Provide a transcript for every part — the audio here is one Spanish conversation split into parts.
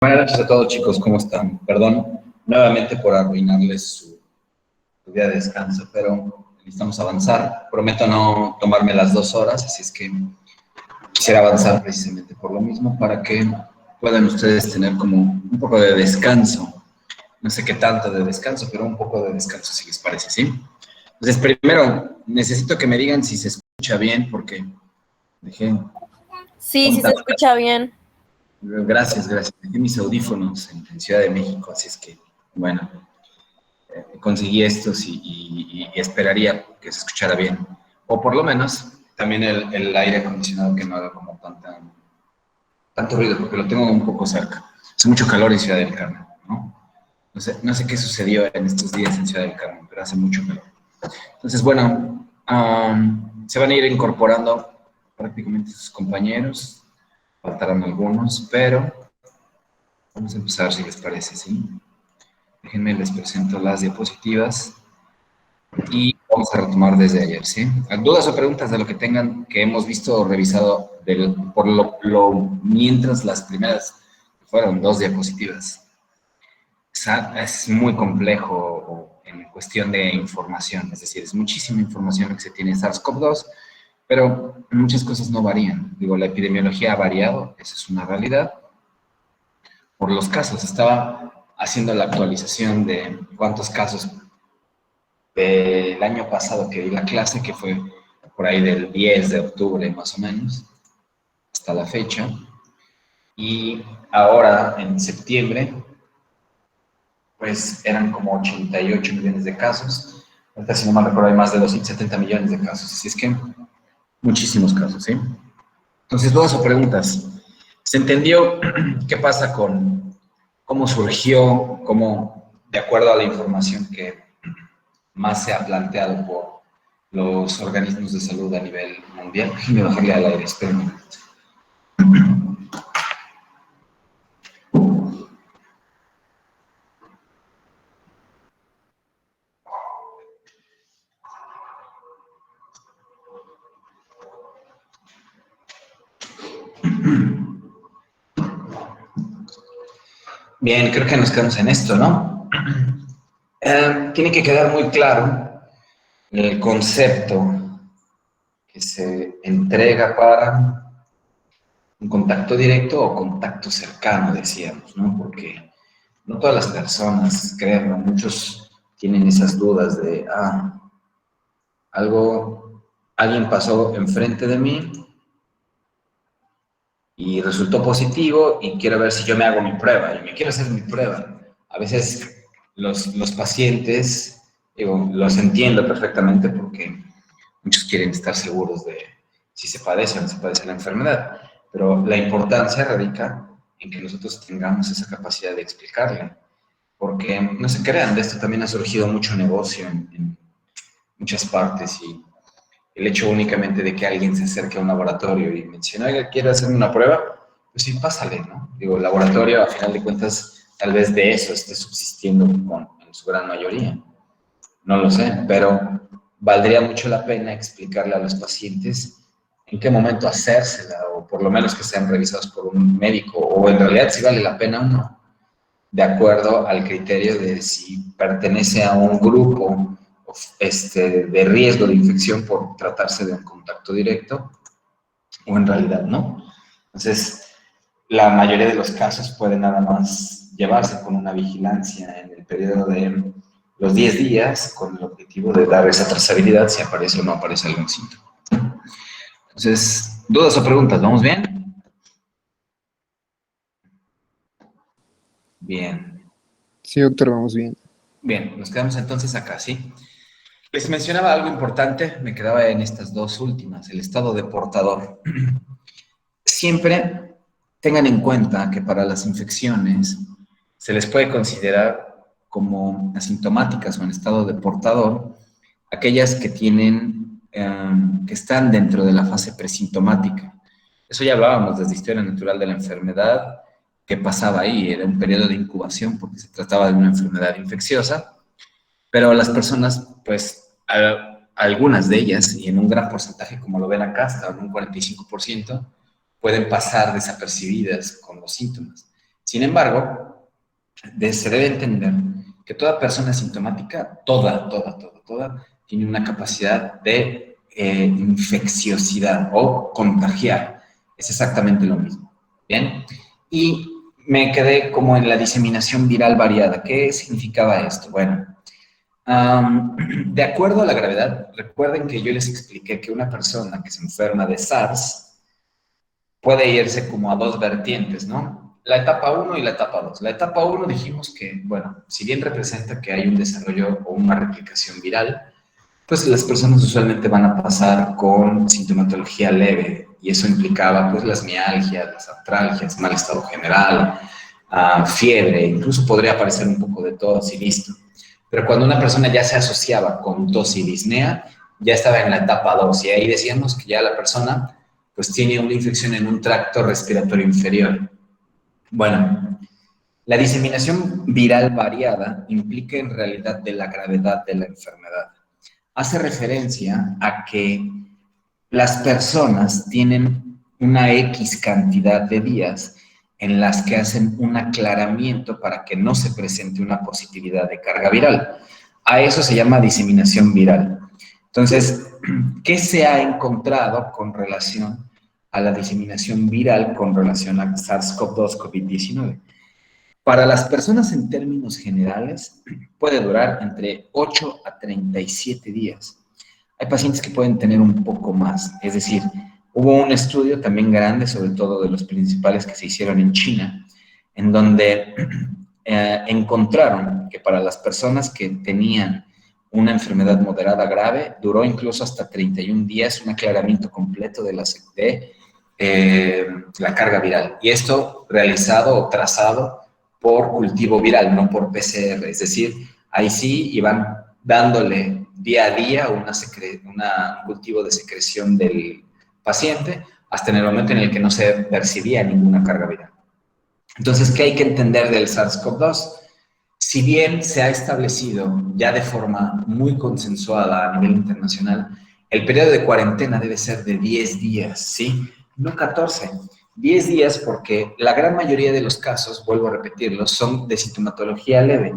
Buenas noches a todos, chicos, ¿cómo están? Perdón nuevamente por arruinarles su día de descanso, pero necesitamos avanzar. Prometo no tomarme las 2 horas, así es que quisiera avanzar precisamente por lo mismo para que puedan ustedes tener como un poco de descanso. No sé qué tanto de descanso, pero un poco de descanso si les parece, ¿sí? Entonces, primero, necesito que me digan si se escucha bien, porque dejé Sí, sí se contar. escucha bien. Gracias, gracias. Dejé mis audífonos en Ciudad de México, así es que, bueno, conseguí estos y esperaría que se escuchara bien. O por lo menos también el aire acondicionado que no haga como tanto ruido, porque lo tengo un poco cerca. Hace mucho calor en Ciudad del Carmen, ¿no? No sé qué sucedió en estos días en Ciudad del Carmen, pero hace mucho calor. Entonces, bueno, se van a ir incorporando prácticamente sus compañeros, faltarán algunos, pero vamos a empezar si les parece, ¿sí? Déjenme les presento las diapositivas y vamos a retomar desde ayer, ¿sí? Dudas o preguntas de lo que tengan que hemos visto o revisado por mientras las primeras fueron 2 diapositivas. Es muy complejo en cuestión de información, es decir, es muchísima información que se tiene en SARS-CoV-2, pero muchas cosas no varían. Digo, la epidemiología ha variado, esa es una realidad. Por los casos, estaba haciendo la actualización de cuántos casos del año pasado que di la clase, que fue por ahí del 10 de octubre más o menos, hasta la fecha. Y ahora, en septiembre, pues eran como 88 millones de casos. Ahorita, si no mal recuerdo, hay más de 270 millones de casos. Así es que, muchísimos casos, ¿sí? Entonces, dudas o preguntas. ¿Se entendió qué pasa con cómo surgió, cómo, de acuerdo a la información que más se ha planteado por los organismos de salud a nivel mundial? Déjenme bajarle al aire, espérenme. Bien, creo que nos quedamos en esto, ¿no? Tiene que quedar muy claro el concepto que se entrega para un contacto directo o contacto cercano, decíamos, ¿no? Porque no todas las personas, créanme, muchos tienen esas dudas de, alguien pasó enfrente de mí y resultó positivo y quiero ver si yo me hago mi prueba, y me quiero hacer mi prueba. A veces los pacientes, digo, los entiendo perfectamente porque muchos quieren estar seguros de si se padece o no se padece la enfermedad, pero la importancia radica en que nosotros tengamos esa capacidad de explicarle, porque no se crean, de esto también ha surgido mucho negocio en muchas partes y el hecho únicamente de que alguien se acerque a un laboratorio y mencione, oiga, ¿quiere hacerme una prueba? Pues sí, pásale, ¿no? Digo, el laboratorio, a final de cuentas, tal vez de eso esté subsistiendo en su gran mayoría. No lo sé, pero valdría mucho la pena explicarle a los pacientes en qué momento hacérsela, o por lo menos que sean revisados por un médico, o en realidad si vale la pena o no, de acuerdo al criterio de si pertenece a un grupo de riesgo de infección por tratarse de un contacto directo, o en realidad no. Entonces, la mayoría de los casos pueden nada más llevarse con una vigilancia en el periodo de los 10 días con el objetivo de dar esa trazabilidad si aparece o no aparece algún síntoma. Entonces, dudas o preguntas, ¿vamos bien? Bien. Sí, doctor, vamos bien. Bien, nos quedamos entonces acá, ¿sí? Les mencionaba algo importante, me quedaba en estas dos últimas, el estado de portador. Siempre tengan en cuenta que para las infecciones se les puede considerar como asintomáticas o en estado de portador aquellas que tienen, que están dentro de la fase presintomática. Eso ya hablábamos desde historia natural de la enfermedad, que pasaba ahí, era un periodo de incubación porque se trataba de una enfermedad infecciosa, pero las personas, pues, algunas de ellas, y en un gran porcentaje, como lo ven acá, hasta un 45%, pueden pasar desapercibidas con los síntomas. Sin embargo, se debe entender que toda persona asintomática, toda, tiene una capacidad de infecciosidad o contagiar. Es exactamente lo mismo. ¿Bien? Y me quedé como en la diseminación viral variada. ¿Qué significaba esto? Bueno, de acuerdo a la gravedad, recuerden que yo les expliqué que una persona que se enferma de SARS puede irse como a dos vertientes, ¿no? La etapa 1 y la etapa 2. La etapa 1 dijimos que, bueno, si bien representa que hay un desarrollo o una replicación viral, pues las personas usualmente van a pasar con sintomatología leve y eso implicaba pues las mialgias, las artralgias, mal estado general, fiebre, incluso podría aparecer un poco de tos y listo. Pero cuando una persona ya se asociaba con tos y disnea, ya estaba en la etapa 2 y ahí decíamos que ya la persona pues tiene una infección en un tracto respiratorio inferior. Bueno, la diseminación viral variada implica en realidad de la gravedad de la enfermedad. Hace referencia a que las personas tienen una X cantidad de días en las que hacen un aclaramiento para que no se presente una positividad de carga viral. A eso se llama diseminación viral. Entonces, ¿qué se ha encontrado con relación a la diseminación viral con relación a SARS-CoV-2, COVID-19? Para las personas en términos generales puede durar entre 8 a 37 días. Hay pacientes que pueden tener un poco más, es decir, hubo un estudio también grande, sobre todo de los principales que se hicieron en China, en donde encontraron que para las personas que tenían una enfermedad moderada grave, duró incluso hasta 31 días un aclaramiento completo de la carga viral. Y esto realizado o trazado por cultivo viral, no por PCR. Es decir, ahí sí iban dándole día a día un cultivo de secreción del paciente hasta en el momento en el que no se percibía ninguna carga viral. Entonces, ¿qué hay que entender del SARS-CoV-2? Si bien se ha establecido ya de forma muy consensuada a nivel internacional, el periodo de cuarentena debe ser de 10 días, ¿sí? No 14. 10 días porque la gran mayoría de los casos, vuelvo a repetirlo, son de sintomatología leve.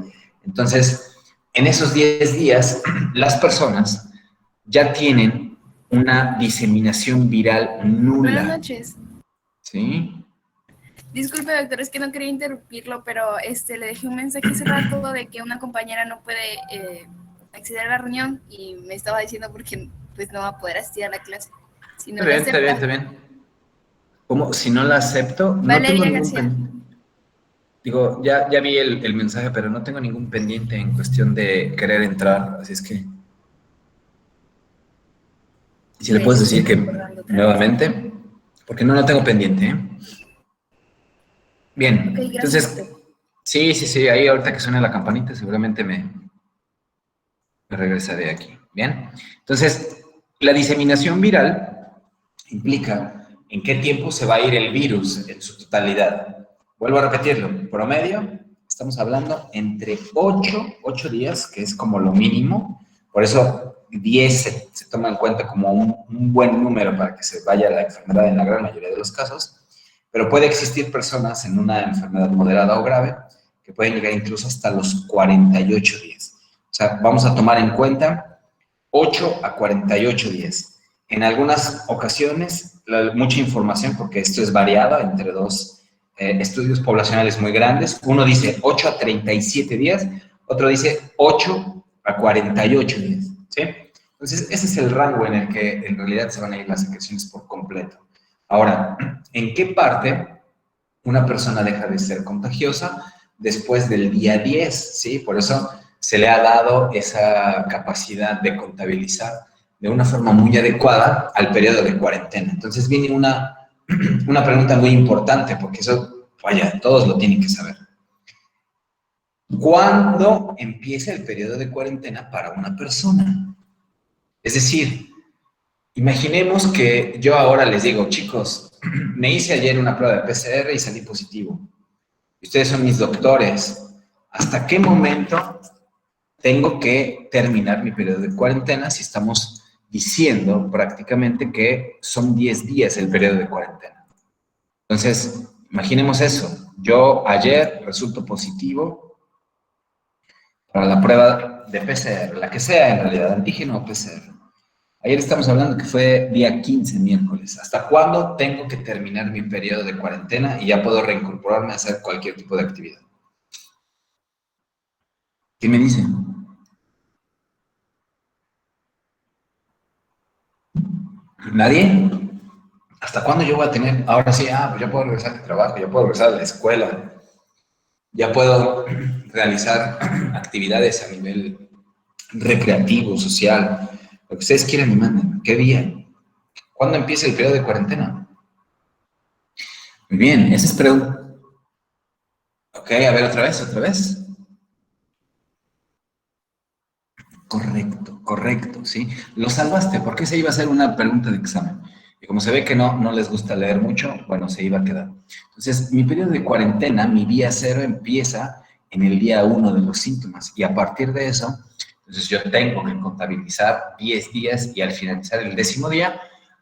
Entonces, en esos 10 días, las personas ya tienen una diseminación viral nula. Buenas noches. ¿Sí? Disculpe, doctor, es que no quería interrumpirlo, pero le dejé un mensaje hace rato de que una compañera no puede acceder a la reunión y me estaba diciendo porque pues no va a poder asistir a la clase. Si no la acepta. Está bien. ¿Cómo? Si no la acepto, no Valeria tengo ningún García. pendiente. Digo, ya vi el mensaje, pero no tengo ningún pendiente en cuestión de querer entrar, así es que... Si le puedes decir que nuevamente, porque no tengo pendiente, ¿eh? Bien, Okay, entonces, sí, ahí ahorita que suene la campanita seguramente me regresaré aquí. Bien, entonces, la diseminación viral implica en qué tiempo se va a ir el virus en su totalidad. Vuelvo a repetirlo, en promedio, estamos hablando entre 8 días, que es como lo mínimo, por eso 10 se toma en cuenta como un buen número para que se vaya la enfermedad en la gran mayoría de los casos, pero puede existir personas en una enfermedad moderada o grave que pueden llegar incluso hasta los 48 días. O sea, vamos a tomar en cuenta 8 a 48 días. En algunas ocasiones, mucha información, porque esto es variado entre dos estudios poblacionales muy grandes. Uno dice 8 a 37 días, otro dice 8 a 48 días, ¿sí? Entonces, ese es el rango en el que en realidad se van a ir las secreciones por completo. Ahora, ¿en qué parte una persona deja de ser contagiosa? Después del día 10, ¿sí? Por eso se le ha dado esa capacidad de contabilizar de una forma muy adecuada al periodo de cuarentena. Entonces viene una pregunta muy importante, porque eso, vaya, todos lo tienen que saber. ¿Cuándo empieza el periodo de cuarentena para una persona? Es decir, imaginemos que yo ahora les digo, chicos, me hice ayer una prueba de PCR y salí positivo. Ustedes son mis doctores. ¿Hasta qué momento tengo que terminar mi periodo de cuarentena si estamos diciendo prácticamente que son 10 días el periodo de cuarentena? Entonces, imaginemos eso. yo ayer resulto positivo para la prueba de PCR, la que sea en realidad, antígeno o PCR. Ayer estamos hablando que fue día 15, miércoles. ¿Hasta cuándo tengo que terminar mi periodo de cuarentena y ya puedo reincorporarme a hacer cualquier tipo de actividad? ¿Qué me dicen? ¿Nadie? ¿Hasta cuándo yo voy a tener? Ahora sí, pues ya puedo regresar al trabajo, ya puedo regresar a la escuela, ya puedo realizar actividades a nivel recreativo, social, lo que ustedes quieran y manden. ¿Qué día? ¿Cuándo empieza el periodo de cuarentena? Muy bien, esa es pregunta. Ok, a ver, otra vez. Correcto, ¿sí? Lo salvaste, porque esa iba a ser una pregunta de examen. Y como se ve que no les gusta leer mucho, bueno, se iba a quedar. Entonces, mi periodo de cuarentena, mi día 0 empieza en el día 1 de los síntomas. Y a partir de eso, entonces yo tengo que contabilizar 10 días y al finalizar el 10º día,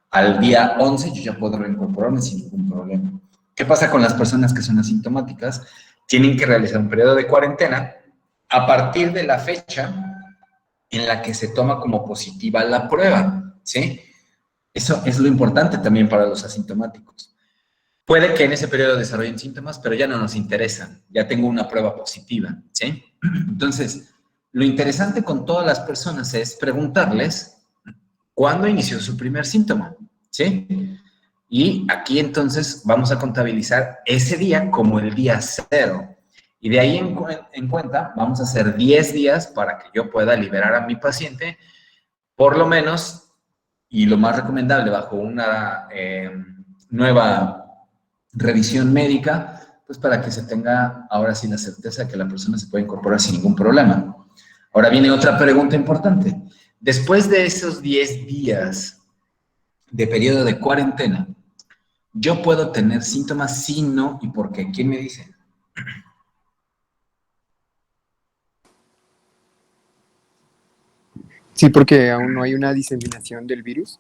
al día 11, yo ya puedo reincorporarme sin ningún problema. ¿Qué pasa con las personas que son asintomáticas? Tienen que realizar un periodo de cuarentena a partir de la fecha en la que se toma como positiva la prueba, ¿sí? Eso es lo importante también para los asintomáticos. Puede que en ese periodo desarrollen síntomas, pero ya no nos interesan. Ya tengo una prueba positiva, ¿sí? Entonces, lo interesante con todas las personas es preguntarles cuándo inició su primer síntoma, ¿sí? Y aquí entonces vamos a contabilizar ese día como el día 0. Y de ahí en cuenta vamos a hacer 10 días para que yo pueda liberar a mi paciente, por lo menos, y lo más recomendable bajo una nueva revisión médica, pues para que se tenga ahora sí la certeza de que la persona se puede incorporar sin ningún problema. Ahora viene otra pregunta importante. Después de esos 10 días de periodo de cuarentena, ¿yo puedo tener síntomas? Sí, no, ¿y por qué? ¿Quién me dice? Sí, porque aún no hay una diseminación del virus.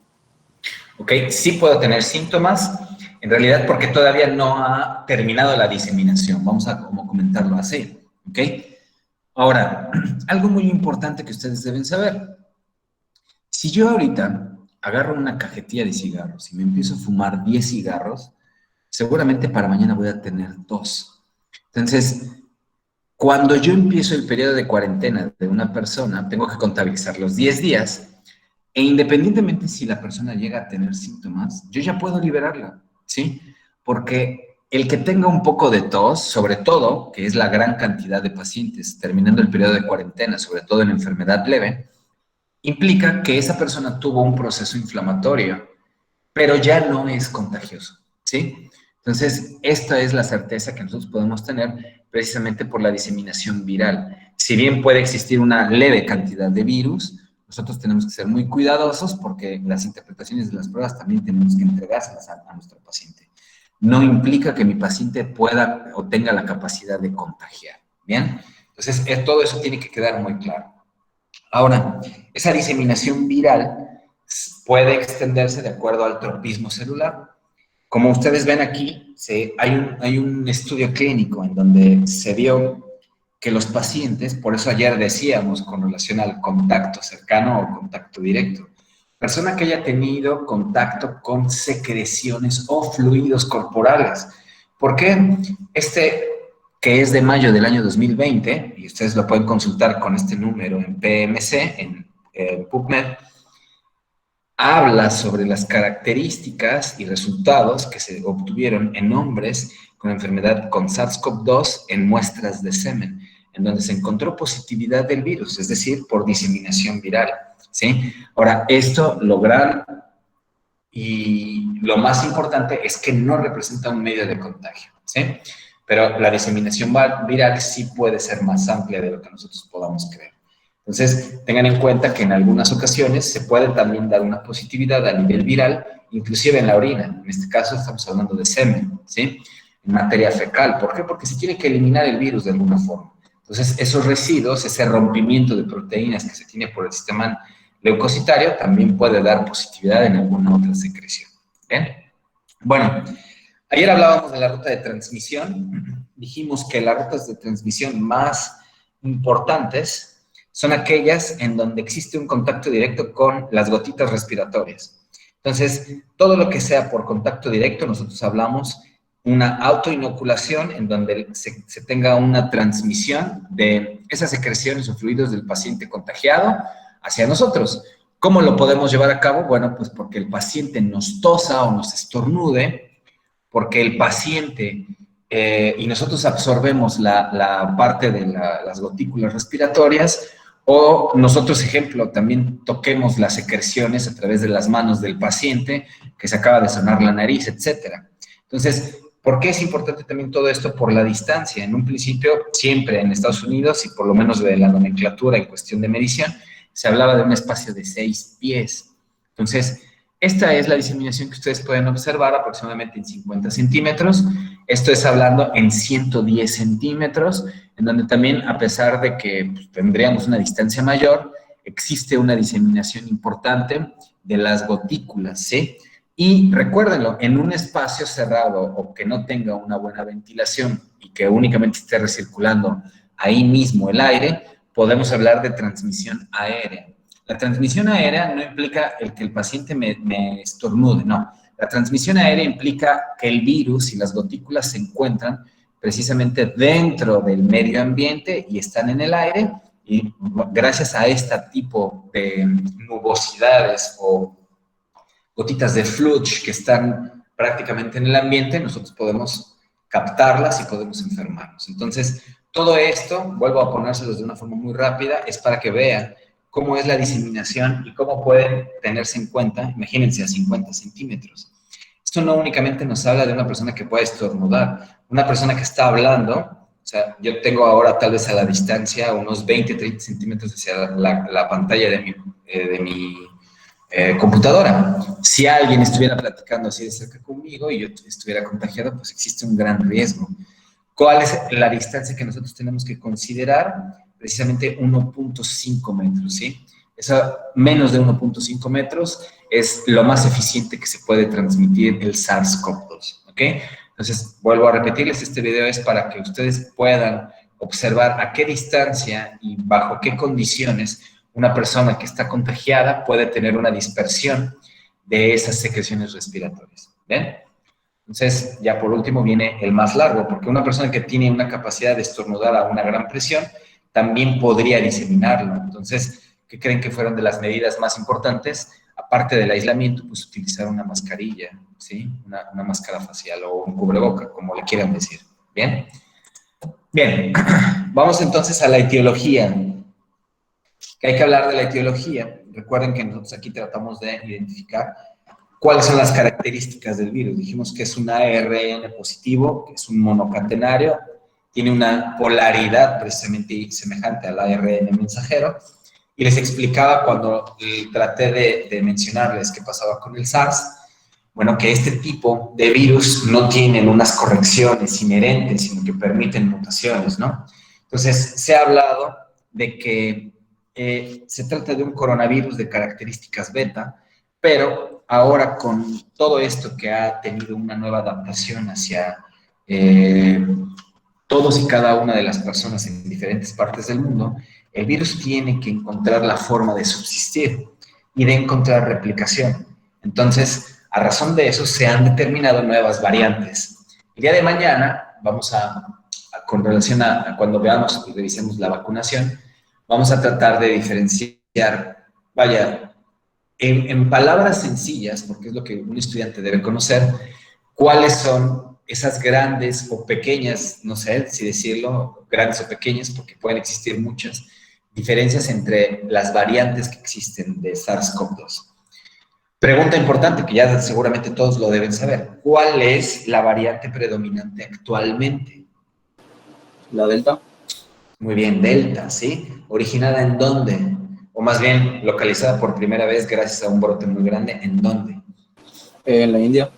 Ok, sí puedo tener síntomas, en realidad porque todavía no ha terminado la diseminación. Vamos a como comentarlo así, ¿ok? Ahora, algo muy importante que ustedes deben saber. Si yo ahorita agarro una cajetilla de cigarros y me empiezo a fumar 10 cigarros, seguramente para mañana voy a tener 2. Entonces, cuando yo empiezo el periodo de cuarentena de una persona, tengo que contabilizar los 10 días e independientemente si la persona llega a tener síntomas, yo ya puedo liberarla, ¿sí? Porque el que tenga un poco de tos, sobre todo, que es la gran cantidad de pacientes terminando el periodo de cuarentena, sobre todo en enfermedad leve, implica que esa persona tuvo un proceso inflamatorio, pero ya no es contagioso, ¿sí? Entonces, esta es la certeza que nosotros podemos tener precisamente por la diseminación viral. Si bien puede existir una leve cantidad de virus, nosotros tenemos que ser muy cuidadosos porque las interpretaciones de las pruebas también tenemos que entregárselas a nuestro paciente. No implica que mi paciente pueda o tenga la capacidad de contagiar, ¿bien? Entonces, todo eso tiene que quedar muy claro. Ahora, esa diseminación viral puede extenderse de acuerdo al tropismo celular. Como ustedes ven aquí, hay un estudio clínico en donde se vio que los pacientes, por eso ayer decíamos con relación al contacto cercano o contacto directo, persona que haya tenido contacto con secreciones o fluidos corporales. ¿Por qué? Que es de mayo del año 2020, y ustedes lo pueden consultar con este número en PMC, en PubMed, habla sobre las características y resultados que se obtuvieron en hombres con enfermedad con SARS-CoV-2 en muestras de semen, en donde se encontró positividad del virus, es decir, por diseminación viral, ¿sí? Ahora, esto lograr, y lo más importante es que no representa un medio de contagio, ¿sí? Pero la diseminación viral sí puede ser más amplia de lo que nosotros podamos creer. Entonces, tengan en cuenta que en algunas ocasiones se puede también dar una positividad a nivel viral, inclusive en la orina. En este caso estamos hablando de semen, ¿sí? En materia fecal. ¿Por qué? Porque se tiene que eliminar el virus de alguna forma. Entonces, esos residuos, ese rompimiento de proteínas que se tiene por el sistema leucocitario, también puede dar positividad en alguna otra secreción. ¿Bien? Bueno, ayer hablábamos de la ruta de transmisión dijimos que las rutas de transmisión más importantes son aquellas en donde existe un contacto directo con las gotitas respiratorias. Entonces, todo lo que sea por contacto directo, nosotros hablamos una autoinoculación en donde se tenga una transmisión de esas secreciones o fluidos del paciente contagiado hacia nosotros. ¿Cómo lo podemos llevar a cabo? Bueno, pues porque el paciente nos tosa o nos estornude, porque el paciente y nosotros absorbemos la parte de las gotículas respiratorias, o nosotros, ejemplo, también toquemos las secreciones a través de las manos del paciente que se acaba de sonar la nariz, etcétera. Entonces, ¿por qué es importante también todo esto? Por la distancia. En un principio, siempre en Estados Unidos, y por lo menos de la nomenclatura en cuestión de medición, se hablaba de un espacio de 6 pies. Entonces, esta es la diseminación que ustedes pueden observar aproximadamente en 50 centímetros. Esto es hablando en 110 centímetros, en donde también, a pesar de que pues, tendríamos una distancia mayor, existe una diseminación importante de las gotículas, ¿sí? Y recuérdenlo, en un espacio cerrado o que no tenga una buena ventilación y que únicamente esté recirculando ahí mismo el aire, podemos hablar de transmisión aérea. La transmisión aérea no implica el que el paciente me estornude, no. La transmisión aérea implica que el virus y las gotículas se encuentran precisamente dentro del medio ambiente y están en el aire, y gracias a este tipo de nubosidades o gotitas de fluch que están prácticamente en el ambiente, nosotros podemos captarlas y podemos enfermarnos. Entonces, todo esto, vuelvo a ponérselos de una forma muy rápida, es para que vean cómo es la diseminación y cómo pueden tenerse en cuenta, imagínense, a 50 centímetros. Esto no únicamente nos habla de una persona que puede estornudar, una persona que está hablando, o sea, yo tengo ahora tal vez a la distancia unos 20, 30 centímetros hacia la pantalla de mi computadora. Si alguien estuviera platicando así de cerca conmigo y yo estuviera contagiado, pues existe un gran riesgo. ¿Cuál es la distancia que nosotros tenemos que considerar? Precisamente 1.5 metros, ¿sí? Eso, menos de 1.5 metros es lo más eficiente que se puede transmitir el SARS-CoV-2, ¿ok? Entonces, vuelvo a repetirles, este video es para que ustedes puedan observar a qué distancia y bajo qué condiciones una persona que está contagiada puede tener una dispersión de esas secreciones respiratorias, ¿ven? Entonces, ya por último viene el más largo, porque una persona que tiene una capacidad de estornudar a una gran presión también podría diseminarlo. Entonces, ¿qué creen que fueron de las medidas más importantes? Aparte del aislamiento, pues utilizar una mascarilla, ¿sí? Una máscara facial o un cubreboca, como le quieran decir. ¿Bien? Bien, vamos entonces a la etiología. Que hay que hablar de la etiología. Recuerden que nosotros aquí tratamos de identificar cuáles son las características del virus. Dijimos que es un ARN positivo, que es un monocatenario, tiene una polaridad precisamente semejante al ARN mensajero, y les explicaba cuando traté de mencionarles qué pasaba con el SARS, bueno, que este tipo de virus no tienen unas correcciones inherentes, sino que permiten mutaciones, ¿no? Entonces, se ha hablado de que se trata de un coronavirus de características beta, pero ahora con todo esto que ha tenido una nueva adaptación hacia todos y cada una de las personas en diferentes partes del mundo, el virus tiene que encontrar la forma de subsistir y de encontrar replicación. Entonces, a razón de eso, se han determinado nuevas variantes. El día de mañana, con relación a cuando veamos y revisemos la vacunación, vamos a tratar de diferenciar, vaya, en palabras sencillas, porque es lo que un estudiante debe conocer, cuáles son esas grandes o pequeñas, no sé si decirlo, grandes o pequeñas, porque pueden existir muchas diferencias entre las variantes que existen de SARS-CoV-2. Pregunta importante que ya seguramente todos lo deben saber. ¿Cuál es la variante predominante actualmente? La Delta. Muy bien, Delta, ¿sí? ¿Originada en dónde? O más bien, localizada por primera vez gracias a un brote muy grande, ¿en dónde? En la India.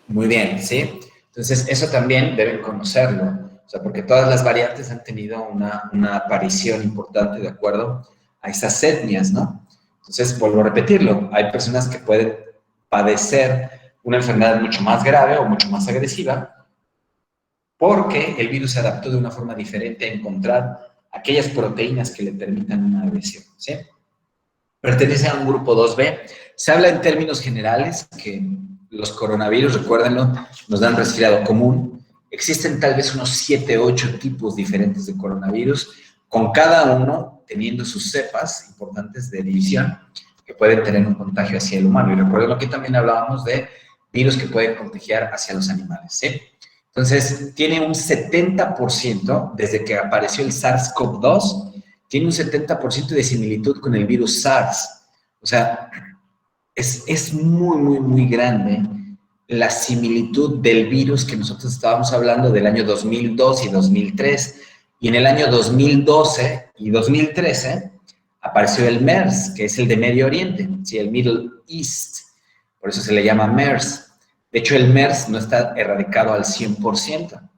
Muy bien, ¿sí? Entonces, eso también deben conocerlo. O sea, porque todas las variantes han tenido una aparición importante de acuerdo a esas etnias, ¿no? Entonces, vuelvo a repetirlo, hay personas que pueden padecer una enfermedad mucho más grave o mucho más agresiva porque el virus se adaptó de una forma diferente a encontrar aquellas proteínas que le permitan una adhesión, ¿sí? Pertenece a un grupo 2B. Se habla en términos generales que los coronavirus, recuérdenlo, nos dan resfriado común. Existen tal vez unos 7, 8 tipos diferentes de coronavirus, con cada uno teniendo sus cepas importantes de división que pueden tener un contagio hacia el humano. Y recuerden que también hablábamos de virus que pueden contagiar hacia los animales, ¿sí? Entonces, tiene un 70%, desde que apareció el SARS-CoV-2, tiene un 70% de similitud con el virus SARS. O sea, es muy, muy, muy grande la similitud del virus que nosotros estábamos hablando del año 2002 y 2003. Y en el año 2012 y 2013 apareció el MERS, que es el de Medio Oriente, ¿sí? El Middle East. Por eso se le llama MERS. De hecho, el MERS no está erradicado al 100%.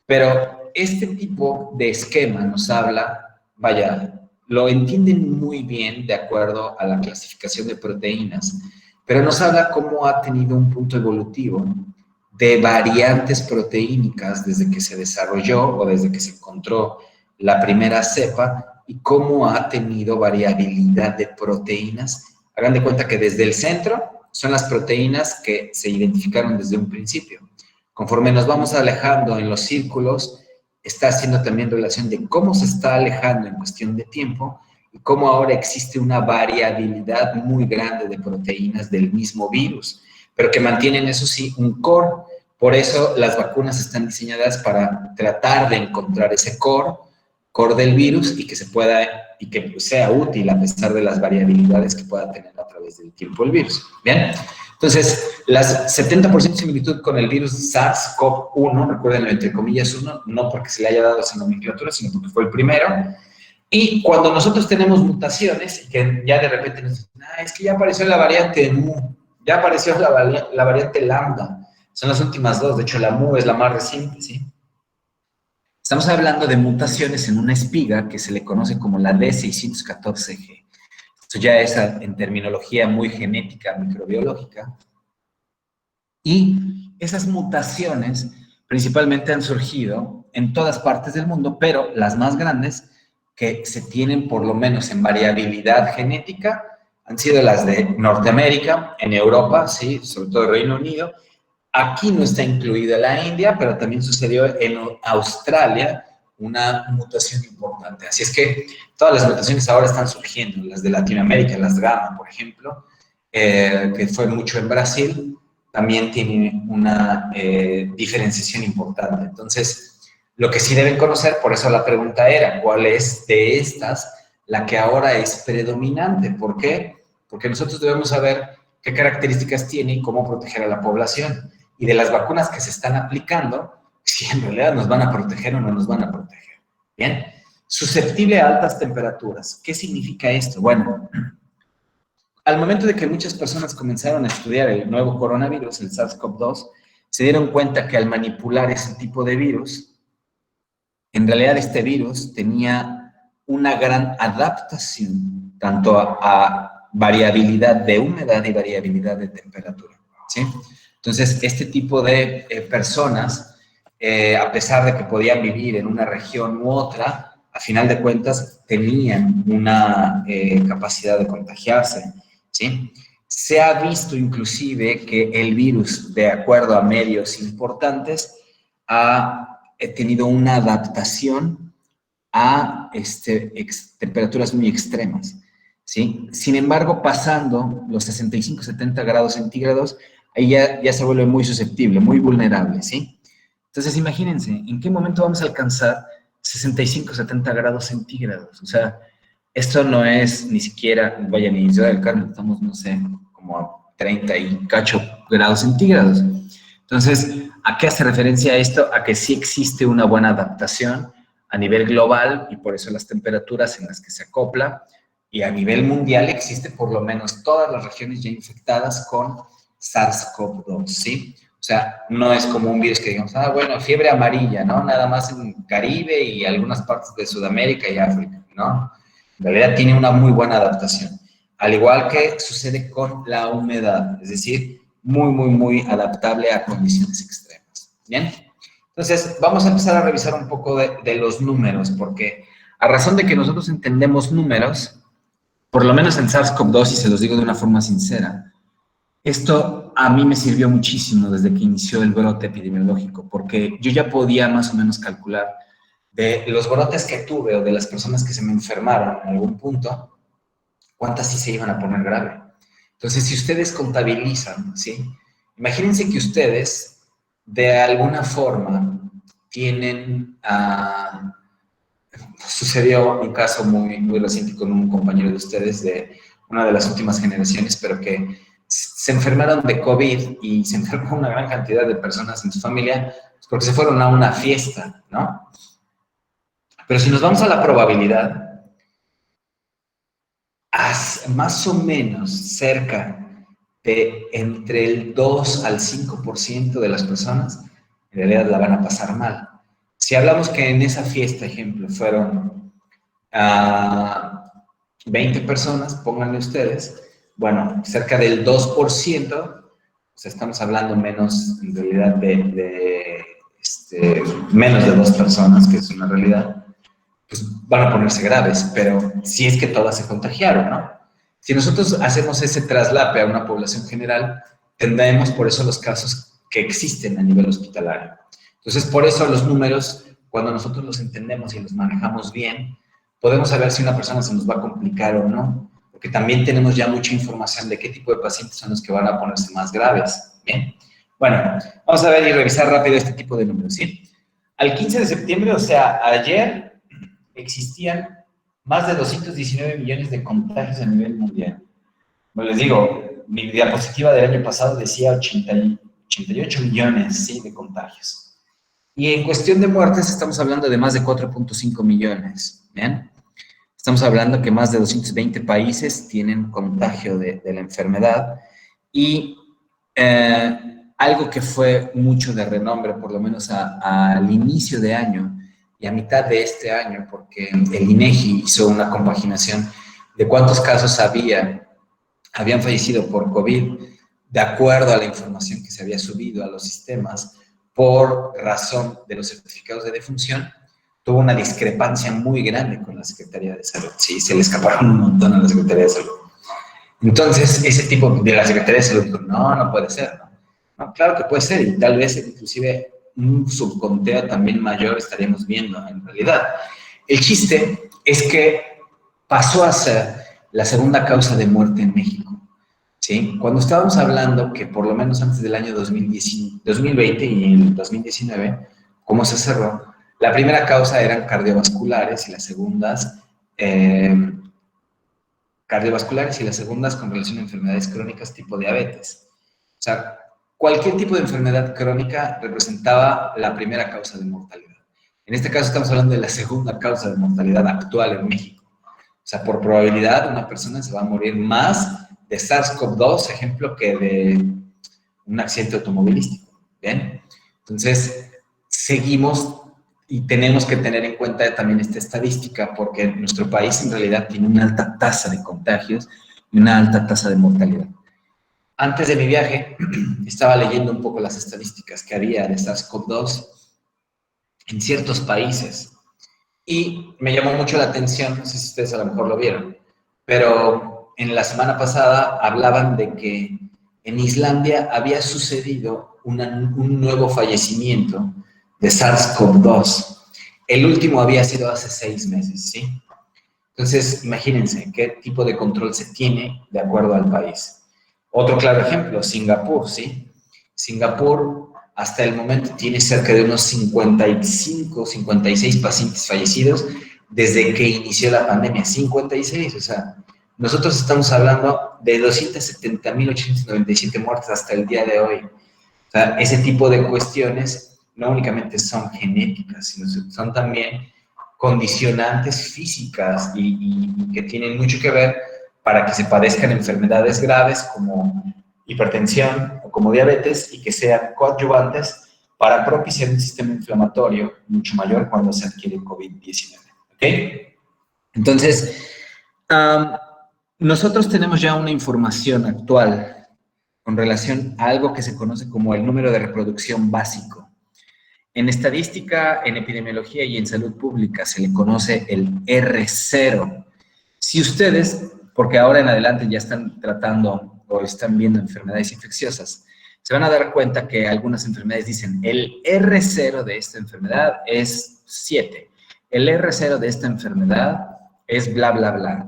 Pero este tipo de esquema nos habla, vaya, lo entienden muy bien de acuerdo a la clasificación de proteínas, pero nos habla cómo ha tenido un punto evolutivo de variantes proteínicas desde que se desarrolló o desde que se encontró la primera cepa y cómo ha tenido variabilidad de proteínas. Hagan de cuenta que desde el centro son las proteínas que se identificaron desde un principio. Conforme nos vamos alejando en los círculos, está haciendo también relación de cómo se está alejando en cuestión de tiempo y cómo ahora existe una variabilidad muy grande de proteínas del mismo virus, pero que mantienen, eso sí, un core. Por eso las vacunas están diseñadas para tratar de encontrar ese core del virus y que se pueda, y que sea útil a pesar de las variabilidades que pueda tener a través del tiempo el virus. ¿Bien? Entonces, las 70% de similitud con el virus SARS-CoV-1, recuérdenlo entre comillas 1, no porque se le haya dado esa nomenclatura, sino porque fue el primero. Y cuando nosotros tenemos mutaciones, y que ya de repente nos dicen, es que ya apareció la variante Mu, ya apareció la variante Lambda, son las últimas dos, de hecho la Mu es la más reciente, ¿sí? Estamos hablando de mutaciones en una espiga que se le conoce como la D614G. Esto ya es en terminología muy genética, microbiológica. Y esas mutaciones principalmente han surgido en todas partes del mundo, pero las más grandes que se tienen por lo menos en variabilidad genética han sido las de Norteamérica, en Europa, sí, sobre todo el Reino Unido. Aquí no está incluida la India, pero también sucedió en Australia una mutación importante. Así es que todas las mutaciones ahora están surgiendo, las de Latinoamérica, las gamma, por ejemplo, que fue mucho en Brasil, también tiene una diferenciación importante. Entonces, lo que sí deben conocer, por eso la pregunta era, ¿cuál es de estas la que ahora es predominante? ¿Por qué? Porque nosotros debemos saber qué características tiene y cómo proteger a la población. Y de las vacunas que se están aplicando, si en realidad nos van a proteger o no nos van a proteger. Bien, susceptible a altas temperaturas. ¿Qué significa esto? Bueno, al momento de que muchas personas comenzaron a estudiar el nuevo coronavirus, el SARS-CoV-2, se dieron cuenta que al manipular ese tipo de virus, en realidad este virus tenía una gran adaptación, tanto a variabilidad de humedad y variabilidad de temperatura, ¿sí? Entonces, este tipo de personas, a pesar de que podían vivir en una región u otra, a final de cuentas tenían una capacidad de contagiarse, ¿sí? Se ha visto inclusive que el virus, de acuerdo a medios importantes, ha tenido una adaptación a temperaturas muy extremas, ¿sí? Sin embargo, pasando los 65-70 grados centígrados, ahí ya se vuelve muy susceptible, muy vulnerable, ¿sí? Entonces, imagínense, ¿en qué momento vamos a alcanzar 65-70 grados centígrados? O sea, esto no es ni siquiera, vaya, ni en Ciudad del Carmen, estamos, no sé, como a 30 y cacho grados centígrados. Entonces, ¿a qué hace referencia esto? A que sí existe una buena adaptación a nivel global y por eso las temperaturas en las que se acopla, y a nivel mundial existe por lo menos todas las regiones ya infectadas con SARS-CoV-2, ¿sí? O sea, no es como un virus que digamos, bueno, fiebre amarilla, ¿no? Nada más en Caribe y algunas partes de Sudamérica y África, ¿no? En realidad tiene una muy buena adaptación. Al igual que sucede con la humedad, es decir, muy, muy, muy adaptable a condiciones extremas, ¿bien? Entonces, vamos a empezar a revisar un poco de los números, porque a razón de que nosotros entendemos números, por lo menos en SARS-CoV-2, y se los digo de una forma sincera, esto a mí me sirvió muchísimo desde que inició el brote epidemiológico, porque yo ya podía más o menos calcular de los brotes que tuve o de las personas que se me enfermaron en algún punto, cuántas sí se iban a poner grave. Entonces, si ustedes contabilizan, ¿sí? Imagínense que ustedes, de alguna forma, tienen... sucedió un caso muy reciente con un compañero de ustedes de una de las últimas generaciones, pero que se enfermaron de COVID y se enfermó una gran cantidad de personas en su familia porque se fueron a una fiesta, ¿no? Pero si nos vamos a la probabilidad, más o menos cerca de entre el 2 al 5% de las personas en realidad la van a pasar mal. Si hablamos que en esa fiesta, ejemplo, fueron 20 personas, pónganle ustedes, bueno, cerca del 2%, o sea, estamos hablando menos, en realidad, menos de 2 personas, que es una realidad, pues van a ponerse graves, pero si es que todas se contagiaron, ¿no? Si nosotros hacemos ese traslape a una población general, tendremos por eso los casos que existen a nivel hospitalario. Entonces, por eso los números, cuando nosotros los entendemos y los manejamos bien, podemos saber si una persona se nos va a complicar o no, porque también tenemos ya mucha información de qué tipo de pacientes son los que van a ponerse más graves. Bien, bueno, vamos a ver y revisar rápido este tipo de números, ¿sí? Al 15 de septiembre, o sea, ayer, existían más de 219 millones de contagios a nivel mundial. Como les digo, mi diapositiva del año pasado decía 88 millones, ¿sí?, de contagios. Y en cuestión de muertes estamos hablando de más de 4.5 millones, ¿bien? Estamos hablando que más de 220 países tienen contagio de la enfermedad y algo que fue mucho de renombre, por lo menos al inicio de año y a mitad de este año, porque el INEGI hizo una compaginación de cuántos casos habían fallecido por COVID, de acuerdo a la información que se había subido a los sistemas, por razón de los certificados de defunción, tuvo una discrepancia muy grande con la Secretaría de Salud. Sí, se le escaparon un montón a la Secretaría de Salud. Entonces, ese tipo de la Secretaría de Salud dijo, no puede ser, ¿no? No, claro que puede ser, y tal vez inclusive un subconteo también mayor estaríamos viendo en realidad. El chiste es que pasó a ser la segunda causa de muerte en México. ¿Sí? Cuando estábamos hablando que por lo menos antes del año 2020 y el 2019, ¿cómo se cerró? La primera causa eran cardiovasculares y las segundas con relación a enfermedades crónicas tipo diabetes. O sea, cualquier tipo de enfermedad crónica representaba la primera causa de mortalidad. En este caso estamos hablando de la segunda causa de mortalidad actual en México. O sea, por probabilidad una persona se va a morir más de SARS-CoV-2, ejemplo, que de un accidente automovilístico, ¿bien? Entonces, seguimos y tenemos que tener en cuenta también esta estadística, porque nuestro país en realidad tiene una alta tasa de contagios y una alta tasa de mortalidad. Antes de mi viaje, estaba leyendo un poco las estadísticas que había de SARS-CoV-2 en ciertos países, y me llamó mucho la atención, no sé si ustedes a lo mejor lo vieron, pero en la semana pasada hablaban de que en Islandia había sucedido un nuevo fallecimiento de SARS-CoV-2. El último había sido hace 6 meses, ¿sí? Entonces, imagínense qué tipo de control se tiene de acuerdo al país. Otro claro ejemplo, Singapur, ¿sí? Singapur hasta el momento tiene cerca de unos 55, 56 pacientes fallecidos desde que inició la pandemia. 56, o sea, nosotros estamos hablando de 270.897 muertes hasta el día de hoy. O sea, ese tipo de cuestiones no únicamente son genéticas, sino son también condicionantes físicas y que tienen mucho que ver para que se padezcan enfermedades graves como hipertensión o como diabetes y que sean coadyuvantes para propiciar un sistema inflamatorio mucho mayor cuando se adquiere COVID-19. ¿Ok? Entonces, nosotros tenemos ya una información actual con relación a algo que se conoce como el número de reproducción básico. En estadística, en epidemiología y en salud pública se le conoce el R0. Si ustedes, porque ahora en adelante ya están tratando o están viendo enfermedades infecciosas, se van a dar cuenta que algunas enfermedades dicen el R0 de esta enfermedad es 7. El R0 de esta enfermedad es bla, bla, bla.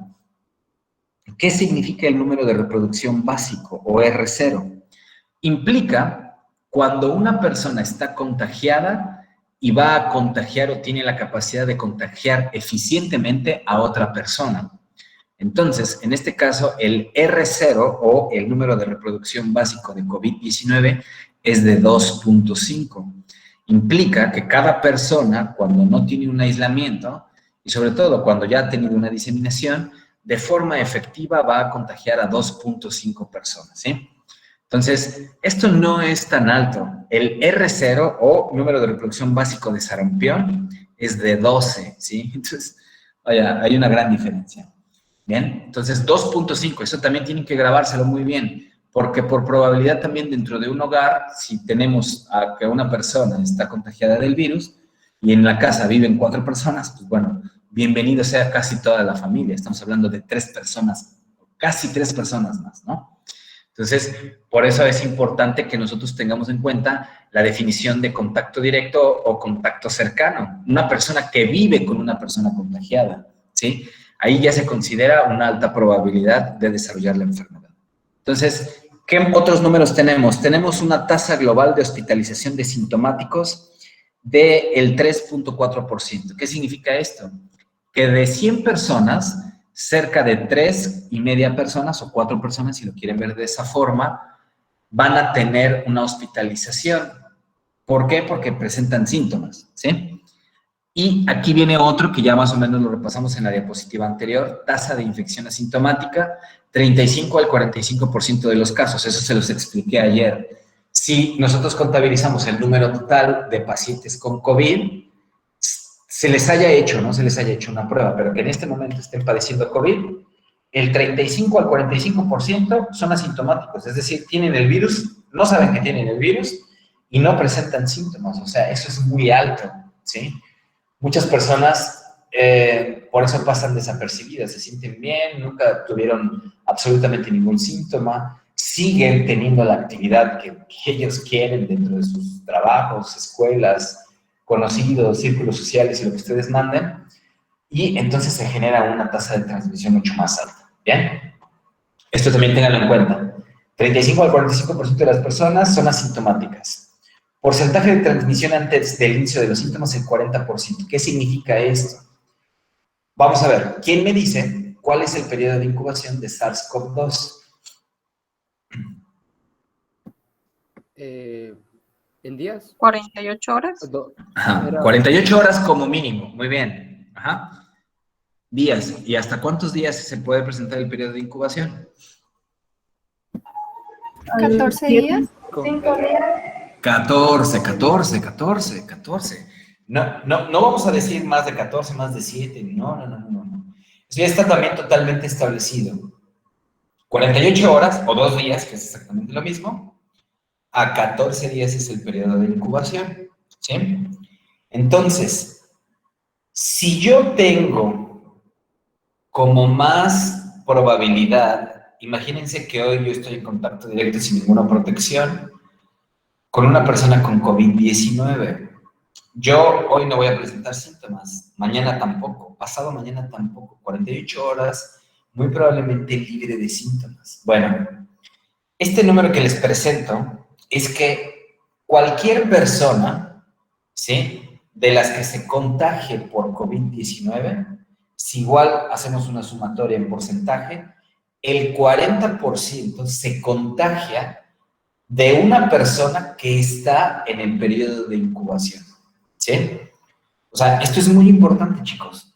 ¿Qué significa el número de reproducción básico o R0? Implica cuando una persona está contagiada y va a contagiar o tiene la capacidad de contagiar eficientemente a otra persona. Entonces, en este caso, el R0 o el número de reproducción básico de COVID-19 es de 2.5. Implica que cada persona, cuando no tiene un aislamiento, y sobre todo cuando ya ha tenido una diseminación, de forma efectiva va a contagiar a 2.5 personas, ¿sí? Entonces, esto no es tan alto. El R0 o número de reproducción básico de sarampión es de 12, ¿sí? Entonces, vaya, hay una gran diferencia. Bien, entonces 2.5, eso también tienen que grabárselo muy bien, porque por probabilidad también dentro de un hogar, si tenemos a que una persona está contagiada del virus y en la casa viven 4 personas, pues bueno, bienvenido sea casi toda la familia. Estamos hablando de 3 personas, casi 3 personas más, ¿no? Entonces, por eso es importante que nosotros tengamos en cuenta la definición de contacto directo o contacto cercano. Una persona que vive con una persona contagiada, ¿sí? Ahí ya se considera una alta probabilidad de desarrollar la enfermedad. Entonces, ¿qué otros números tenemos? Tenemos una tasa global de hospitalización de sintomáticos del 3.4%. ¿Qué significa esto? Que de 100 personas, cerca de 3,5 personas o 4 personas, si lo quieren ver de esa forma, van a tener una hospitalización. ¿Por qué? Porque presentan síntomas, ¿sí? Y aquí viene otro que ya más o menos lo repasamos en la diapositiva anterior, tasa de infección asintomática, 35 al 45% de los casos, eso se los expliqué ayer. Si nosotros contabilizamos el número total de pacientes con COVID, se les haya hecho, no se les haya hecho una prueba, pero que en este momento estén padeciendo COVID, el 35 al 45% son asintomáticos, es decir, tienen el virus, no saben que tienen el virus y no presentan síntomas, o sea, eso es muy alto, ¿sí? Muchas personas por eso pasan desapercibidas, se sienten bien, nunca tuvieron absolutamente ningún síntoma, siguen teniendo la actividad que ellos quieren dentro de sus trabajos, escuelas, conocidos, círculos sociales y lo que ustedes manden, y entonces se genera una tasa de transmisión mucho más alta, ¿bien? Esto también ténganlo en cuenta. 35 al 45% de las personas son asintomáticas. Porcentaje de transmisión antes del inicio de los síntomas, el 40%. ¿Qué significa esto? Vamos a ver, ¿quién me dice cuál es el periodo de incubación de SARS-CoV-2? ¿En días? 48 horas. Ajá, 48 horas como mínimo, muy bien. Ajá. Días. ¿Y hasta cuántos días se puede presentar el periodo de incubación? 14 días. 5 días. 14. No vamos a decir más de 14, más de 7. No. Eso ya está también totalmente establecido. 48 horas o 2 días, que es exactamente lo mismo, a 14 días es el periodo de incubación, ¿sí? Entonces, si yo tengo como más probabilidad, imagínense que hoy yo estoy en contacto directo sin ninguna protección con una persona con COVID-19. Yo hoy no voy a presentar síntomas, mañana tampoco, pasado mañana tampoco, 48 horas, muy probablemente libre de síntomas. Bueno, este número que les presento es que cualquier persona, ¿sí?, de las que se contagie por COVID-19, si igual hacemos una sumatoria en porcentaje, el 40% se contagia de una persona que está en el periodo de incubación, ¿sí? O sea, esto es muy importante, chicos.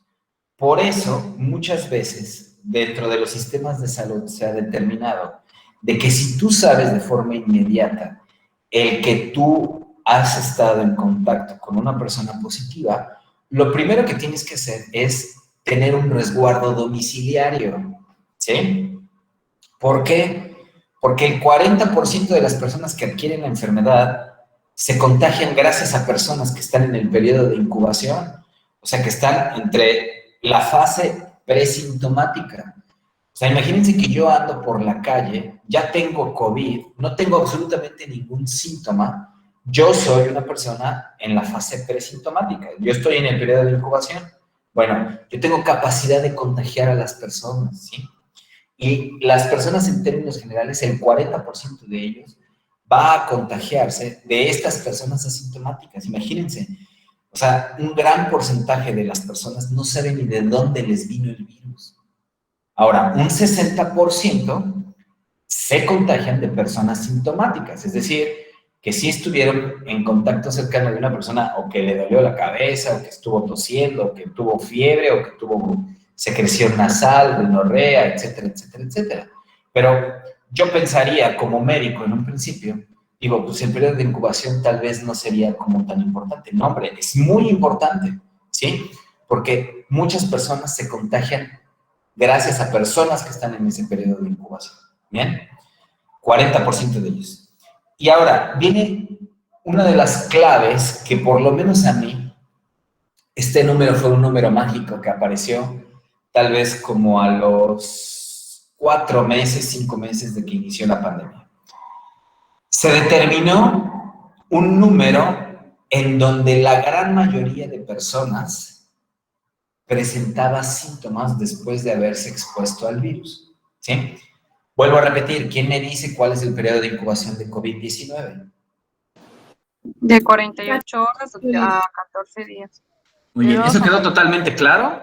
Por eso, muchas veces, dentro de los sistemas de salud se ha determinado de que si tú sabes de forma inmediata el que tú has estado en contacto con una persona positiva, lo primero que tienes que hacer es tener un resguardo domiciliario, ¿sí? ¿Por qué? Porque el 40% de las personas que adquieren la enfermedad se contagian gracias a personas que están en el periodo de incubación, o sea, que están entre la fase presintomática. O sea, imagínense que yo ando por la calle, ya tengo COVID, no tengo absolutamente ningún síntoma, yo soy una persona en la fase presintomática, yo estoy en el periodo de incubación. Bueno, yo tengo capacidad de contagiar a las personas, ¿sí? Y las personas en términos generales, el 40% de ellos va a contagiarse de estas personas asintomáticas. Imagínense, o sea, un gran porcentaje de las personas no saben ni de dónde les vino el virus. Ahora, un 60% se contagian de personas sintomáticas, es decir, que sí estuvieron en contacto cercano de una persona o que le dolió la cabeza, o que estuvo tosiendo, o que tuvo fiebre, o que tuvo secreción nasal, rinorrea, etcétera, etcétera, etcétera. Pero yo pensaría como médico en un principio, digo, pues el periodo de incubación tal vez no sería como tan importante. No, hombre, es muy importante, ¿sí? Porque muchas personas se contagian gracias a personas que están en ese periodo de incubación, ¿bien? 40% de ellos. Y ahora, viene una de las claves que por lo menos a mí, este número fue un número mágico que apareció tal vez como a los 4 meses, 5 meses de que inició la pandemia. Se determinó un número en donde la gran mayoría de personas presentaba síntomas después de haberse expuesto al virus, ¿sí? Vuelvo a repetir, ¿quién me dice cuál es el periodo de incubación de COVID-19? De 48 horas a 14 días. Muy bien, De ¿eso 2 a quedó totalmente claro?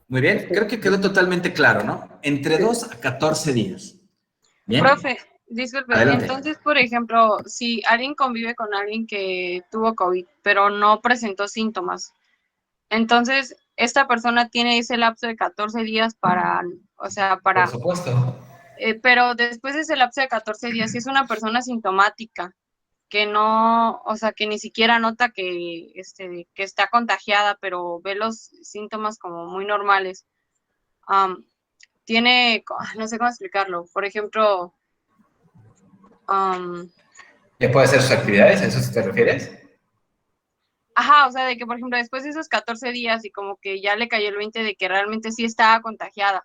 Muy bien, creo que quedó totalmente claro, ¿no? Entre 2 a 14 días. Bien, Profe, disculpe, adelante. entonces, por ejemplo, si alguien convive con alguien que tuvo COVID, pero no presentó síntomas, entonces, esta persona tiene ese lapso de 14 días para, o sea, Por para, supuesto. pero después de ese lapso de 14 días, si es una persona sintomática, que no, o sea, que ni siquiera nota que está contagiada, pero ve los síntomas como muy normales, no sé cómo explicarlo, por ejemplo, ¿Ya puede hacer sus actividades? ¿A eso te refieres? ajá, o sea, de que, por ejemplo, después de esos 14 días y como que ya le cayó el 20 de que realmente sí estaba contagiada,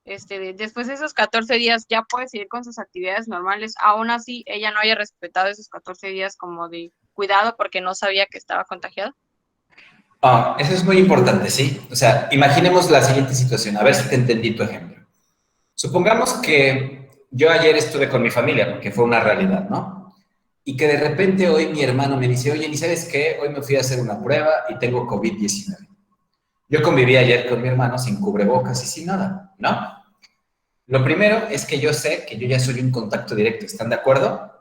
después de esos 14 días ya puede seguir con sus actividades normales, aún así ella no haya respetado esos 14 días como de cuidado porque no sabía que estaba contagiada. Eso es muy importante, ¿sí? O sea, imaginemos la siguiente situación, a ver si te entendí tu ejemplo. Supongamos que yo ayer estuve con mi familia, porque fue una realidad, ¿no? Y que de repente hoy mi hermano me dice, oye, ¿y sabes qué? Hoy me fui a hacer una prueba y tengo COVID-19. Yo conviví ayer con mi hermano sin cubrebocas y sin nada, ¿no? Lo primero es que yo sé que yo ya soy un contacto directo, ¿están de acuerdo?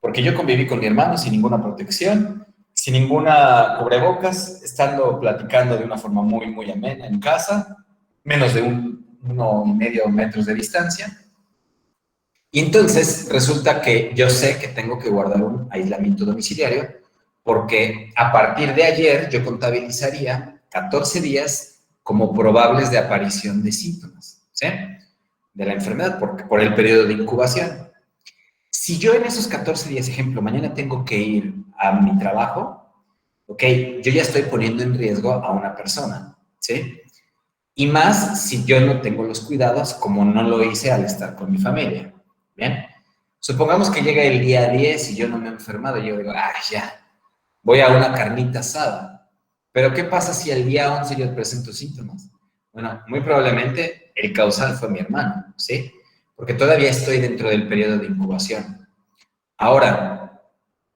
Porque yo conviví con mi hermano sin ninguna protección, sin ninguna cubrebocas, estando platicando de una forma muy, muy amena en casa, menos de 1,5 metros de distancia. Y entonces resulta que yo sé que tengo que guardar un aislamiento domiciliario porque a partir de ayer yo contabilizaría 14 días como probables de aparición de síntomas, ¿sí? De la enfermedad por el periodo de incubación. Si yo en esos 14 días, ejemplo, mañana tengo que ir a mi trabajo, ok, yo ya estoy poniendo en riesgo a una persona, ¿sí? Y más si yo no tengo los cuidados como no lo hice al estar con mi familia, ¿bien? Supongamos que llega el día 10 y yo no me he enfermado, y yo digo, ya, voy a una carnita asada. Pero ¿qué pasa si el día 11 yo presento síntomas? Bueno, muy probablemente el causal fue mi hermano, ¿sí? Porque todavía estoy dentro del periodo de incubación. Ahora,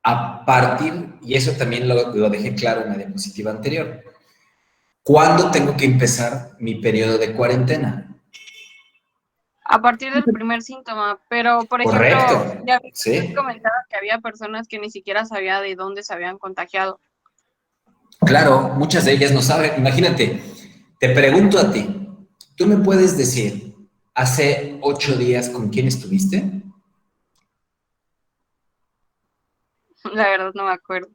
a partir, y eso también lo dejé claro en la diapositiva anterior, ¿cuándo tengo que empezar mi periodo de cuarentena? A partir del primer síntoma, pero por ejemplo, Correcto, ya usted ¿sí? comentaba que había personas que ni siquiera sabía de dónde se habían contagiado. Claro, muchas de ellas no saben. Imagínate, te pregunto a ti, ¿tú me puedes decir hace 8 días con quién estuviste? La verdad no me acuerdo.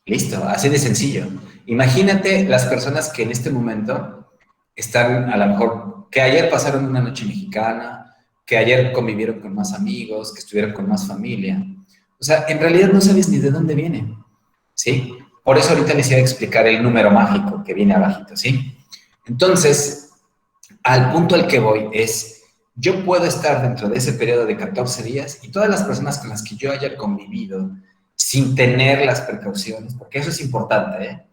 Listo, así de sencillo. Imagínate las personas que en este momento están a lo mejor, que ayer pasaron una noche mexicana, que ayer convivieron con más amigos, que estuvieron con más familia. O O sea, en realidad no sabes ni de dónde viene, ¿sí? Por eso ahorita les iba a explicar el número mágico que viene abajito, ¿sí? Entonces, al punto al que voy es, yo puedo estar dentro de ese periodo de 14 días y todas las personas con las que yo haya convivido sin tener las precauciones, porque eso es importante, ¿eh?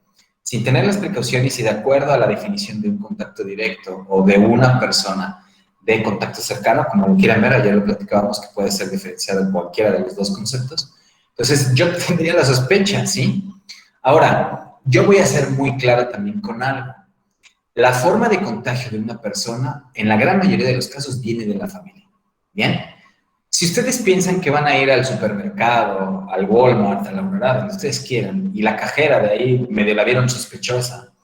Sin tener las precauciones y de acuerdo a la definición de un contacto directo o de una persona de contacto cercano, como lo quieran ver, ayer lo platicábamos que puede ser diferenciado en cualquiera de los dos conceptos. Entonces, yo tendría la sospecha, ¿sí? Ahora, yo voy a ser muy claro también con algo. La forma de contagio de una persona, en la gran mayoría de los casos, viene de la familia, ¿bien? Si ustedes piensan que van a ir al supermercado, al Walmart, a la Aurora, donde ustedes quieran, y la cajera de ahí medio la vieron sospechosa,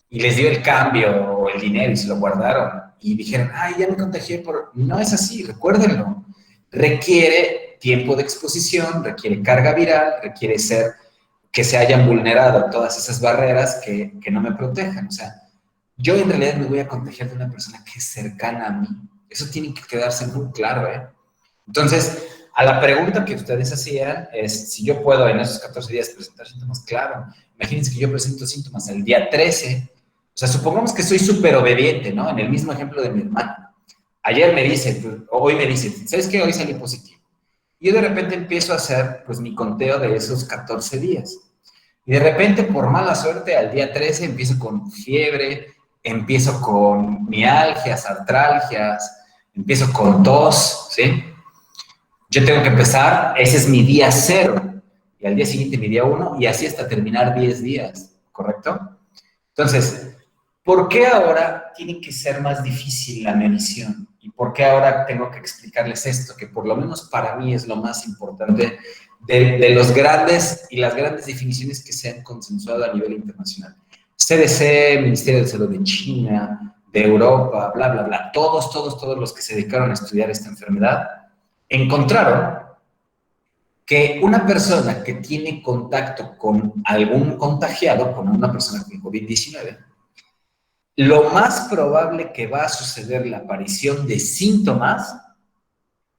y les dio el cambio o el dinero y se lo guardaron, y dijeron, ay, ya me contagié por... No es así, recuérdenlo. Requiere tiempo de exposición, requiere carga viral, requiere ser que se hayan vulnerado todas esas barreras que no me protejan. O sea, yo en realidad me voy a contagiar de una persona que es cercana a mí. Eso tiene que quedarse muy claro, ¿eh? Entonces, a la pregunta que ustedes hacían es si yo puedo en esos 14 días presentar síntomas. Claro, imagínense que yo presento síntomas el día 13. O sea, supongamos que soy súper obediente, ¿no? En el mismo ejemplo de mi hermano. Ayer me dice, hoy me dice, ¿sabes qué? Hoy salí positivo. Y yo de repente empiezo a hacer, pues, mi conteo de esos 14 días. Y de repente, por mala suerte, al día 13 empiezo con fiebre, empiezo con mialgias, artralgias, empiezo con tos, ¿sí? Yo tengo que empezar, ese es mi día 0, y al día siguiente mi día 1, y así hasta terminar 10 días, ¿correcto? Entonces, ¿por qué ahora tiene que ser más difícil la medición? ¿Y por qué ahora tengo que explicarles esto? Que por lo menos para mí es lo más importante de los grandes y las grandes definiciones que se han consensuado a nivel internacional. CDC, Ministerio de Salud de China, de Europa, bla, bla, bla. Todos los que se dedicaron a estudiar esta enfermedad encontraron que una persona que tiene contacto con algún contagiado, con una persona con COVID-19, lo más probable que va a suceder la aparición de síntomas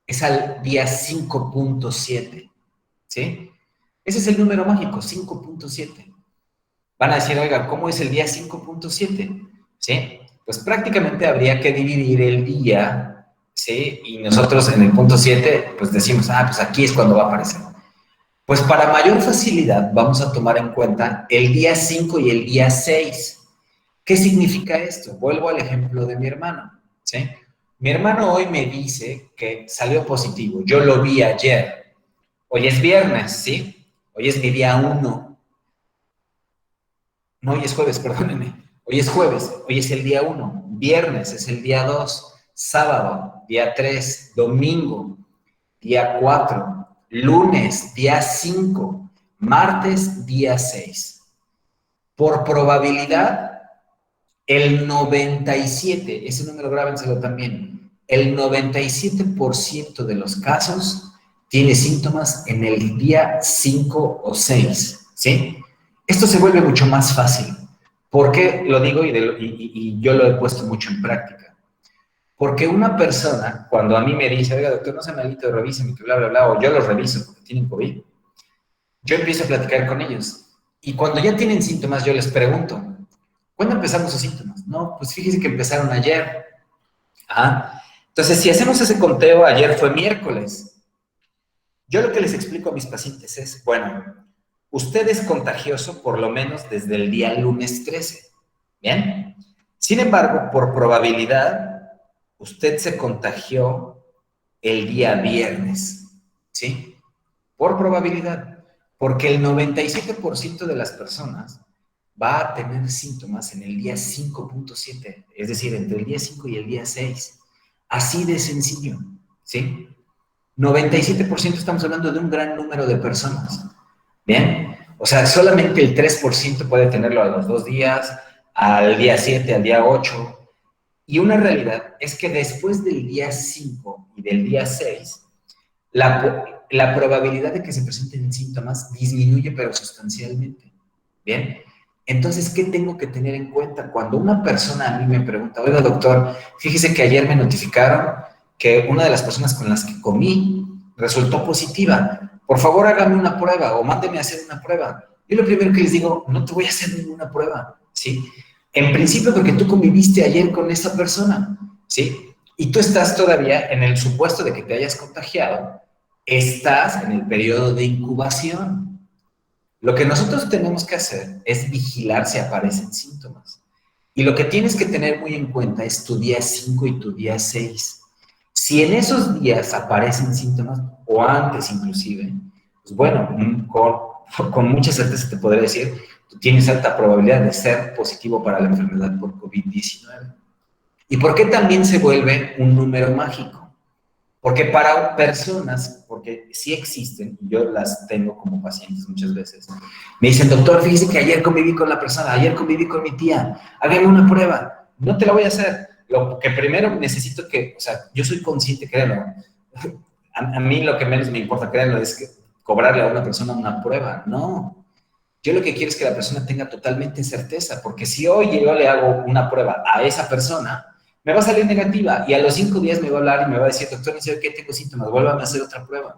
es al día 5.7, ¿sí? Ese es el número mágico, 5.7. Van a decir, oiga, ¿cómo es el día 5.7? ¿Sí? Pues prácticamente habría que dividir el día, ¿sí? Y nosotros en el punto 7, pues decimos, pues aquí es cuando va a aparecer. Pues para mayor facilidad vamos a tomar en cuenta el día 5 y el día 6. ¿Qué significa esto? Vuelvo al ejemplo de mi hermano, ¿sí? Mi hermano hoy me dice que salió positivo. Yo lo vi ayer. Hoy es viernes, ¿sí? Hoy es mi día 1. No, hoy es jueves, perdónenme. Hoy es jueves, hoy es el día 1. Viernes es el día 2. Sábado, día 3. Domingo, día 4. Lunes, día 5. Martes, día 6. Por probabilidad, el 97, ese número grábenselo también, el 97% de los casos tiene síntomas en el día 5 o 6, ¿sí? Esto se vuelve mucho más fácil. ¿Por qué lo digo? Y yo lo he puesto mucho en práctica. Porque una persona, cuando a mí me dice, oiga, doctor, no se malito, revíseme, que bla, bla, bla, o yo los reviso porque tienen COVID, yo empiezo a platicar con ellos. Y cuando ya tienen síntomas, yo les pregunto, ¿cuándo empezaron sus síntomas? No, pues fíjese que empezaron ayer. Entonces, si hacemos ese conteo, ayer fue miércoles. Yo lo que les explico a mis pacientes es, bueno, usted es contagioso por lo menos desde el día lunes 13, ¿bien? Sin embargo, por probabilidad, usted se contagió el día viernes, ¿sí? Por probabilidad, porque el 97% de las personas va a tener síntomas en el día 5.7, es decir, entre el día 5 y el día 6. Así de sencillo, ¿sí? 97% estamos hablando de un gran número de personas, ¿bien? O sea, solamente el 3% puede tenerlo a los 2 días, al día 7, al día 8. Y una realidad es que después del día 5 y del día 6, la probabilidad de que se presenten síntomas disminuye, pero sustancialmente, ¿bien? Entonces, ¿qué tengo que tener en cuenta? Cuando una persona a mí me pregunta, oiga, doctor, fíjese que ayer me notificaron que una de las personas con las que comí resultó positiva. por favor hágame una prueba o mándeme a hacer una prueba. Yo lo primero que les digo, no te voy a hacer ninguna prueba, ¿sí? En principio porque tú conviviste ayer con esa persona, ¿sí? Y tú estás todavía en el supuesto de que te hayas contagiado, estás en el periodo de incubación. Lo que nosotros tenemos que hacer es vigilar si aparecen síntomas. Y lo que tienes que tener muy en cuenta es tu día 5 y tu día 6. Si en esos días aparecen síntomas, o antes inclusive, pues bueno, con mucha certeza te podré decir, tú tienes alta probabilidad de ser positivo para la enfermedad por COVID-19. ¿Y por qué también se vuelve un número mágico? Porque para personas, porque sí existen, y yo las tengo como pacientes muchas veces, me dicen, doctor, fíjese que ayer conviví con la persona, ayer conviví con mi tía, hágame una prueba. No te la voy a hacer. Lo que primero necesito que, o sea, yo soy consciente, créanlo, a mí lo que menos me importa, créanlo, es que cobrarle a una persona una prueba. No. Yo lo que quiero es que la persona tenga totalmente certeza, porque si hoy yo le hago una prueba a esa persona, me va a salir negativa y a los 5 días me va a hablar y me va a decir, doctor, no sé qué, tengo síntomas, vuélvame a hacer otra prueba.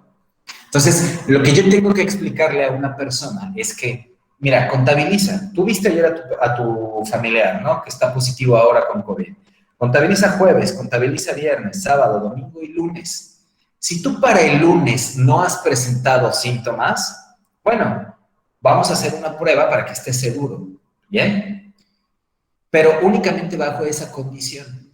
Entonces, lo que yo tengo que explicarle a una persona es que, mira, contabiliza. Tú viste ayer a tu familiar, ¿no? Que está positivo ahora con COVID. Contabiliza jueves, contabiliza viernes, sábado, domingo y lunes. Si tú para el lunes no has presentado síntomas, bueno, vamos a hacer una prueba para que estés seguro, ¿bien? Pero únicamente bajo esa condición.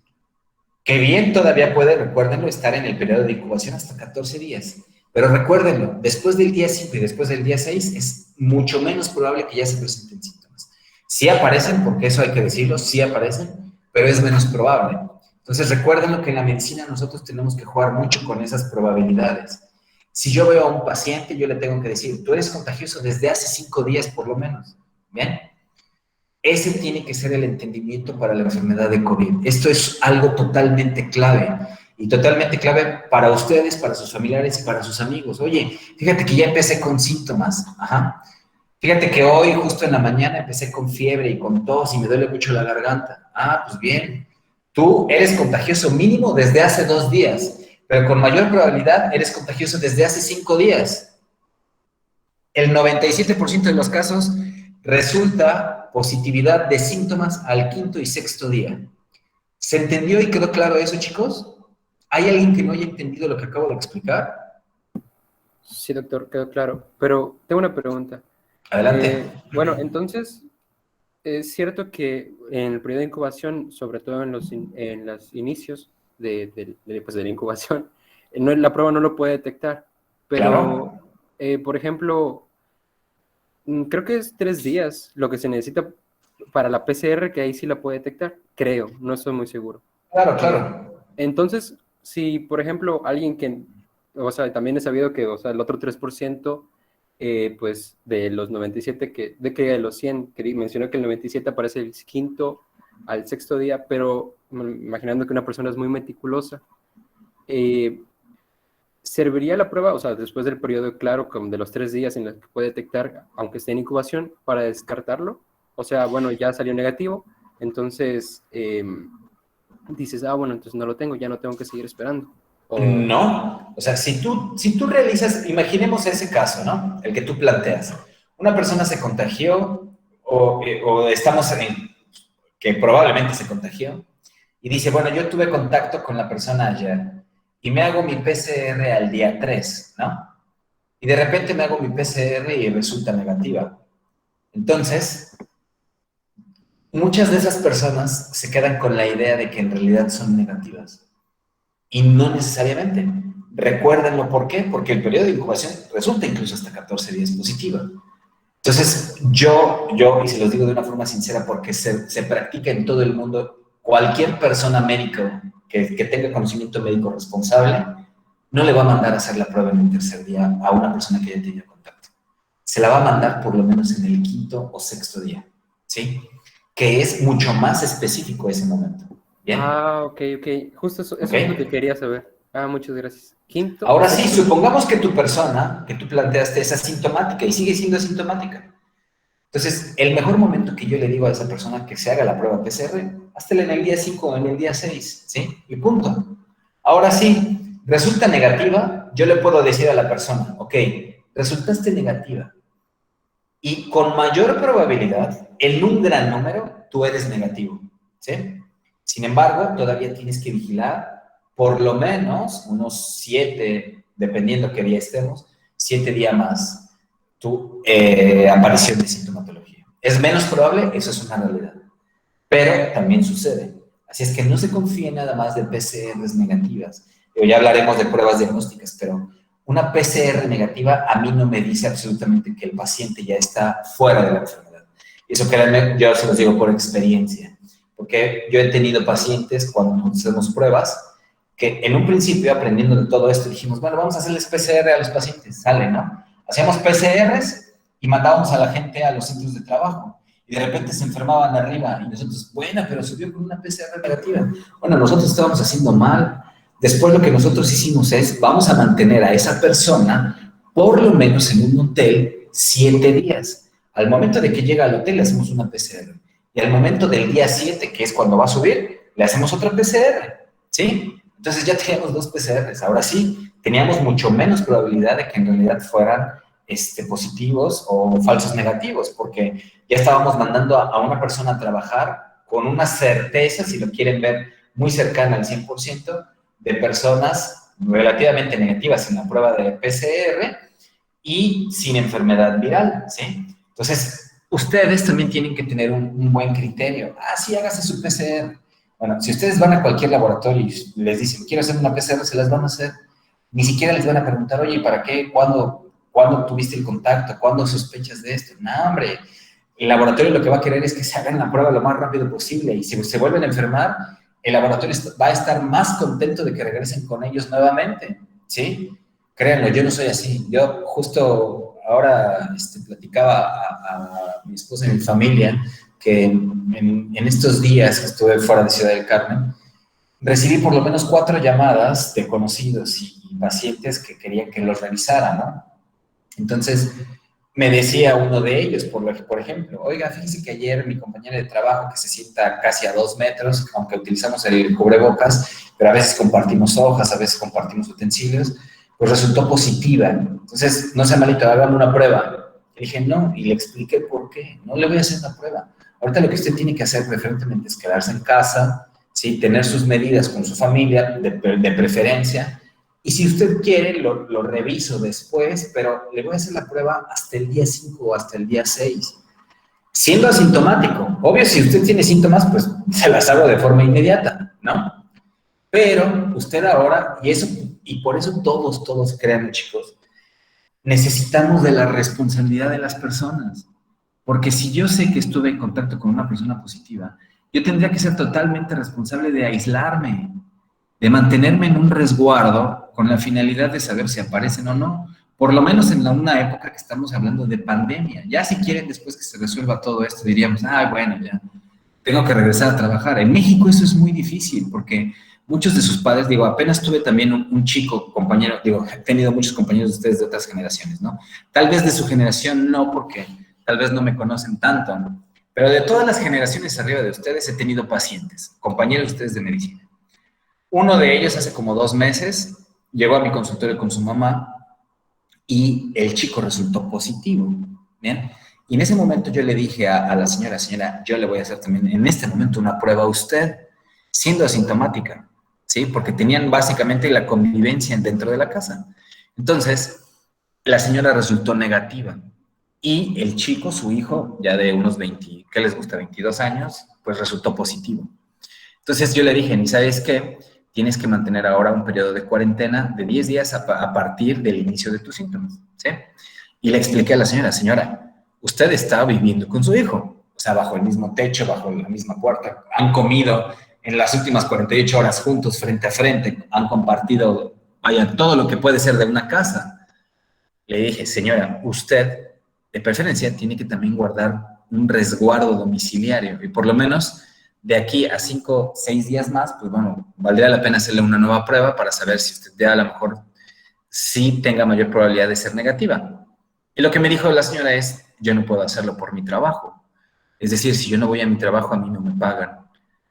Que bien todavía puede, recuérdenlo, estar en el periodo de incubación hasta 14 días. Pero recuérdenlo, después del día 5 y después del día 6 es mucho menos probable que ya se presenten síntomas. Sí aparecen, porque eso hay que decirlo, sí aparecen, pero es menos probable. Entonces recuérdenlo que en la medicina nosotros tenemos que jugar mucho con esas probabilidades. Si yo veo a un paciente, yo le tengo que decir, tú eres contagioso desde hace 5 días por lo menos, ¿bien? Ese tiene que ser el entendimiento para la enfermedad de COVID. Esto es algo totalmente clave y totalmente clave para ustedes, para sus familiares y para sus amigos. Oye, fíjate que ya empecé con síntomas. Ajá. Fíjate que hoy, justo en la mañana, empecé con fiebre y con tos y me duele mucho la garganta. Ah, pues bien. Tú eres contagioso mínimo desde hace 2 días, pero con mayor probabilidad eres contagioso desde hace 5 días. El 97% de los casos resulta positividad de síntomas al 5.º y 6.º día. ¿Se entendió y quedó claro eso, chicos? ¿Hay alguien que no haya entendido lo que acabo de explicar? Sí, doctor, quedó claro. Pero tengo una pregunta. Adelante. Bueno, entonces, es cierto que en el periodo de incubación, sobre todo en los inicios de la incubación, la prueba no lo puede detectar. Pero, claro. Por ejemplo, creo que es 3 días lo que se necesita para la PCR, que ahí sí la puede detectar, creo, no estoy muy seguro. Claro, claro. Entonces, si, por ejemplo, alguien que, o sea, también he sabido que, o sea, el otro 3%, pues, de los 97, de los 100, que mencionó que el 97 aparece el 5.º al 6.º día, pero imaginando que una persona es muy meticulosa, ¿serviría la prueba, o sea, después del periodo claro, como de los 3 días en los que puede detectar, aunque esté en incubación, para descartarlo? O sea, bueno, ya salió negativo, entonces dices, bueno, entonces no lo tengo, ya no tengo que seguir esperando. No, o sea, si tú realizas, imaginemos ese caso, ¿no? El que tú planteas. Una persona se contagió o estamos en que probablemente se contagió y dice, bueno, yo tuve contacto con la persona ayer y me hago mi PCR al día 3, ¿no? Y de repente me hago mi PCR y resulta negativa. Entonces, muchas de esas personas se quedan con la idea de que en realidad son negativas. Y no necesariamente. Recuérdenlo, ¿por qué? Porque el periodo de incubación resulta incluso hasta 14 días positiva. Entonces, yo, y se los digo de una forma sincera, porque se practica en todo el mundo, cualquier persona médica que tenga conocimiento médico responsable, no le va a mandar a hacer la prueba en el 3.er día a una persona que ya tenía contacto. Se la va a mandar por lo menos en el 5.º o 6.º día, ¿sí? Que es mucho más específico ese momento. ¿Bien? Ok. Justo eso es lo que quería saber. Muchas gracias. 5.º. Ahora sí, supongamos que tu persona que tú planteaste es asintomática y sigue siendo asintomática. Entonces, el mejor momento que yo le digo a esa persona que se haga la prueba PCR, háztela en el día 5 o en el día 6, ¿sí? Y punto. Ahora sí, resulta negativa, yo le puedo decir a la persona, ok, resultaste negativa. Y con mayor probabilidad, en un gran número, tú eres negativo, ¿sí? Sin embargo, todavía tienes que vigilar por lo menos unos 7, dependiendo qué día estemos, 7 días más tu aparición de sintomatología. ¿Es menos probable? Eso es una realidad. Pero también sucede. Así es que no se confíe nada más de PCRs negativas. Ya hablaremos de pruebas diagnósticas, pero una PCR negativa a mí no me dice absolutamente que el paciente ya está fuera de la enfermedad. Y eso, créanme, yo se los digo por experiencia. Porque yo he tenido pacientes cuando nos hacemos pruebas que en un principio, aprendiendo de todo esto, dijimos, bueno, vamos a hacerles PCR a los pacientes. Sale, ¿no? Hacíamos PCRs y mandábamos a la gente a los centros de trabajo. Y de repente se enfermaban arriba. Y nosotros, bueno, pero subió con una PCR negativa. Bueno, nosotros estábamos haciendo mal. Después lo que nosotros hicimos es, vamos a mantener a esa persona por lo menos en un hotel 7 días. Al momento de que llega al hotel le hacemos una PCR. Y al momento del día 7, que es cuando va a subir, le hacemos otra PCR, ¿sí? Entonces ya teníamos 2 PCRs. Ahora sí, teníamos mucho menos probabilidad de que en realidad fueran positivos o falsos negativos, porque ya estábamos mandando a una persona a trabajar con una certeza, si lo quieren ver, muy cercana al 100%, de personas relativamente negativas en la prueba de PCR y sin enfermedad viral, ¿sí? Entonces, ustedes también tienen que tener un buen criterio. Ah, sí, hágase su PCR. Bueno, si ustedes van a cualquier laboratorio y les dicen, quiero hacer una PCR, se las van a hacer. Ni siquiera les van a preguntar, oye, ¿para qué? ¿Cuándo tuviste el contacto? ¿Cuándo sospechas de esto? No, hombre. El laboratorio lo que va a querer es que se hagan la prueba lo más rápido posible. Y si se vuelven a enfermar, el laboratorio va a estar más contento de que regresen con ellos nuevamente, ¿sí? Créanlo, yo no soy así. Yo justo ahora platicaba a mi esposa y mi familia que en estos días que estuve fuera de Ciudad del Carmen, recibí por lo menos 4 llamadas de conocidos y pacientes que querían que los revisara, ¿no? Entonces, me decía uno de ellos, por ejemplo, oiga, fíjese que ayer mi compañera de trabajo, que se sienta casi a 2 metros, aunque utilizamos el cubrebocas, pero a veces compartimos hojas, a veces compartimos utensilios, pues resultó positiva. Entonces, no sea malito, hágame una prueba. Le dije, no, y le expliqué por qué. No le voy a hacer una prueba. Ahorita lo que usted tiene que hacer preferentemente es quedarse en casa, ¿sí? Tener sus medidas con su familia, de preferencia. Y si usted quiere, lo reviso después, pero le voy a hacer la prueba hasta el día 5 o hasta el día 6. Siendo asintomático. Obvio, si usted tiene síntomas, pues se las hago de forma inmediata, ¿no? Pero usted ahora, y por eso todos, créanme, chicos, necesitamos de la responsabilidad de las personas. Porque si yo sé que estuve en contacto con una persona positiva, yo tendría que ser totalmente responsable de aislarme, de mantenerme en un resguardo con la finalidad de saber si aparecen o no, por lo menos en una época que estamos hablando de pandemia. Ya si quieren, después que se resuelva todo esto, diríamos, bueno, ya tengo que regresar a trabajar. En México eso es muy difícil, porque muchos de sus padres, apenas tuve también un chico compañero, he tenido muchos compañeros de ustedes de otras generaciones, ¿no? Tal vez de su generación no, porque tal vez no me conocen tanto, ¿no? Pero de todas las generaciones arriba de ustedes he tenido pacientes, compañeros de ustedes de medicina. Uno de ellos hace como 2 meses llegó a mi consultorio con su mamá y el chico resultó positivo, ¿bien? Y en ese momento yo le dije a la señora, yo le voy a hacer también en este momento una prueba a usted, siendo asintomática, ¿sí? Porque tenían básicamente la convivencia dentro de la casa. Entonces, la señora resultó negativa y el chico, su hijo, ya de unos 20, ¿qué les gusta? 22 años, pues resultó positivo. Entonces yo le dije, ¿y sabes qué? Tienes que mantener ahora un periodo de cuarentena de 10 días a partir del inicio de tus síntomas, ¿sí? Y le expliqué a la señora, usted está viviendo con su hijo, o sea, bajo el mismo techo, bajo la misma puerta, han comido en las últimas 48 horas juntos, frente a frente, han compartido, todo lo que puede ser de una casa. Le dije, señora, usted, de preferencia, tiene que también guardar un resguardo domiciliario, y por lo menos de aquí a 5, 6 días más, pues bueno, valdría la pena hacerle una nueva prueba para saber si usted ya a lo mejor sí tenga mayor probabilidad de ser negativa. Y lo que me dijo la señora es, yo no puedo hacerlo por mi trabajo. Es decir, si yo no voy a mi trabajo, a mí no me pagan,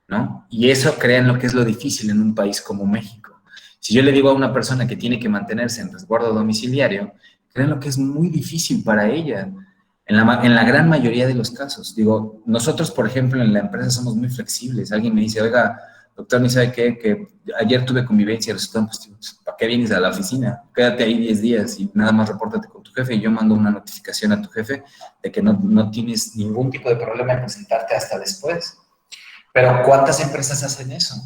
¿no? Y eso, crean lo que es lo difícil en un país como México. Si yo le digo a una persona que tiene que mantenerse en resguardo domiciliario, créanlo que es muy difícil para ella, en la gran mayoría de los casos. Digo, nosotros, por ejemplo, en la empresa somos muy flexibles. Alguien me dice, oiga, doctor, ¿ni sabe qué? Que ayer tuve convivencia y resultaron positivos. ¿Para qué vienes a la oficina? Quédate ahí 10 días y nada más repórtate con tu jefe y yo mando una notificación a tu jefe de que no tienes ningún tipo de problema en presentarte hasta después. Pero ¿cuántas empresas hacen eso?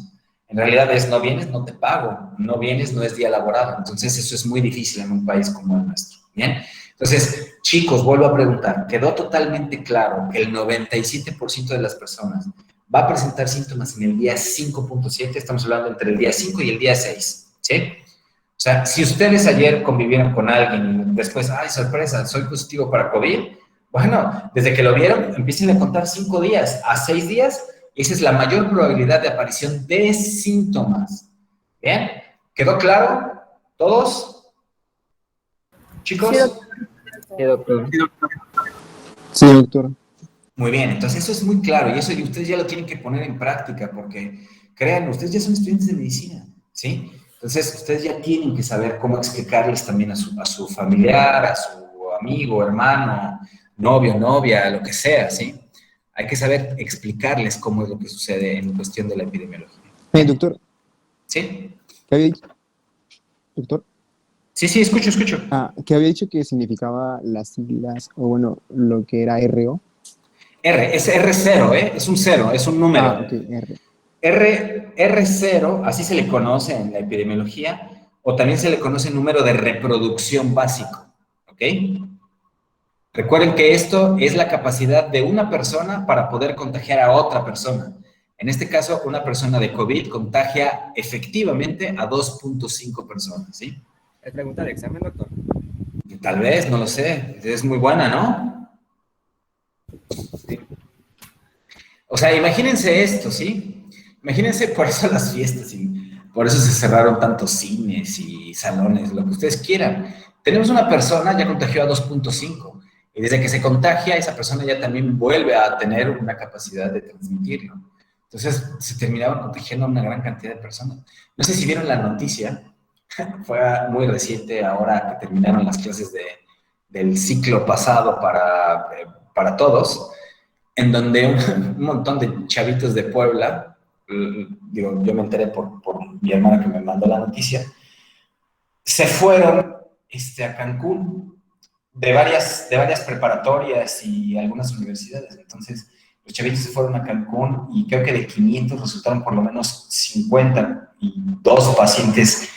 En realidad es, no vienes, no te pago. No vienes, no es día laborado. Entonces eso es muy difícil en un país como el nuestro. ¿Bien? Entonces, chicos, vuelvo a preguntar. ¿Quedó totalmente claro que el 97% de las personas va a presentar síntomas en el día 5.7? Estamos hablando entre el día 5 y el día 6, ¿sí? O sea, si ustedes ayer convivieron con alguien y después, ¡ay, sorpresa! Soy positivo para COVID. Bueno, desde que lo vieron, empiecen a contar 5 días a 6 días. Esa es la mayor probabilidad de aparición de síntomas. ¿Bien? ¿Quedó claro? ¿Todos? ¿Chicos? Sí, doctor. Sí, doctor. Muy bien, entonces eso es muy claro y eso y ustedes ya lo tienen que poner en práctica porque, créanme, ustedes ya son estudiantes de medicina, ¿sí? Entonces ustedes ya tienen que saber cómo explicarles también a su familiar, a su amigo, hermano, novio, novia, lo que sea, ¿sí? Hay que saber explicarles cómo es lo que sucede en cuestión de la epidemiología. Doctor, ¿Sí? ¿qué había dicho? Doctor, Sí, escucho. ¿qué había dicho que significaba las siglas, o bueno, lo que era RO? Es R0, ¿eh? Es un cero, es un número. Ok, R. R0, así se le conoce en la epidemiología, o también se le conoce número de reproducción básico, ¿ok? Recuerden que esto es la capacidad de una persona para poder contagiar a otra persona. En este caso, una persona de COVID contagia efectivamente a 2.5 personas, ¿sí? ¿Es pregunta de examen, doctor? Tal vez, no lo sé, es muy buena, ¿no? Sí. O sea, imagínense esto, ¿sí? Imagínense por eso las fiestas, y por eso se cerraron tantos cines y salones, lo que ustedes quieran. Tenemos una persona ya contagió a 2.5 y desde que se contagia, esa persona ya también vuelve a tener una capacidad de transmitirlo. Entonces, se terminaban contagiando a una gran cantidad de personas. No sé si vieron la noticia, fue muy reciente, ahora que terminaron las clases del ciclo pasado para todos, en donde un montón de chavitos de Puebla, digo, yo me enteré por mi hermana que me mandó la noticia, se fueron a Cancún de varias preparatorias y algunas universidades. Entonces, los chavitos se fueron a Cancún y creo que de 500 resultaron por lo menos 52 pacientes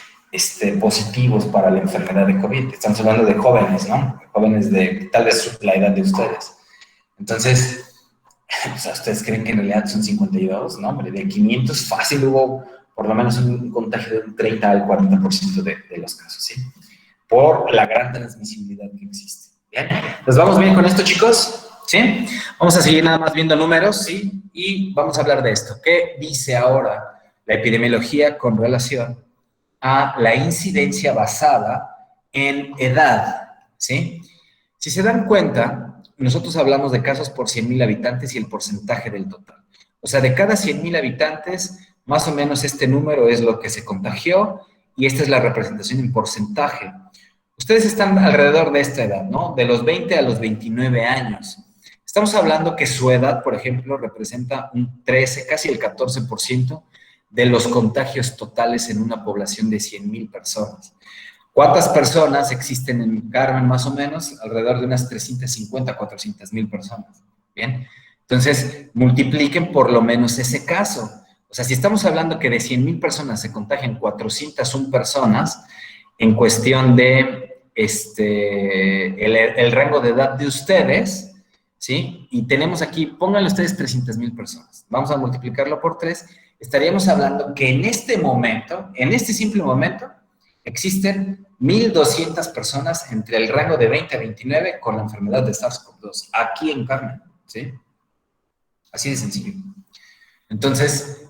positivos para la enfermedad de COVID. Estamos hablando de jóvenes, ¿no? Jóvenes de tal vez la edad de ustedes. Entonces, o sea, ¿ustedes creen que en realidad son 52? No, hombre, de 500 fácil hubo por lo menos un contagio de un 30 al 40% de los casos, ¿sí? Por la gran transmisibilidad que existe. ¿Bien? ¿Nos vamos bien con esto, chicos? ¿Sí? Vamos a seguir nada más viendo números, ¿sí? Y vamos a hablar de esto. ¿Qué dice ahora la epidemiología con relación a la incidencia basada en edad? ¿Sí? Si se dan cuenta, nosotros hablamos de casos por 100,000 habitantes y el porcentaje del total. O sea, de cada 100,000 habitantes, más o menos este número es lo que se contagió y esta es la representación en porcentaje. Ustedes están alrededor de esta edad, ¿no? De los 20 a los 29 años. Estamos hablando que su edad, por ejemplo, representa un 13, casi el 14% de los contagios totales en una población de 100,000 personas. ¿Cuántas personas existen en Carmen, más o menos? Alrededor de unas 350, 400,000 personas. Bien, entonces multipliquen por lo menos ese caso. O sea, si estamos hablando que de 100,000 personas se contagian 401 personas, en cuestión de el rango de edad de ustedes, ¿sí? Y tenemos aquí, pónganle ustedes 300,000 personas. Vamos a multiplicarlo por 3. Estaríamos hablando que en este momento, en este simple momento, existen 1,200 personas entre el rango de 20 a 29 con la enfermedad de SARS-CoV-2, aquí en Carmen, ¿sí? Así de sencillo. Entonces,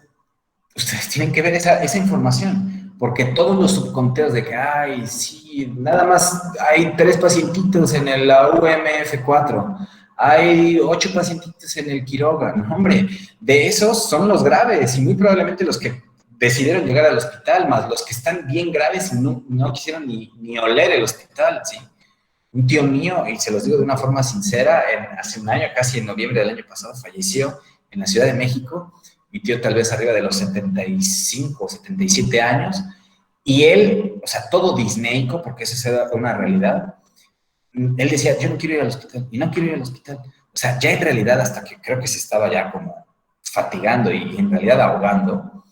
ustedes tienen que ver esa información, porque todos los subconteos de que, ay, sí, nada más hay 3 pacientitos en la UMF4, hay 8 pacientitos en el Quiroga, no, hombre, de esos son los graves y muy probablemente los que decidieron llegar al hospital, más los que están bien graves y no quisieron ni oler el hospital, ¿sí? Un tío mío, y se los digo de una forma sincera, hace un año, casi en noviembre del año pasado, falleció en la Ciudad de México. Mi tío tal vez arriba de los 75 o 77 años. Y él, o sea, todo disneyco, porque eso es una realidad, él decía, yo no quiero ir al hospital, y no quiero ir al hospital. O sea, ya en realidad, hasta que creo que se estaba ya como fatigando y en realidad ahogando,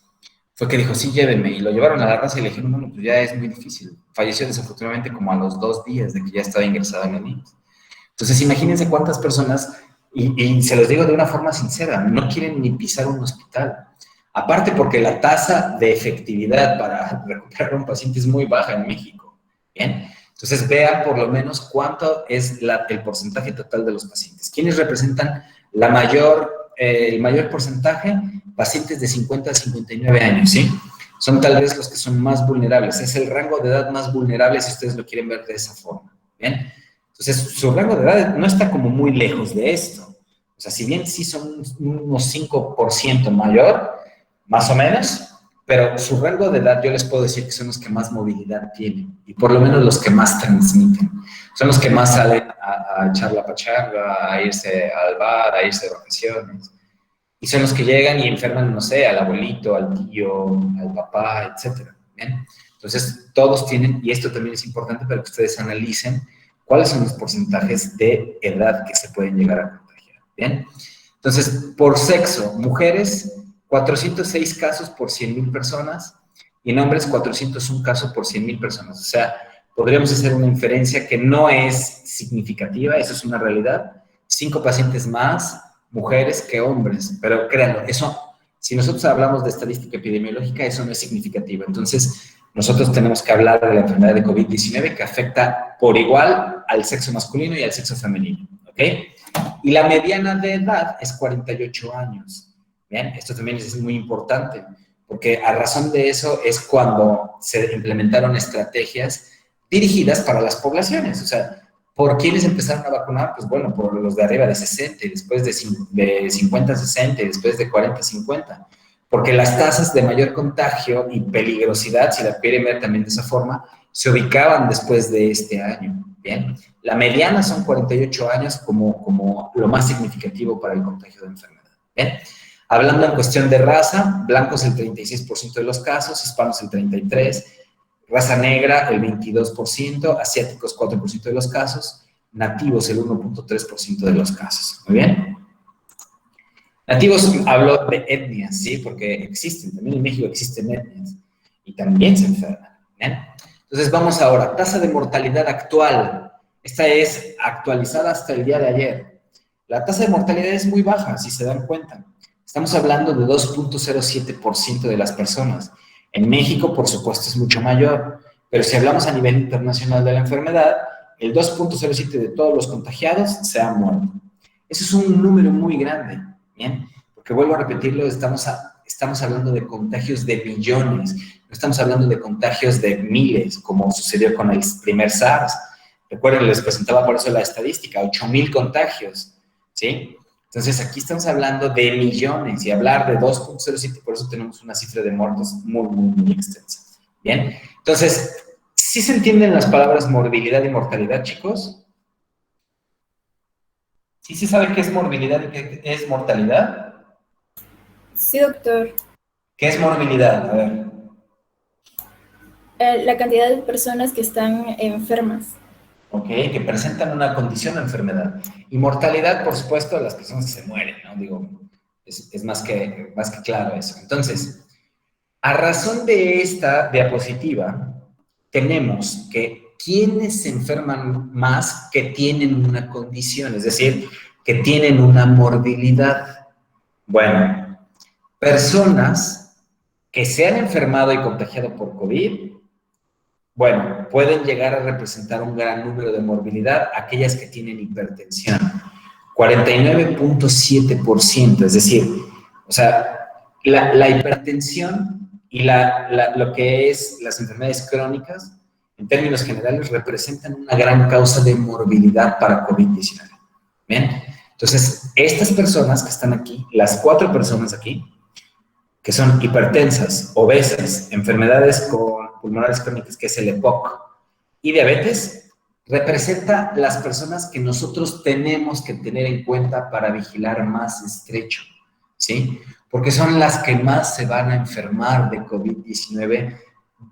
fue que dijo, sí, llévenme, y lo llevaron a la raza y le dijeron, bueno, pues ya es muy difícil. Falleció desafortunadamente como a los 2 días de que ya estaba ingresado en el IMSS. Entonces, imagínense cuántas personas, y se los digo de una forma sincera, no quieren ni pisar un hospital. Aparte porque la tasa de efectividad para recuperar a un paciente es muy baja en México, ¿bien? Entonces, vean por lo menos cuánto es el porcentaje total de los pacientes. ¿Quiénes representan el mayor porcentaje? Pacientes de 50 a 59 años, ¿sí? Son tal vez los que son más vulnerables. Es el rango de edad más vulnerable si ustedes lo quieren ver de esa forma, ¿bien? Entonces, su rango de edad no está como muy lejos de esto. O sea, si bien sí son unos 5% mayor, más o menos, pero su rango de edad yo les puedo decir que son los que más movilidad tienen y por lo menos los que más transmiten. Son los que más salen a echar la pachanga, a irse al bar, a irse de vacaciones. Y son los que llegan y enferman, no sé, al abuelito, al tío, al papá, etcétera. ¿Bien? Entonces, todos tienen, y esto también es importante para que ustedes analicen cuáles son los porcentajes de edad que se pueden llegar a contagiar. ¿Bien? Entonces, por sexo, mujeres, 406 casos por 100,000 personas, y en hombres 401 casos por 100,000 personas. O sea, podríamos hacer una inferencia que no es significativa, eso es una realidad. 5 pacientes más mujeres que hombres, pero créanlo, eso, si nosotros hablamos de estadística epidemiológica, eso no es significativo. Entonces, nosotros tenemos que hablar de la enfermedad de COVID-19 que afecta por igual al sexo masculino y al sexo femenino, ¿ok? Y la mediana de edad es 48 años. Bien, esto también es muy importante, porque a razón de eso es cuando se implementaron estrategias dirigidas para las poblaciones. O sea, ¿por quiénes empezaron a vacunar? Pues bueno, por los de arriba de 60, después de 50 a 60, después de 40 a 50. Porque las tasas de mayor contagio y peligrosidad, si la quieren ver también de esa forma, se ubicaban después de este año. Bien, la mediana son 48 años como lo más significativo para el contagio de enfermedad. Bien. Hablando en cuestión de raza, blancos el 36% de los casos, hispanos el 33%, raza negra el 22%, asiáticos 4% de los casos, nativos el 1.3% de los casos. ¿Muy bien? Nativos, hablo de etnias, ¿sí? Porque existen, también en México existen etnias y también se enferman. ¿Bien? Entonces vamos ahora, tasa de mortalidad actual. Esta es actualizada hasta el día de ayer. La tasa de mortalidad es muy baja, si se dan cuenta. Estamos hablando de 2.07% de las personas. En México, por supuesto, es mucho mayor, pero si hablamos a nivel internacional de la enfermedad, el 2.07% de todos los contagiados se han muerto. Eso es un número muy grande, ¿bien? Porque vuelvo a repetirlo, estamos hablando de contagios de millones, no estamos hablando de contagios de miles, como sucedió con el primer SARS. Recuerden, les presentaba por eso la estadística, 8,000 contagios, ¿sí? Entonces, aquí estamos hablando de millones y hablar de 2.07, por eso tenemos una cifra de muertos muy, muy, muy extensa. ¿Bien? Entonces, ¿sí se entienden las palabras morbilidad y mortalidad, chicos? ¿Sí se sabe qué es morbilidad y qué es mortalidad? Sí, doctor. ¿Qué es morbilidad? A ver. La cantidad de personas que están enfermas. Ok, que presentan una condición de enfermedad. Y mortalidad, por supuesto, las personas que se mueren, ¿no? Digo, es más que claro eso. Entonces, a razón de esta diapositiva, tenemos que quienes se enferman más que tienen una condición, es decir, que tienen una morbilidad. Bueno, personas que se han enfermado y contagiado por COVID, bueno, pueden llegar a representar un gran número de morbilidad, aquellas que tienen hipertensión, 49.7%, es decir, o sea, la hipertensión y lo que es las enfermedades crónicas, en términos generales, representan una gran causa de morbilidad para COVID-19. ¿Bien? Entonces, estas personas que están aquí, las 4 personas aquí, que son hipertensas, obesas, enfermedades pulmonares crónicas, que es el EPOC, y diabetes, representa las personas que nosotros tenemos que tener en cuenta para vigilar más estrecho, ¿sí? Porque son las que más se van a enfermar de COVID-19,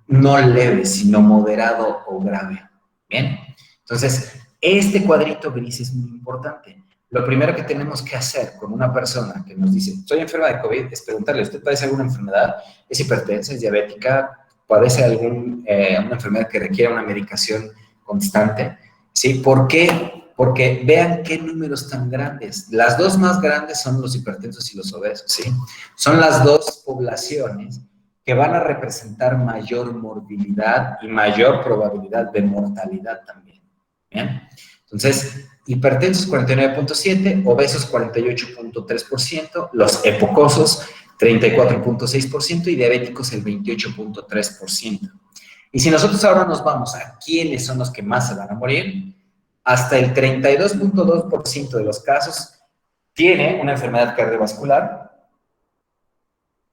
no leve, sino moderado o grave, ¿bien? Entonces, este cuadrito gris es muy importante. Lo primero que tenemos que hacer con una persona que nos dice, estoy enferma de COVID, es preguntarle, ¿usted padece alguna enfermedad? ¿Es hipertensa? ¿Es diabética? ¿Padece una enfermedad que requiere una medicación constante? ¿Sí? ¿Por qué? Porque vean qué números tan grandes. Las dos más grandes son los hipertensos y los obesos, ¿sí? Son las dos poblaciones que van a representar mayor morbilidad y mayor probabilidad de mortalidad también, ¿bien? Entonces, hipertensos 49.7%, obesos 48.3%, los epocosos 34.6% y diabéticos el 28.3%. Y si nosotros ahora nos vamos a quiénes son los que más se van a morir, hasta el 32.2% de los casos tiene una enfermedad cardiovascular,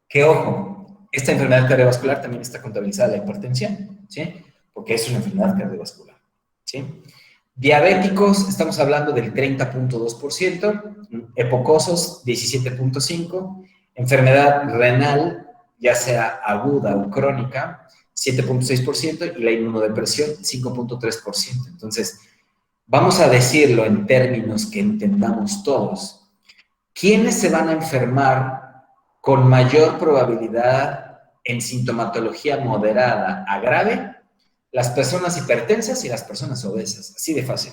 que ojo, esta enfermedad cardiovascular también está contabilizada la hipertensión, ¿sí? Porque es una enfermedad cardiovascular, ¿sí? Diabéticos, estamos hablando del 30.2%, epocosos 17.5%, enfermedad renal, ya sea aguda o crónica, 7.6%, y la inmunodepresión 5.3%. Entonces, vamos a decirlo en términos que entendamos todos. ¿Quiénes se van a enfermar con mayor probabilidad en sintomatología moderada a grave? Las personas hipertensas y las personas obesas, así de fácil.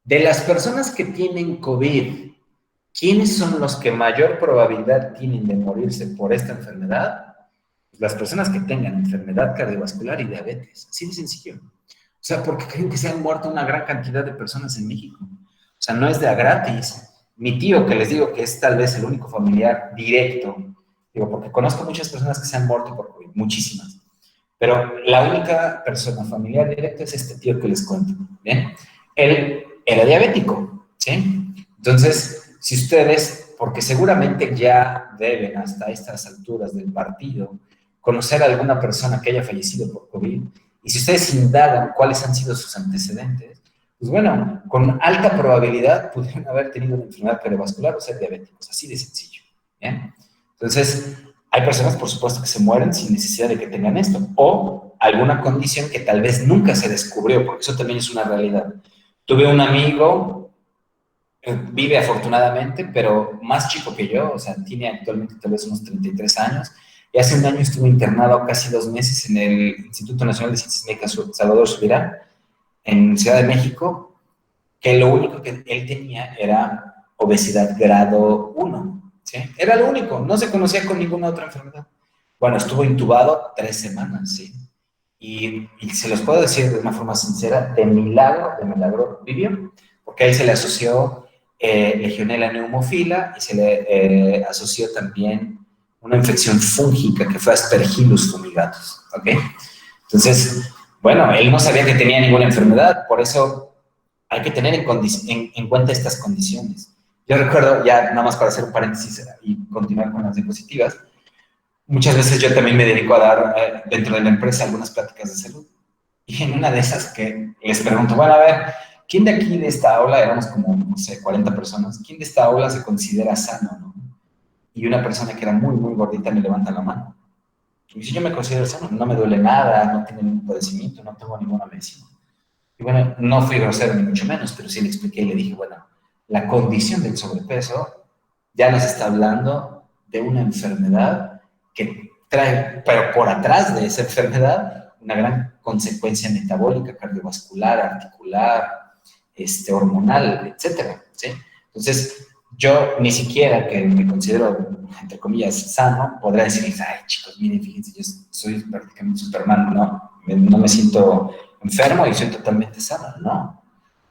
De las personas que tienen COVID, ¿quiénes son los que mayor probabilidad tienen de morirse por esta enfermedad? Las personas que tengan enfermedad cardiovascular y diabetes, así de sencillo. O sea, porque creen que se han muerto una gran cantidad de personas en México. O sea, no es de a gratis. Mi tío, que les digo que es tal vez el único familiar directo, digo, porque conozco muchas personas que se han muerto por COVID, muchísimas. Pero la única persona familiar directa es este tío que les cuento, ¿bien? Él era diabético, ¿sí? Entonces, si ustedes, porque seguramente ya deben hasta estas alturas del partido conocer a alguna persona que haya fallecido por COVID, y si ustedes indagan cuáles han sido sus antecedentes, pues bueno, con alta probabilidad pudieron haber tenido una enfermedad cardiovascular o ser diabéticos, así de sencillo, ¿bien? Entonces, hay personas, por supuesto, que se mueren sin necesidad de que tengan esto, o alguna condición que tal vez nunca se descubrió, porque eso también es una realidad. Tuve un amigo, vive afortunadamente, pero más chico que yo, o sea, tiene actualmente tal vez unos 33 años, y hace un año estuvo internado casi 2 meses en el Instituto Nacional de Ciencias Médicas Salvador Subirán, en Ciudad de México, que lo único que él tenía era obesidad grado 1. ¿Sí? Era lo único, no se conocía con ninguna otra enfermedad. Bueno, estuvo intubado 3 semanas, ¿sí? Y se los puedo decir de una forma sincera, de milagro vivió, porque ahí se le asoció Legionella pneumofila y se le asoció también una infección fúngica que fue Aspergillus fumigatus, ¿ok? Entonces, bueno, él no sabía que tenía ninguna enfermedad, por eso hay que tener en cuenta estas condiciones. Yo recuerdo, ya nada más para hacer un paréntesis y continuar con las diapositivas, muchas veces yo también me dedico a dar dentro de la empresa algunas pláticas de salud. Y en una de esas que les pregunto, bueno, a ver, ¿quién de aquí de esta aula, éramos como, no sé, 40 personas, ¿quién de esta aula se considera sano, no? Y una persona que era muy, muy gordita me levanta la mano. Y dice, yo me considero sano, no me duele nada, no tengo ningún padecimiento, no tengo ninguna medicina. Y bueno, no fui grosero ni mucho menos, pero sí le expliqué y le dije, bueno, la condición del sobrepeso ya nos está hablando de una enfermedad que trae, pero por atrás de esa enfermedad, una gran consecuencia metabólica, cardiovascular, articular, hormonal, etcétera, ¿sí? Entonces, yo ni siquiera que me considero, entre comillas, sano, podría decirles, ay, chicos, miren, fíjense, yo soy prácticamente Superman, no me siento enfermo y soy totalmente sano, no.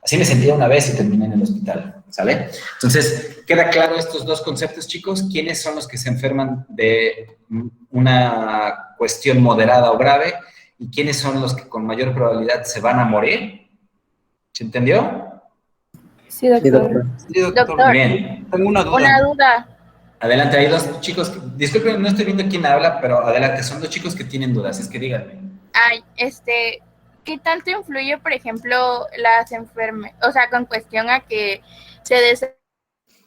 Así me sentía una vez y terminé en el hospital, ¿sale? Entonces, ¿queda claro estos dos conceptos, chicos? ¿Quiénes son los que se enferman de una cuestión moderada o grave? ¿Y quiénes son los que con mayor probabilidad se van a morir? ¿Se entendió? Sí, doctor. Sí, doctor. Muy bien. Tengo una duda. Una duda. Adelante, hay dos chicos, disculpen, no estoy viendo quién habla, pero adelante, son dos chicos que tienen dudas, es que díganme. Ay, ¿qué ¿qué tanto influye, por ejemplo, las enfermedades, o sea, con cuestión a que se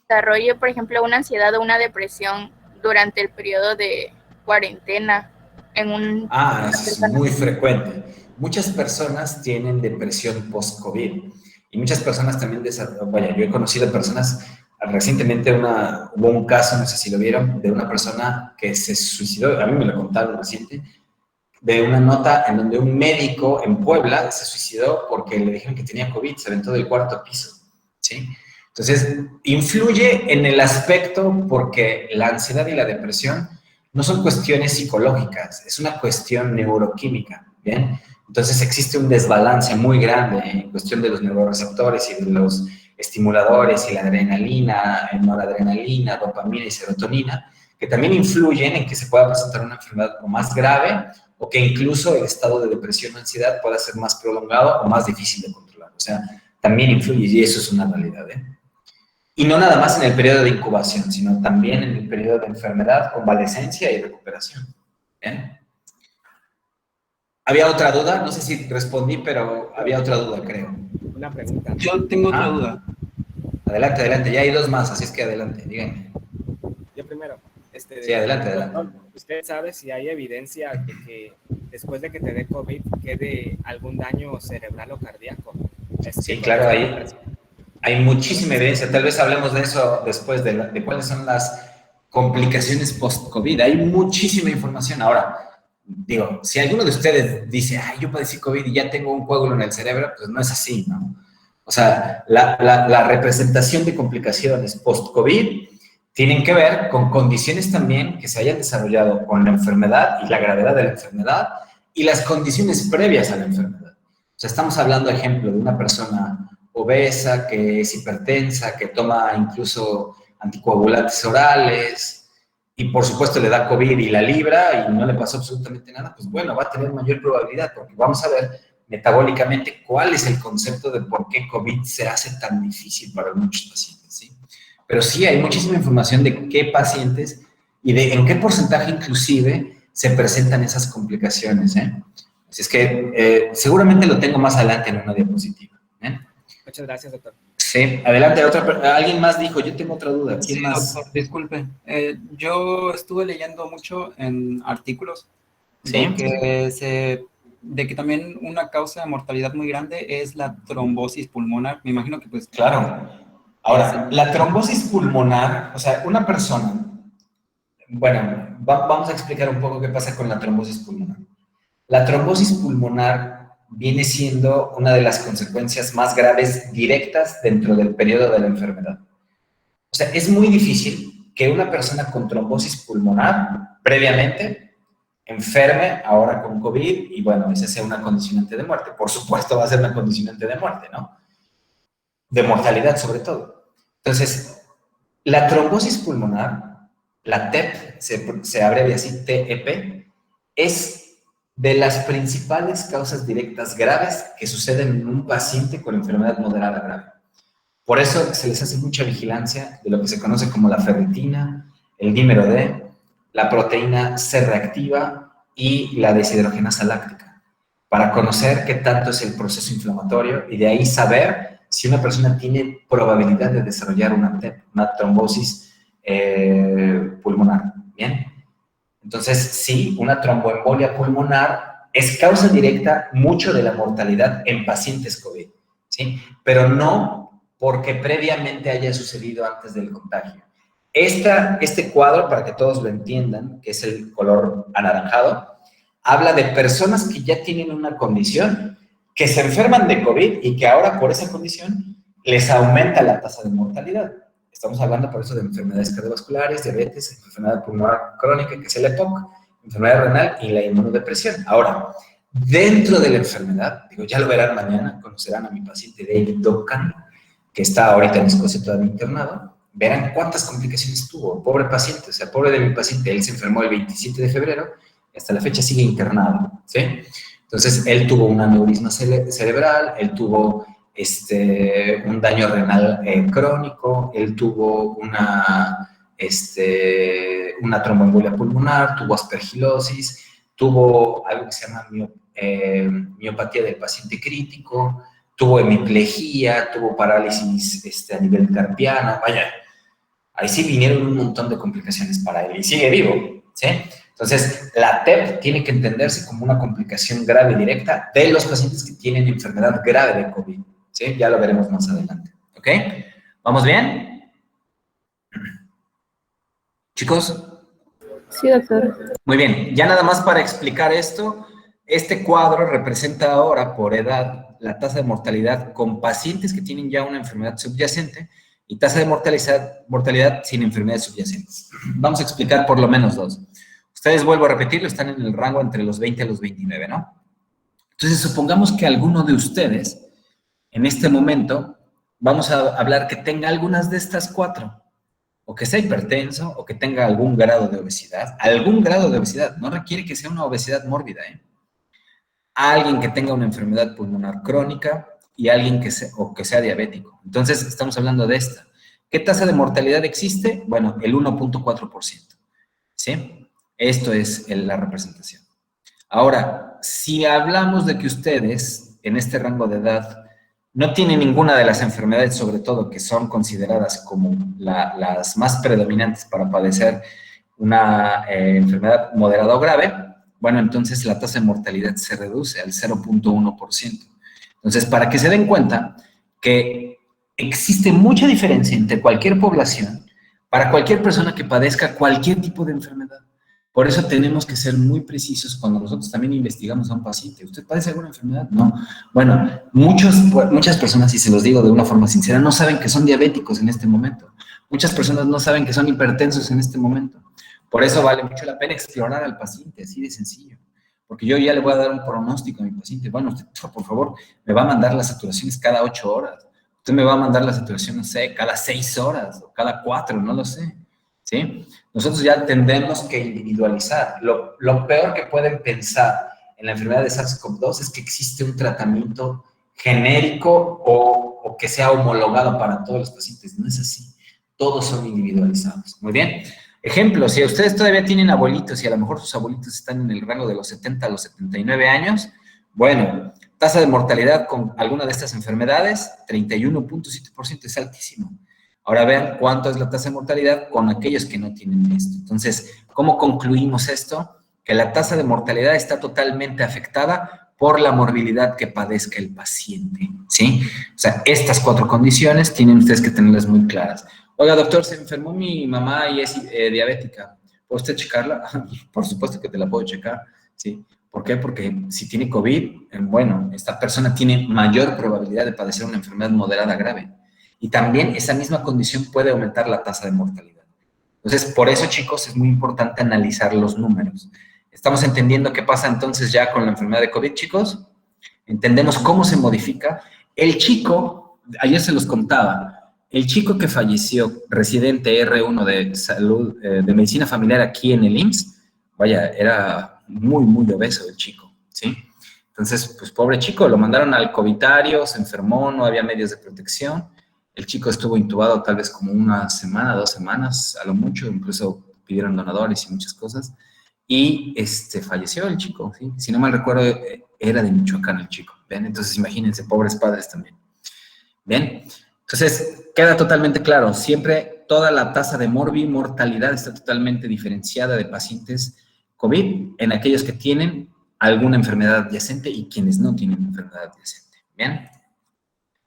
desarrolle, por ejemplo, una ansiedad o una depresión durante el periodo de cuarentena en una Eso es persona? muy frecuente. Muchas personas tienen depresión post-COVID y muchas personas también, vaya, yo he conocido personas, recientemente hubo un caso, no sé si lo vieron, de una persona que se suicidó, a mí me lo contaron reciente, de una nota en donde un médico en Puebla se suicidó porque le dijeron que tenía COVID, se aventó del cuarto piso, ¿sí? Entonces, influye en el aspecto porque la ansiedad y la depresión no son cuestiones psicológicas, es una cuestión neuroquímica, ¿bien? Entonces existe un desbalance muy grande en cuestión de los neuroreceptores y de los estimuladores y la adrenalina, noradrenalina, dopamina y serotonina, que también influyen en que se pueda presentar una enfermedad o más grave o que incluso el estado de depresión o ansiedad pueda ser más prolongado o más difícil de controlar. O sea, también influye y eso es una realidad, ¿eh? Y no nada más en el periodo de incubación, sino también en el periodo de enfermedad, convalescencia y recuperación. ¿Bien? ¿Había otra duda? No sé si respondí, pero había otra duda, creo. Una pregunta. Yo tengo otra duda. Adelante, adelante. Ya hay dos más, así es que adelante, díganme. Yo primero. Sí, adelante, adelante. ¿Usted sabe si hay evidencia de que después de que te dé COVID quede algún daño cerebral o cardíaco? Sí, claro, hay muchísima evidencia. Tal vez hablemos de eso después, de cuáles son las complicaciones post-COVID. Hay muchísima información. Ahora, digo, si alguno de ustedes dice, ay, yo padecí COVID y ya tengo un coágulo en el cerebro, pues no es así, ¿no? O sea, la representación de complicaciones post-COVID tienen que ver con condiciones también que se hayan desarrollado con la enfermedad y la gravedad de la enfermedad y las condiciones previas a la enfermedad. O sea, estamos hablando, ejemplo, de una persona obesa, que es hipertensa, que toma incluso anticoagulantes orales y por supuesto le da COVID y la libra y no le pasó absolutamente nada, pues bueno, va a tener mayor probabilidad porque vamos a ver metabólicamente cuál es el concepto de por qué COVID se hace tan difícil para muchos pacientes, ¿sí? Pero sí hay muchísima información de qué pacientes y de en qué porcentaje inclusive se presentan esas complicaciones, ¿eh? Así es que seguramente lo tengo más adelante en una diapositiva, ¿eh? Muchas gracias, doctor. Sí, adelante, alguien más dijo, yo tengo otra duda. ¿Quién más? Doctor, disculpe. Yo estuve leyendo mucho en artículos ¿Sí? de que también una causa de mortalidad muy grande es la trombosis pulmonar. Me imagino que pues... Claro. Ahora, la trombosis pulmonar, o sea, una persona, bueno, vamos a explicar un poco qué pasa con la trombosis pulmonar. La trombosis pulmonar viene siendo una de las consecuencias más graves directas dentro del periodo de la enfermedad. O sea, es muy difícil que una persona con trombosis pulmonar previamente enferme ahora con COVID y bueno, esa sea una condicionante de muerte. Por supuesto va a ser una condicionante de muerte, ¿no? De mortalidad sobre todo. Entonces, la trombosis pulmonar, la TEP, se abrevia así, TEP, es de las principales causas directas graves que suceden en un paciente con enfermedad moderada grave. Por eso se les hace mucha vigilancia de lo que se conoce como la ferritina, el dímero D, la proteína C reactiva y la deshidrogenasa láctica, para conocer qué tanto es el proceso inflamatorio y de ahí saber si una persona tiene probabilidad de desarrollar una TEP, una trombosis pulmonar. ¿Bien? Entonces, sí, una tromboembolia pulmonar es causa directa mucho de la mortalidad en pacientes COVID, ¿sí? Pero no porque previamente haya sucedido antes del contagio. Este cuadro, para que todos lo entiendan, que es el color anaranjado, habla de personas que ya tienen una condición, que se enferman de COVID y que ahora por esa condición les aumenta la tasa de mortalidad. Estamos hablando por eso de enfermedades cardiovasculares, diabetes, enfermedad pulmonar crónica, que es el EPOC, enfermedad renal y la inmunodepresión. Ahora, dentro de la enfermedad, digo, ya lo verán mañana, conocerán a mi paciente David Duncan, que está ahorita en Escocia todavía internado, verán cuántas complicaciones tuvo, pobre paciente, o sea, pobre de mi paciente, él se enfermó el 27 de febrero, y hasta la fecha sigue internado, ¿sí? Entonces, él tuvo un aneurisma cerebral, él tuvo un daño renal crónico, él tuvo una tromboembolia pulmonar, tuvo aspergilosis, tuvo algo que se llama miopatía del paciente crítico, tuvo hemiplegia, tuvo parálisis a nivel carpiano, vaya, ahí sí vinieron un montón de complicaciones para él y sigue vivo, ¿sí? Entonces, la TEP tiene que entenderse como una complicación grave directa de los pacientes que tienen enfermedad grave de COVID, ¿sí? Ya lo veremos más adelante, ¿ok? ¿Vamos bien? Chicos. Sí, doctor. Muy bien, ya nada más para explicar esto, este cuadro representa ahora por edad la tasa de mortalidad con pacientes que tienen ya una enfermedad subyacente y tasa de mortalidad sin enfermedades subyacentes. Vamos a explicar por lo menos dos. Ustedes, vuelvo a repetirlo, están en el rango entre los 20 a los 29, ¿no? Entonces, supongamos que alguno de ustedes, en este momento, vamos a hablar que tenga algunas de estas cuatro, o que sea hipertenso, o que tenga algún grado de obesidad, no requiere que sea una obesidad mórbida, ¿eh? Alguien que tenga una enfermedad pulmonar crónica y alguien que sea diabético. Entonces, estamos hablando de esta. ¿Qué tasa de mortalidad existe? Bueno, el 1.4%, ¿sí? Esto es la representación. Ahora, si hablamos de que ustedes, en este rango de edad, no tienen ninguna de las enfermedades, sobre todo, que son consideradas como las más predominantes para padecer una enfermedad moderada o grave, bueno, entonces la tasa de mortalidad se reduce al 0.1%. Entonces, para que se den cuenta que existe mucha diferencia entre cualquier población para cualquier persona que padezca cualquier tipo de enfermedad. Por eso tenemos que ser muy precisos cuando nosotros también investigamos a un paciente. ¿Usted padece alguna enfermedad? No. Bueno, muchas personas, y se los digo de una forma sincera, no saben que son diabéticos en este momento. Muchas personas no saben que son hipertensos en este momento. Por eso vale mucho la pena explorar al paciente, así de sencillo. Porque yo ya le voy a dar un pronóstico a mi paciente. Bueno, usted, por favor, me va a mandar las saturaciones cada 8 horas. Usted me va a mandar la saturación, no sé, cada 6 horas o cada 4, no lo sé. ¿Sí? Nosotros ya tendremos que individualizar. Lo peor que pueden pensar en la enfermedad de SARS-CoV-2 es que existe un tratamiento genérico o que sea homologado para todos los pacientes. No es así. Todos son individualizados. Muy bien. Ejemplo, si ustedes todavía tienen abuelitos y a lo mejor sus abuelitos están en el rango de los 70 a los 79 años, bueno, tasa de mortalidad con alguna de estas enfermedades, 31.7%, es altísimo. Ahora vean cuánto es la tasa de mortalidad con aquellos que no tienen esto. Entonces, ¿cómo concluimos esto? Que la tasa de mortalidad está totalmente afectada por la morbilidad que padezca el paciente, ¿sí? O sea, estas 4 condiciones tienen ustedes que tenerlas muy claras. Oiga, doctor, se enfermó mi mamá y es diabética. ¿Puede usted checarla? Por supuesto que te la puedo checar, ¿sí? ¿Por qué? Porque si tiene COVID, bueno, esta persona tiene mayor probabilidad de padecer una enfermedad moderada grave. Y también esa misma condición puede aumentar la tasa de mortalidad. Entonces, por eso, chicos, es muy importante analizar los números. ¿Estamos entendiendo qué pasa entonces ya con la enfermedad de COVID, chicos? Entendemos cómo se modifica. El chico, ayer se los contaba, el chico que falleció, residente R1 de salud, de medicina familiar aquí en el IMSS, vaya, era muy, muy obeso el chico, ¿sí? Entonces, pues pobre chico, lo mandaron al covitario, se enfermó, no había medios de protección. El chico estuvo intubado tal vez como 1 semana, 2 semanas, a lo mucho, incluso pidieron donadores y muchas cosas. Y falleció el chico, ¿sí? Si no mal recuerdo, era de Michoacán el chico, ¿ven? Entonces, imagínense, pobres padres también. ¿Bien? Entonces, queda totalmente claro, siempre toda la tasa de mortalidad está totalmente diferenciada de pacientes COVID en aquellos que tienen alguna enfermedad adyacente y quienes no tienen enfermedad adyacente. ¿Bien?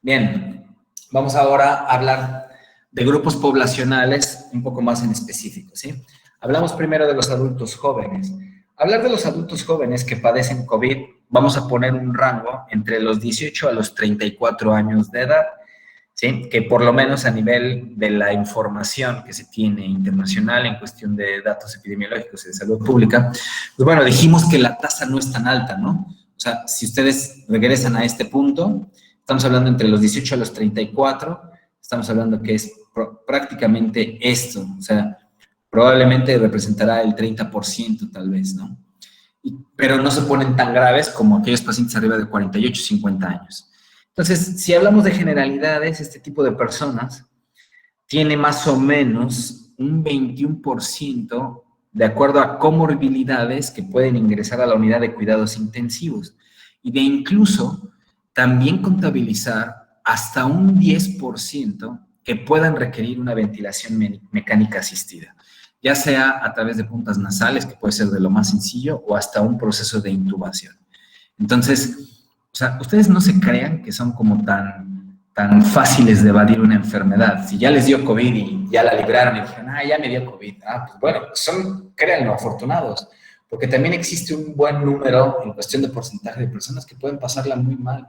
Bien. Vamos ahora a hablar de grupos poblacionales un poco más en específico, ¿sí? Hablamos primero de los adultos jóvenes. Hablar de los adultos jóvenes que padecen COVID, vamos a poner un rango entre los 18 a los 34 años de edad, ¿sí? Que por lo menos a nivel de la información que se tiene internacional en cuestión de datos epidemiológicos y de salud pública, pues bueno, dijimos que la tasa no es tan alta, ¿no? O sea, si ustedes regresan a este punto, estamos hablando entre los 18 a los 34, estamos hablando que es prácticamente esto, o sea, probablemente representará el 30% tal vez, ¿no? Pero no se ponen tan graves como aquellos pacientes arriba de 48, 50 años. Entonces, si hablamos de generalidades, este tipo de personas tiene más o menos un 21% de acuerdo a comorbilidades que pueden ingresar a la unidad de cuidados intensivos y de incluso también contabilizar hasta un 10% que puedan requerir una ventilación mecánica asistida, ya sea a través de puntas nasales, que puede ser de lo más sencillo, o hasta un proceso de intubación. Entonces, o sea, ustedes no se crean que son como tan fáciles de evadir una enfermedad. Si ya les dio COVID y ya la libraron y dijeron, ya me dio COVID. Pues bueno, créanlo, afortunados, porque también existe un buen número en cuestión de porcentaje de personas que pueden pasarla muy mal,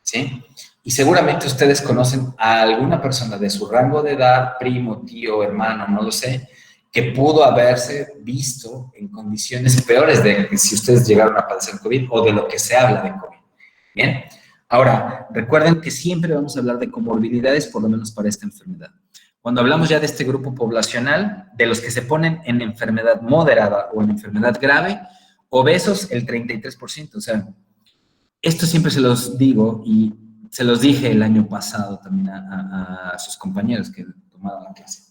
¿sí? Y seguramente ustedes conocen a alguna persona de su rango de edad, primo, tío, hermano, no lo sé, que pudo haberse visto en condiciones peores de que si ustedes llegaron a padecer COVID o de lo que se habla de COVID. Bien, ahora, recuerden que siempre vamos a hablar de comorbilidades, por lo menos para esta enfermedad. Cuando hablamos ya de este grupo poblacional, de los que se ponen en enfermedad moderada o en enfermedad grave, obesos el 33%. O sea, esto siempre se los digo y se los dije el año pasado también a sus compañeros que tomaron la clase.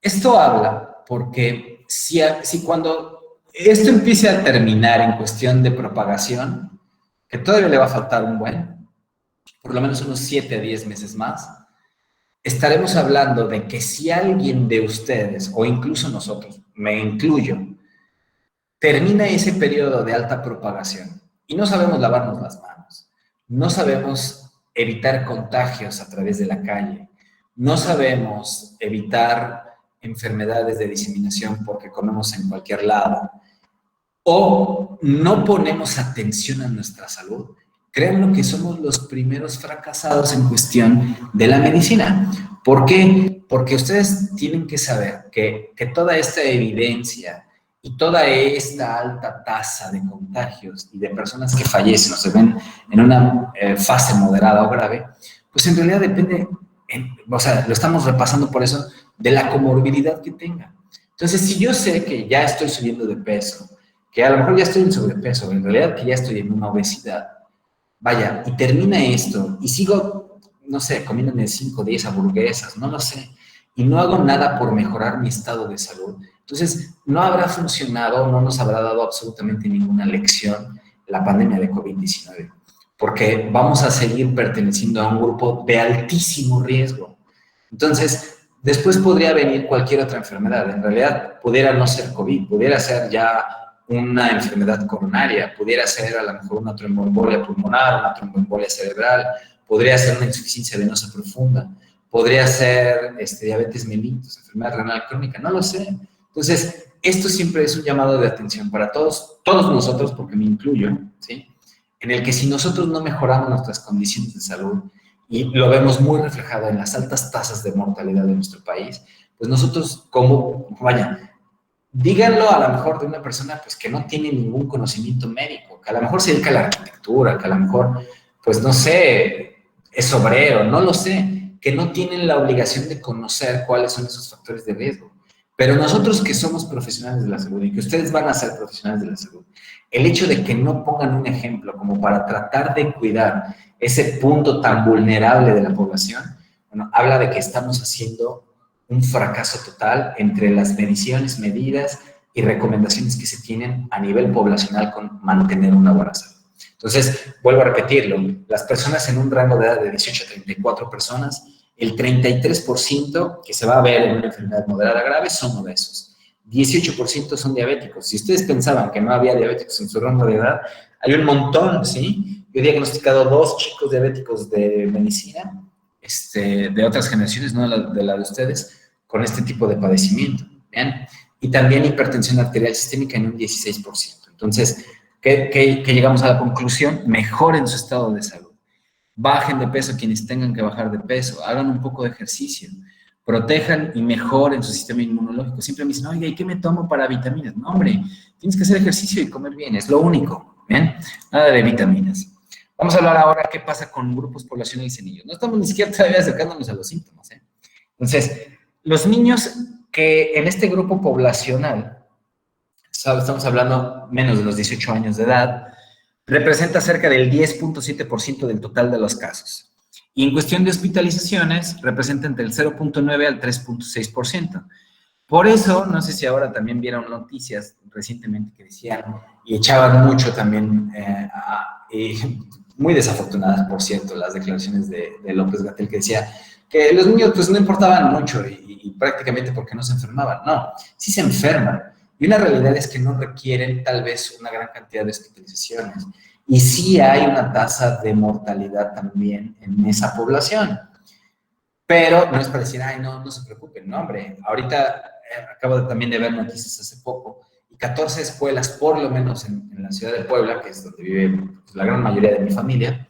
Esto habla porque si cuando esto empiece a terminar en cuestión de propagación, que todavía le va a faltar por lo menos unos 7 a 10 meses más, estaremos hablando de que si alguien de ustedes, o incluso nosotros, me incluyo, termina ese periodo de alta propagación y no sabemos lavarnos las manos, no sabemos evitar contagios a través de la calle, no sabemos evitar enfermedades de diseminación porque comemos en cualquier lado, o no ponemos atención a nuestra salud, créanlo que somos los primeros fracasados en cuestión de la medicina. ¿Por qué? Porque ustedes tienen que saber que toda esta evidencia y toda esta alta tasa de contagios y de personas que fallecen o se ven en una fase moderada o grave, pues en realidad depende, o sea, lo estamos repasando por eso, de la comorbilidad que tenga. Entonces, si yo sé que ya estoy subiendo de peso, que a lo mejor ya estoy en sobrepeso, en realidad que ya estoy en una obesidad, vaya, y termina esto, y sigo, no sé, comiéndome 5 o 10 hamburguesas, no lo sé, y no hago nada por mejorar mi estado de salud, entonces no habrá funcionado, no nos habrá dado absolutamente ninguna lección la pandemia de COVID-19, porque vamos a seguir perteneciendo a un grupo de altísimo riesgo. Entonces, después podría venir cualquier otra enfermedad, en realidad pudiera no ser COVID, pudiera ser ya una enfermedad coronaria, pudiera ser a lo mejor una tromboembolia pulmonar, una tromboembolia cerebral, podría ser una insuficiencia venosa profunda, podría ser diabetes mellitus, enfermedad renal crónica, no lo sé. Entonces, esto siempre es un llamado de atención para todos nosotros, porque me incluyo, ¿sí? En el que si nosotros no mejoramos nuestras condiciones de salud, y lo vemos muy reflejado en las altas tasas de mortalidad de nuestro país, pues nosotros díganlo a lo mejor de una persona pues que no tiene ningún conocimiento médico, que a lo mejor se dedica a la arquitectura, que a lo mejor, pues no sé, es obrero, no lo sé, que no tienen la obligación de conocer cuáles son esos factores de riesgo. Pero nosotros que somos profesionales de la salud y que ustedes van a ser profesionales de la salud, el hecho de que no pongan un ejemplo como para tratar de cuidar ese punto tan vulnerable de la población, bueno, habla de que estamos haciendo un fracaso total entre las mediciones, medidas y recomendaciones que se tienen a nivel poblacional con mantener una buena salud. Entonces, vuelvo a repetirlo, las personas en un rango de edad de 18 a 34 personas, el 33% que se va a ver en una enfermedad moderada grave son obesos. 18% son diabéticos. Si ustedes pensaban que no había diabéticos en su rango de edad, hay un montón, ¿sí? Yo he diagnosticado 2 chicos diabéticos de medicina, de otras generaciones, no de la de ustedes, con este tipo de padecimiento, ¿bien? Y también hipertensión arterial sistémica en un 16%. Entonces, ¿qué llegamos a la conclusión? Mejoren su estado de salud. Bajen de peso quienes tengan que bajar de peso, hagan un poco de ejercicio, protejan y mejoren su sistema inmunológico. Siempre me dicen, oye, ¿y qué me tomo para vitaminas? No, hombre, tienes que hacer ejercicio y comer bien, es lo único, ¿bien? Nada de vitaminas. Vamos a hablar ahora qué pasa con grupos poblacionales en niños. No estamos ni siquiera todavía acercándonos a los síntomas, ¿eh? Entonces, los niños que en este grupo poblacional, estamos hablando menos de los 18 años de edad, representa cerca del 10.7% del total de los casos. Y en cuestión de hospitalizaciones, representa entre el 0.9 al 3.6%. Por eso, no sé si ahora también vieron noticias recientemente que decían, y echaban mucho también, muy desafortunadas, por cierto, las declaraciones de López-Gatell, que decía que los niños pues no importaban mucho y prácticamente porque no se enfermaban. No, sí se enferman. Y una realidad es que no requieren tal vez una gran cantidad de hospitalizaciones. Y sí hay una tasa de mortalidad también en esa población. Pero no es para decir, ay, no se preocupen, no, hombre. Ahorita acabo también de ver noticias hace poco, y 14 escuelas, por lo menos en la ciudad de Puebla, que es donde vive pues, la gran mayoría de mi familia,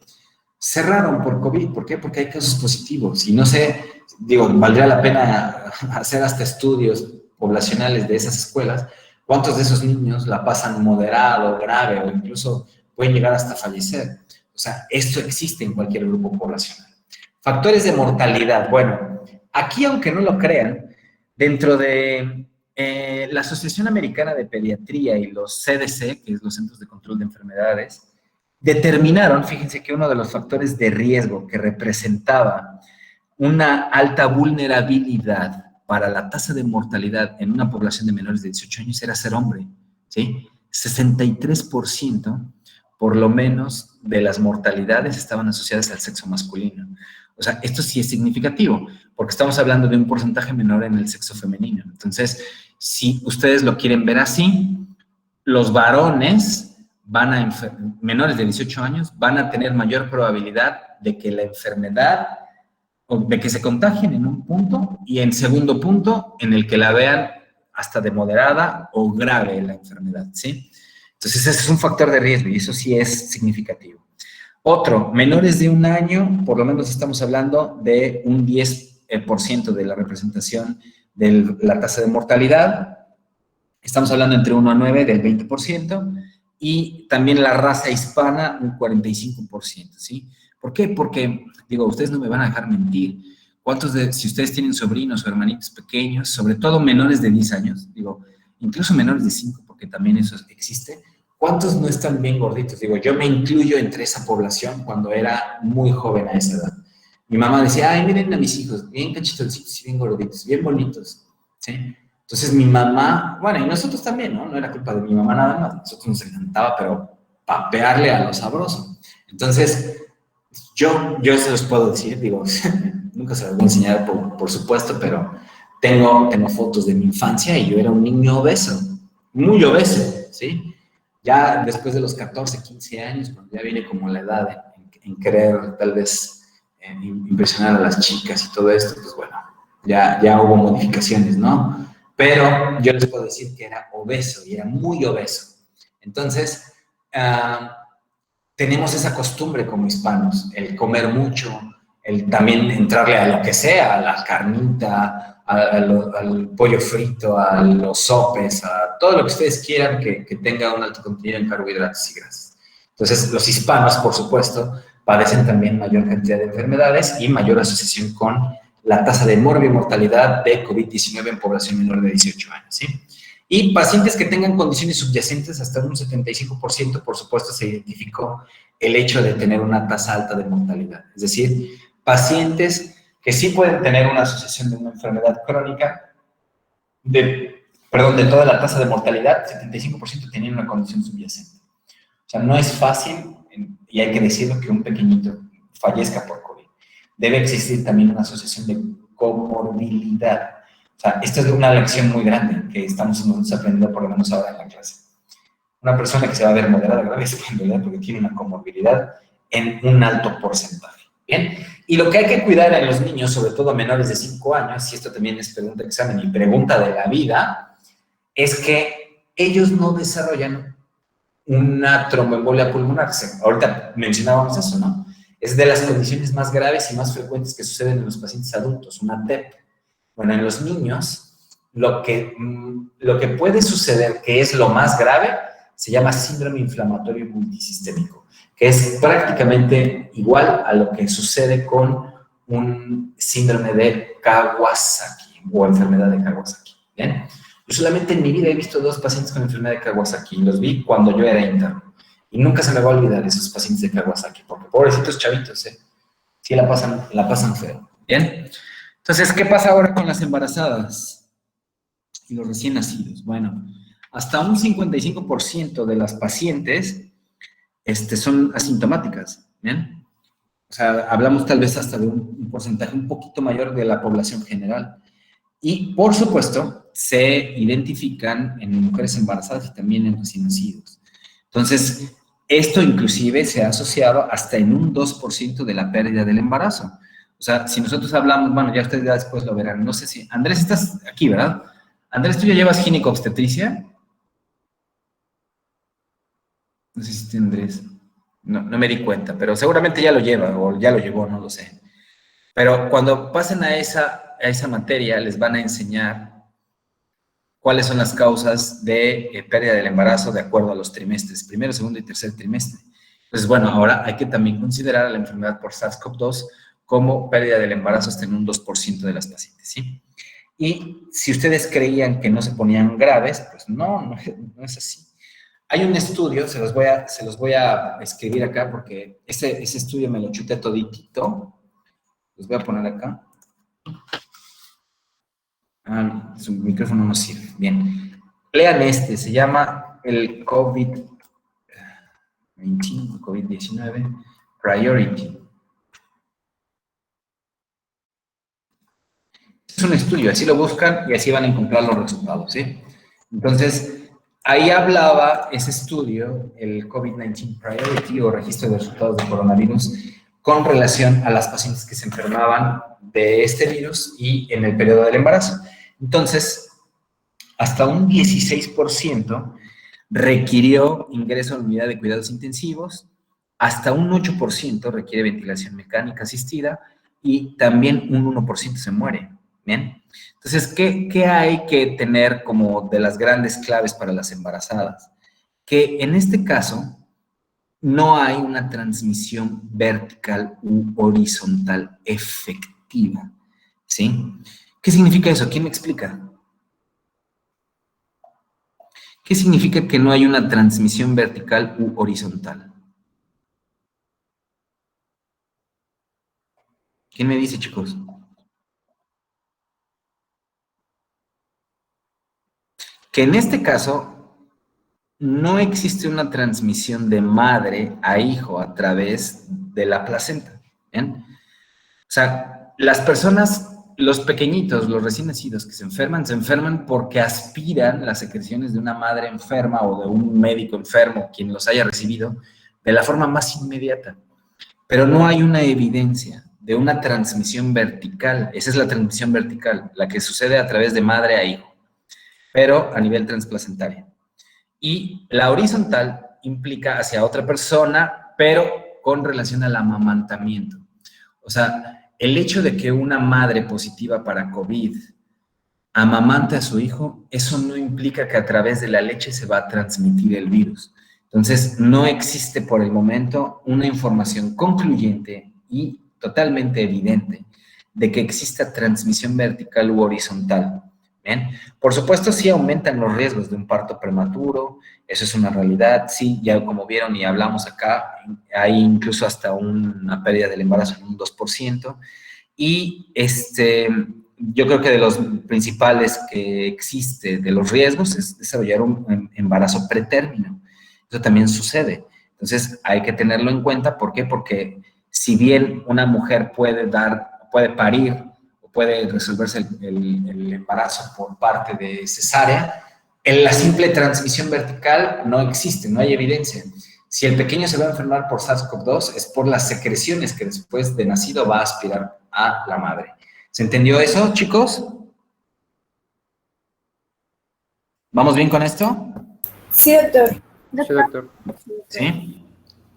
cerraron por COVID. ¿Por qué? Porque hay casos positivos. Y no sé, digo, valdría la pena hacer hasta estudios poblacionales de esas escuelas, cuántos de esos niños la pasan moderado, grave, o incluso pueden llegar hasta fallecer. O sea, esto existe en cualquier grupo poblacional. Factores de mortalidad. Bueno, aquí, aunque no lo crean, dentro de la Asociación Americana de Pediatría y los CDC, que es los Centros de Control de Enfermedades, determinaron, fíjense que uno de los factores de riesgo que representaba una alta vulnerabilidad para la tasa de mortalidad en una población de menores de 18 años era ser hombre, ¿sí? 63% por lo menos de las mortalidades estaban asociadas al sexo masculino. O sea, esto sí es significativo, porque estamos hablando de un porcentaje menor en el sexo femenino. Entonces, si ustedes lo quieren ver así, los varones menores de 18 años van a tener mayor probabilidad de que la enfermedad, o de que se contagien en un punto, y en segundo punto, en el que la vean hasta de moderada o grave la enfermedad, ¿sí? Entonces, ese es un factor de riesgo y eso sí es significativo. Otro, menores de 1 año, por lo menos estamos hablando de un 10% de la representación de la tasa de mortalidad. Estamos hablando entre 1 a 9 del 20%, y también la raza hispana un 45%, ¿sí? ¿Por qué? Porque, digo, ustedes no me van a dejar mentir. Si ustedes tienen sobrinos o hermanitos pequeños, sobre todo menores de 10 años, digo, incluso menores de 5, porque también eso existe, ¿cuántos no están bien gorditos? Digo, yo me incluyo entre esa población cuando era muy joven a esa edad. Mi mamá decía, ay, miren a mis hijos, bien cachetoncitos y bien gorditos, bien bonitos, ¿sí? Entonces mi mamá, bueno, y nosotros también, ¿no? No era culpa de mi mamá nada más, nosotros nos encantaba, pero papearle a lo sabroso. Entonces, yo se los puedo decir, digo, nunca se los voy a enseñar, por supuesto, pero tengo fotos de mi infancia y yo era un niño obeso, muy obeso, ¿sí? Ya después de los 14, 15 años, cuando ya viene como la edad en querer tal vez impresionar a las chicas y todo esto, pues bueno, ya hubo modificaciones, ¿no? Pero yo les puedo decir que era obeso y era muy obeso. Entonces, tenemos esa costumbre como hispanos, el comer mucho, el también entrarle a lo que sea, a la carnita, al pollo frito, a los sopes, a todo lo que ustedes quieran que tenga un alto contenido en carbohidratos y grasas. Entonces, los hispanos, por supuesto, padecen también mayor cantidad de enfermedades y mayor asociación con la tasa de mortalidad de COVID-19 en población menor de 18 años, ¿sí? Y pacientes que tengan condiciones subyacentes, hasta un 75%, por supuesto, se identificó el hecho de tener una tasa alta de mortalidad. Es decir, pacientes que sí pueden tener una asociación de una enfermedad crónica, de toda la tasa de mortalidad, 75% tenían una condición subyacente. O sea, no es fácil, y hay que decirlo, que un pequeñito fallezca por COVID. Debe existir también una asociación de comorbilidad. O sea, esta es una lección muy grande que estamos nosotros aprendiendo, por lo menos ahora en la clase. Una persona que se va a ver moderada grave es en realidad porque tiene una comorbilidad en un alto porcentaje. ¿Bien? Y lo que hay que cuidar en los niños, sobre todo menores de 5 años, y esto también es pregunta de examen y pregunta de la vida, es que ellos no desarrollan una tromboembolia pulmonar. Ahorita mencionábamos eso, ¿no? Es de las condiciones más graves y más frecuentes que suceden en los pacientes adultos, una TEP. Bueno, en los niños, lo que puede suceder, que es lo más grave, se llama síndrome inflamatorio multisistémico, que es prácticamente igual a lo que sucede con un síndrome de Kawasaki o enfermedad de Kawasaki. ¿Bien? Yo solamente en mi vida he visto 2 pacientes con enfermedad de Kawasaki y los vi cuando yo era interno. Y nunca se me va a olvidar esos pacientes de Kawasaki, porque pobrecitos chavitos, sí la pasan feo. ¿Bien? Entonces, ¿qué pasa ahora con las embarazadas? y los recién nacidos. Bueno, hasta un 55% de las pacientes son asintomáticas, ¿bien? O sea, hablamos tal vez hasta de un porcentaje un poquito mayor de la población general. Y, por supuesto, se identifican en mujeres embarazadas y también en recién nacidos. Entonces, esto inclusive se ha asociado hasta en un 2% de la pérdida del embarazo. O sea, si nosotros hablamos, bueno, ya ustedes ya después lo verán, no sé si, Andrés, estás aquí, ¿verdad? Andrés, ¿tú ya llevas gineco-obstetricia? No sé si Andrés, no me di cuenta, pero seguramente ya lo lleva o ya lo llevó, no lo sé. Pero cuando pasen a esa materia, les van a enseñar cuáles son las causas de pérdida del embarazo de acuerdo a los trimestres, primero, segundo y tercer trimestre. Entonces, bueno, ahora hay que también considerar a la enfermedad por SARS-CoV-2 como pérdida del embarazo hasta en un 2% de las pacientes, ¿sí? Y si ustedes creían que no se ponían graves, pues no es así. Hay un estudio, se los voy a escribir acá porque ese estudio me lo chuté toditito. Los voy a poner acá. Su micrófono no sirve. Bien. Lean se llama el COVID-19 Priority. Es un estudio, así lo buscan y así van a encontrar los resultados, ¿sí? Entonces, ahí hablaba ese estudio, el COVID-19 Priority o registro de resultados de coronavirus, con relación a las pacientes que se enfermaban de este virus y en el periodo del embarazo. Entonces, hasta un 16% requirió ingreso a la unidad de cuidados intensivos, hasta un 8% requiere ventilación mecánica asistida y también un 1% se muere. ¿Bien? Entonces, ¿qué hay que tener como de las grandes claves para las embarazadas? Que en este caso no hay una transmisión vertical u horizontal efectiva, ¿sí? ¿Qué significa eso? ¿Quién me explica? ¿Qué significa que no hay una transmisión vertical u horizontal? ¿Quién me dice, chicos? Que en este caso no existe una transmisión de madre a hijo a través de la placenta, ¿bien? O sea, las personas, los pequeñitos, los recién nacidos que se enferman porque aspiran las secreciones de una madre enferma o de un médico enfermo, quien los haya recibido, de la forma más inmediata. Pero no hay una evidencia de una transmisión vertical. Esa es la transmisión vertical, la que sucede a través de madre a hijo, pero a nivel transplacentario. Y la horizontal implica hacia otra persona, pero con relación al amamantamiento. O sea, el hecho de que una madre positiva para COVID amamante a su hijo, eso no implica que a través de la leche se va a transmitir el virus. Entonces, no existe por el momento una información concluyente y totalmente evidente de que exista transmisión vertical u horizontal. ¿Bien? Por supuesto, sí aumentan los riesgos de un parto prematuro, eso es una realidad, sí, ya como vieron y hablamos acá, hay incluso hasta una pérdida del embarazo en un 2%, y yo creo que de los principales que existe de los riesgos es desarrollar un embarazo pretérmino, eso también sucede, entonces hay que tenerlo en cuenta, ¿por qué? Porque si bien una mujer puede parir, puede resolverse el embarazo por parte de cesárea, en la simple transmisión vertical no existe, no hay evidencia. Si el pequeño se va a enfermar por SARS-CoV-2 es por las secreciones que después de nacido va a aspirar a la madre. ¿Se entendió eso, chicos? ¿Vamos bien con esto? Sí, doctor. Sí, doctor. ¿Sí?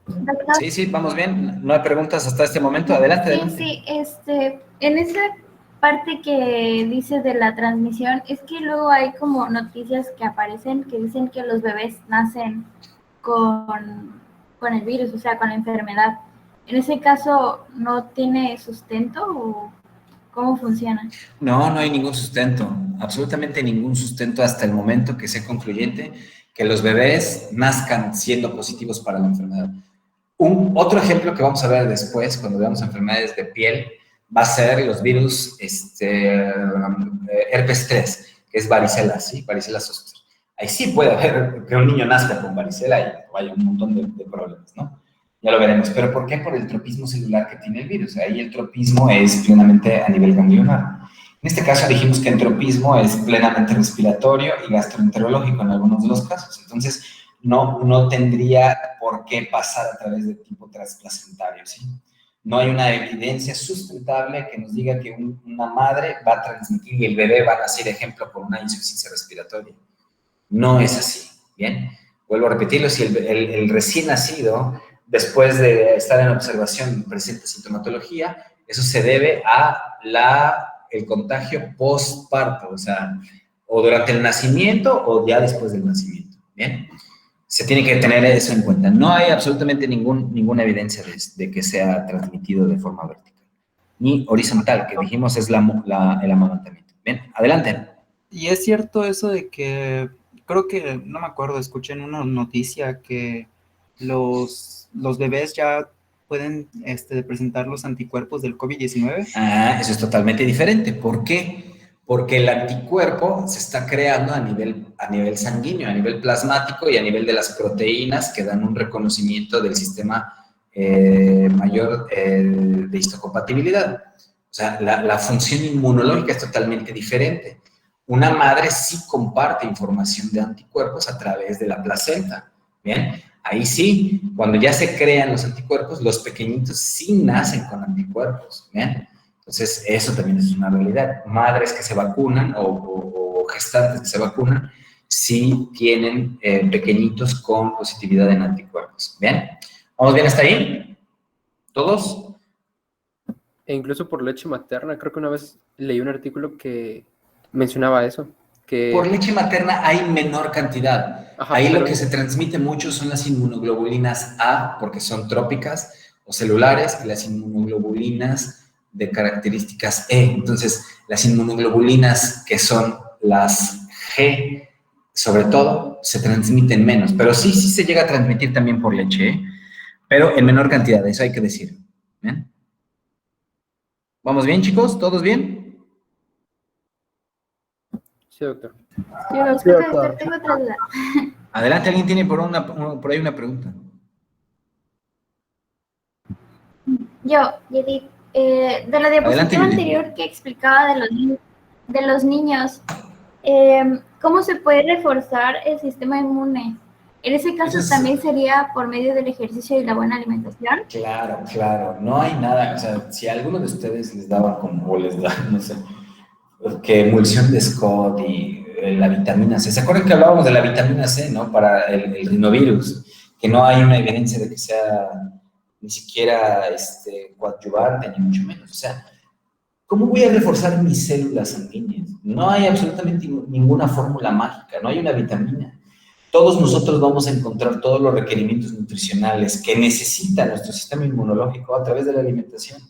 Doctor. Sí, vamos bien. ¿No hay preguntas hasta este momento? Adelante, adelante. Sí, en esa parte que dice de la transmisión, es que luego hay como noticias que aparecen que dicen que los bebés nacen con el virus, o sea, con la enfermedad. En ese caso, ¿no tiene sustento o cómo funciona? No hay ningún sustento, absolutamente ningún sustento hasta el momento que sea concluyente que los bebés nazcan siendo positivos para la enfermedad. Otro ejemplo que vamos a ver después, cuando veamos enfermedades de piel, va a ser los virus herpes 3, que es varicela, ¿sí? Varicela zoster. Ahí sí puede haber que un niño nazca con varicela y vaya un montón de problemas, ¿no? Ya lo veremos. ¿Pero por qué? Por el tropismo celular que tiene el virus. Ahí el tropismo es plenamente a nivel ganglionar. En este caso dijimos que el tropismo es plenamente respiratorio y gastroenterológico en algunos de los casos. Entonces, no tendría por qué pasar a través de tipo transplacentario, ¿sí? No hay una evidencia sustentable que nos diga que una madre va a transmitir y el bebé va a nacer, ejemplo, por una insuficiencia respiratoria. No es así, ¿bien? Vuelvo a repetirlo, si el recién nacido, después de estar en observación, presenta sintomatología, eso se debe a el contagio postparto, o sea, o durante el nacimiento o ya después del nacimiento, ¿bien? Se tiene que tener eso en cuenta. No hay absolutamente ninguna evidencia de que sea transmitido de forma vertical, ni horizontal, que dijimos es el amamantamiento. Bien, adelante. Y es cierto eso de que, creo que, no me acuerdo, escuché en una noticia que los bebés ya pueden presentar los anticuerpos del COVID-19. Ah, eso es totalmente diferente. ¿Por qué? Porque el anticuerpo se está creando a nivel sanguíneo, a nivel plasmático y a nivel de las proteínas que dan un reconocimiento del sistema mayor de histocompatibilidad. O sea, la función inmunológica es totalmente diferente. Una madre sí comparte información de anticuerpos a través de la placenta, ¿bien? Ahí sí, cuando ya se crean los anticuerpos, los pequeñitos sí nacen con anticuerpos, ¿bien? Entonces, eso también es una realidad. Madres que se vacunan o gestantes que se vacunan sí tienen pequeñitos con positividad en anticuerpos. ¿Bien? ¿Vamos bien hasta ahí? ¿Todos? E incluso por leche materna, creo que una vez leí un artículo que mencionaba eso. Que... Por leche materna hay menor cantidad. Ajá, ahí pero... lo que se transmite mucho son las inmunoglobulinas A, porque son trópicas o celulares, y las inmunoglobulinas de características E. Entonces, las inmunoglobulinas que son las G, sobre todo, se transmiten menos. Pero sí se llega a transmitir también por leche, ¿eh? Pero en menor cantidad, eso hay que decir. ¿Bien? ¿Vamos bien, chicos? ¿Todos bien? Sí, doctor. Sí, doctor, tengo otra duda. Adelante, ¿alguien tiene por ahí una pregunta? Yo, Yedith, de la diapositiva anterior que explicaba de los niños, ¿cómo se puede reforzar el sistema inmune? En ese caso también sería por medio del ejercicio y la buena alimentación. Claro, no hay nada, o sea, si a alguno de ustedes les daba o les da, no sé, que emulsión de Scott y la vitamina C, ¿se acuerdan que hablábamos de la vitamina C, no? Para el rinovirus, que no hay una evidencia de que sea ni siquiera coadyuvante, ni mucho menos. O sea, ¿cómo voy a reforzar mis células sanguíneas? No hay absolutamente ninguna fórmula mágica, no hay una vitamina. Todos nosotros vamos a encontrar todos los requerimientos nutricionales que necesita nuestro sistema inmunológico a través de la alimentación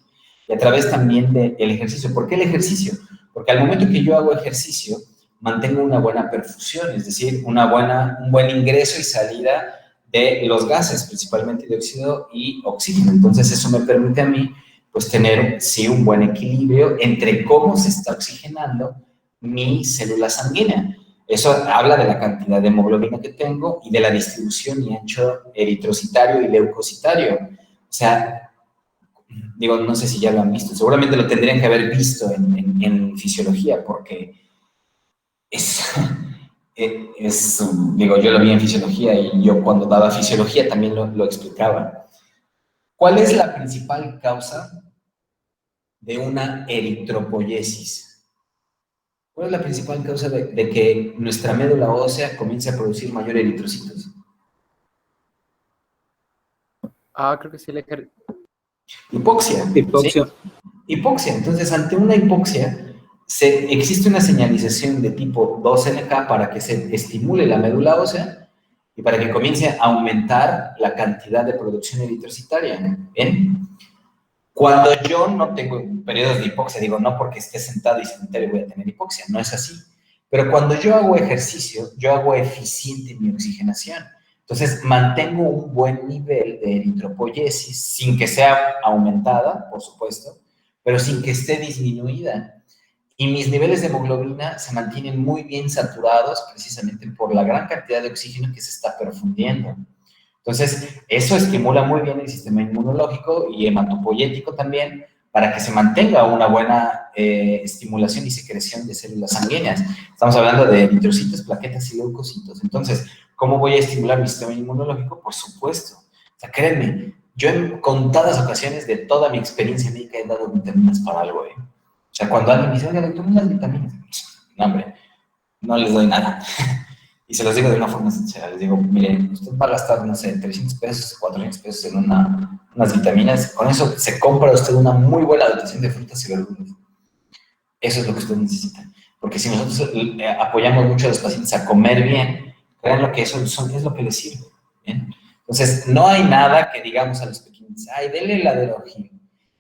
y a través también del ejercicio. ¿Por qué el ejercicio? Porque al momento que yo hago ejercicio, mantengo una buena perfusión, es decir, un buen ingreso y salida de los gases, principalmente dióxido y oxígeno. Entonces, eso me permite a mí, pues, tener, sí, un buen equilibrio entre cómo se está oxigenando mi célula sanguínea. Eso habla de la cantidad de hemoglobina que tengo y de la distribución y ancho eritrocitario y leucocitario. O sea, digo, no sé si ya lo han visto, seguramente lo tendrían que haber visto en fisiología, porque digo, yo lo vi en fisiología y yo cuando daba fisiología también lo explicaba. ¿Cuál es la principal causa de una eritropoyesis? ¿Cuál es la principal causa de que nuestra médula ósea comience a producir mayor eritrocitos? Creo que sí Hipoxia. Hipoxia. ¿Sí? Hipoxia. Entonces, ante una hipoxia, existe una señalización de tipo 2NK para que se estimule la médula ósea y para que comience a aumentar la cantidad de producción eritrocitaria. ¿Bien? Cuando yo no tengo periodos de hipoxia, digo, no porque esté sentado y sedentario voy a tener hipoxia, no es así. Pero cuando yo hago ejercicio, yo hago eficiente mi oxigenación. Entonces, mantengo un buen nivel de eritropoyesis sin que sea aumentada, por supuesto, pero sin que esté disminuida. y mis niveles de hemoglobina se mantienen muy bien saturados precisamente por la gran cantidad de oxígeno que se está perfundiendo. Entonces, eso estimula muy bien el sistema inmunológico y hematopoyético también, para que se mantenga una buena estimulación y secreción de células sanguíneas. Estamos hablando de eritrocitos, plaquetas y leucocitos. Entonces, ¿cómo voy a estimular mi sistema inmunológico? Por supuesto. O sea, créanme, yo en contadas ocasiones de toda mi experiencia médica he dado vitaminas para algo, ¿eh? O sea, cuando alguien me dice, oiga, doctor, unas vitaminas, no, hombre, no les doy nada. Y se los digo de una forma sincera. Les digo, mire, usted va a gastar, no sé, 300 pesos, 400 pesos en unas vitaminas. Con eso se compra usted una muy buena dotación de frutas y verduras. Eso es lo que usted necesita. Porque si nosotros apoyamos mucho a los pacientes a comer bien, créanlo que eso es lo que les sirve. ¿Bien? Entonces, no hay nada que digamos a los pequeños, ay, denle el Aderogil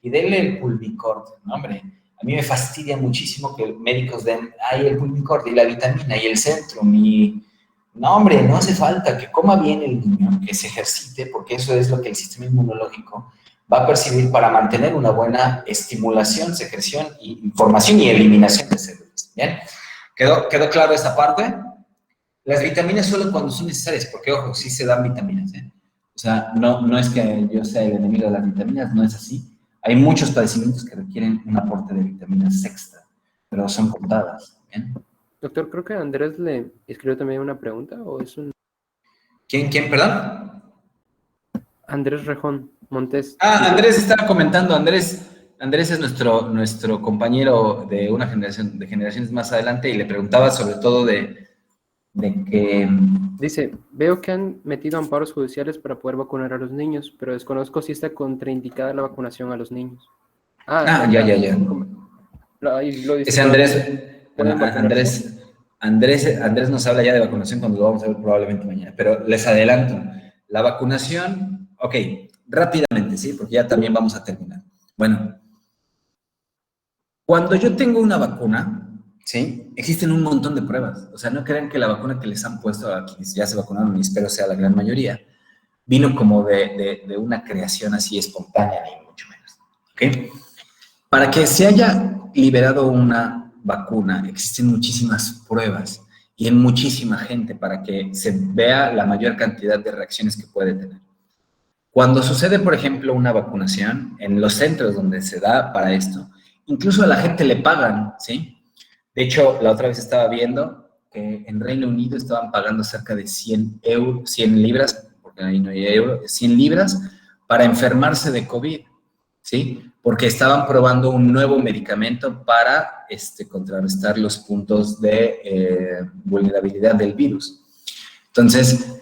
y denle el Pulmicort. No, hombre, a mí me fastidia muchísimo que médicos den, ay, el Pulmicort y la vitamina y el Centrum y... No, hombre, no hace falta que coma bien el niño, que se ejercite, porque eso es lo que el sistema inmunológico va a percibir para mantener una buena estimulación, secreción, y formación y eliminación de células. ¿Bien? ¿Quedó claro esta parte? Las vitaminas solo cuando son necesarias, porque, ojo, sí se dan vitaminas, ¿eh? O sea, no es que yo sea el enemigo de las vitaminas, no es así. Hay muchos padecimientos que requieren un aporte de vitaminas extra, pero son contadas. ¿Bien? Doctor, creo que Andrés le escribió también una pregunta, ¿o es un...? ¿Quién, perdón? Andrés Rejón Montes. Andrés estaba comentando, Andrés es nuestro compañero de una generación, de generaciones más adelante, y le preguntaba sobre todo de que... Dice, veo que han metido amparos judiciales para poder vacunar a los niños, pero desconozco si está contraindicada la vacunación a los niños. Ya. Ahí lo dice. Ese Andrés nos habla ya de vacunación cuando lo vamos a ver probablemente mañana, pero les adelanto, la vacunación, ok, rápidamente, ¿sí? Porque ya también vamos a terminar. Bueno, cuando yo tengo una vacuna, ¿sí? Existen un montón de pruebas. O sea, no crean que la vacuna que les han puesto a quienes ya se vacunaron, y espero sea la gran mayoría, vino como de una creación así espontánea, ni mucho menos. ¿Ok? Para que se haya liberado una vacuna, existen muchísimas pruebas y en muchísima gente para que se vea la mayor cantidad de reacciones que puede tener. Cuando sucede, por ejemplo, una vacunación, en los centros donde se da para esto, incluso a la gente le pagan, ¿sí? De hecho, la otra vez estaba viendo que en Reino Unido estaban pagando cerca de 100 libras, porque ahí no hay euro, 100 libras para enfermarse de COVID, ¿sí? Porque estaban probando un nuevo medicamento para contrarrestar los puntos de vulnerabilidad del virus. Entonces,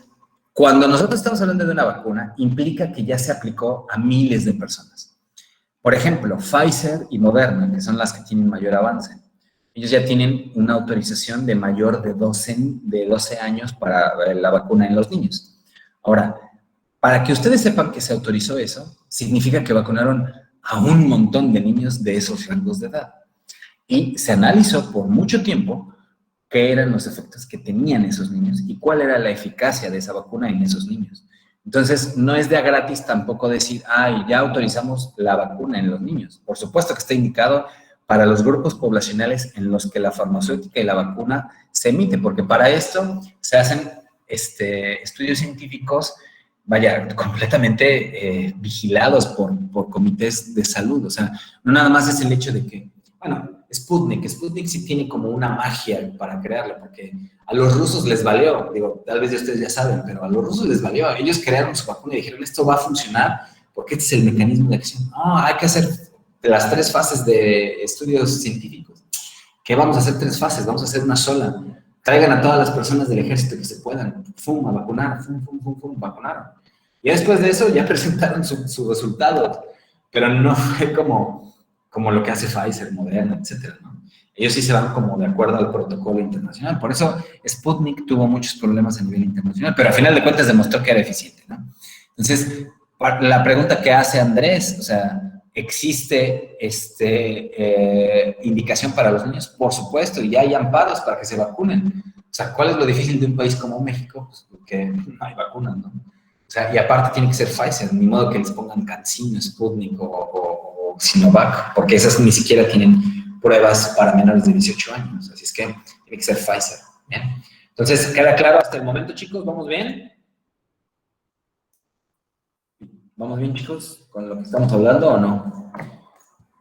cuando nosotros estamos hablando de una vacuna, implica que ya se aplicó a miles de personas. Por ejemplo, Pfizer y Moderna, que son las que tienen mayor avance, ellos ya tienen una autorización de mayor de 12 años para la vacuna en los niños. Ahora, para que ustedes sepan que se autorizó eso, significa que vacunaron a un montón de niños de esos rangos de edad. Y se analizó por mucho tiempo qué eran los efectos que tenían esos niños y cuál era la eficacia de esa vacuna en esos niños. Entonces, no es de a gratis tampoco decir, ya autorizamos la vacuna en los niños. Por supuesto que está indicado para los grupos poblacionales en los que la farmacéutica y la vacuna se emite, porque para esto se hacen estudios científicos, completamente vigilados por comités de salud. O sea, no nada más es el hecho de que, Sputnik sí tiene como una magia para crearla, porque a los rusos les valió, tal vez ustedes ya saben, pero a los rusos les valió. Ellos crearon su vacuna y dijeron, esto va a funcionar porque este es el mecanismo de acción. Hay que hacer las 3 fases de estudios científicos. ¿Qué vamos a hacer 3 fases? Vamos a hacer una sola. Traigan a todas las personas del ejército que se puedan, a vacunar, vacunaron. Y después de eso ya presentaron sus resultados, pero no fue como lo que hace Pfizer, Moderna, etcétera, ¿no? Ellos sí se van como de acuerdo al protocolo internacional. Por eso Sputnik tuvo muchos problemas a nivel internacional, pero al final de cuentas demostró que era eficiente, ¿no? Entonces, la pregunta que hace Andrés, o sea, ¿existe indicación para los niños? Por supuesto, y ya hay amparos para que se vacunen. O sea, ¿cuál es lo difícil de un país como México? Pues que no hay vacunas, ¿no? O sea, y aparte tiene que ser Pfizer, ni modo que les pongan CanSino, Sputnik o Sinovac, porque esas ni siquiera tienen pruebas para menores de 18 años. Así es que tiene que ser Pfizer. ¿Bien? Entonces, ¿queda claro hasta el momento, chicos? ¿Vamos bien? ¿Vamos bien, chicos, con lo que estamos hablando o no?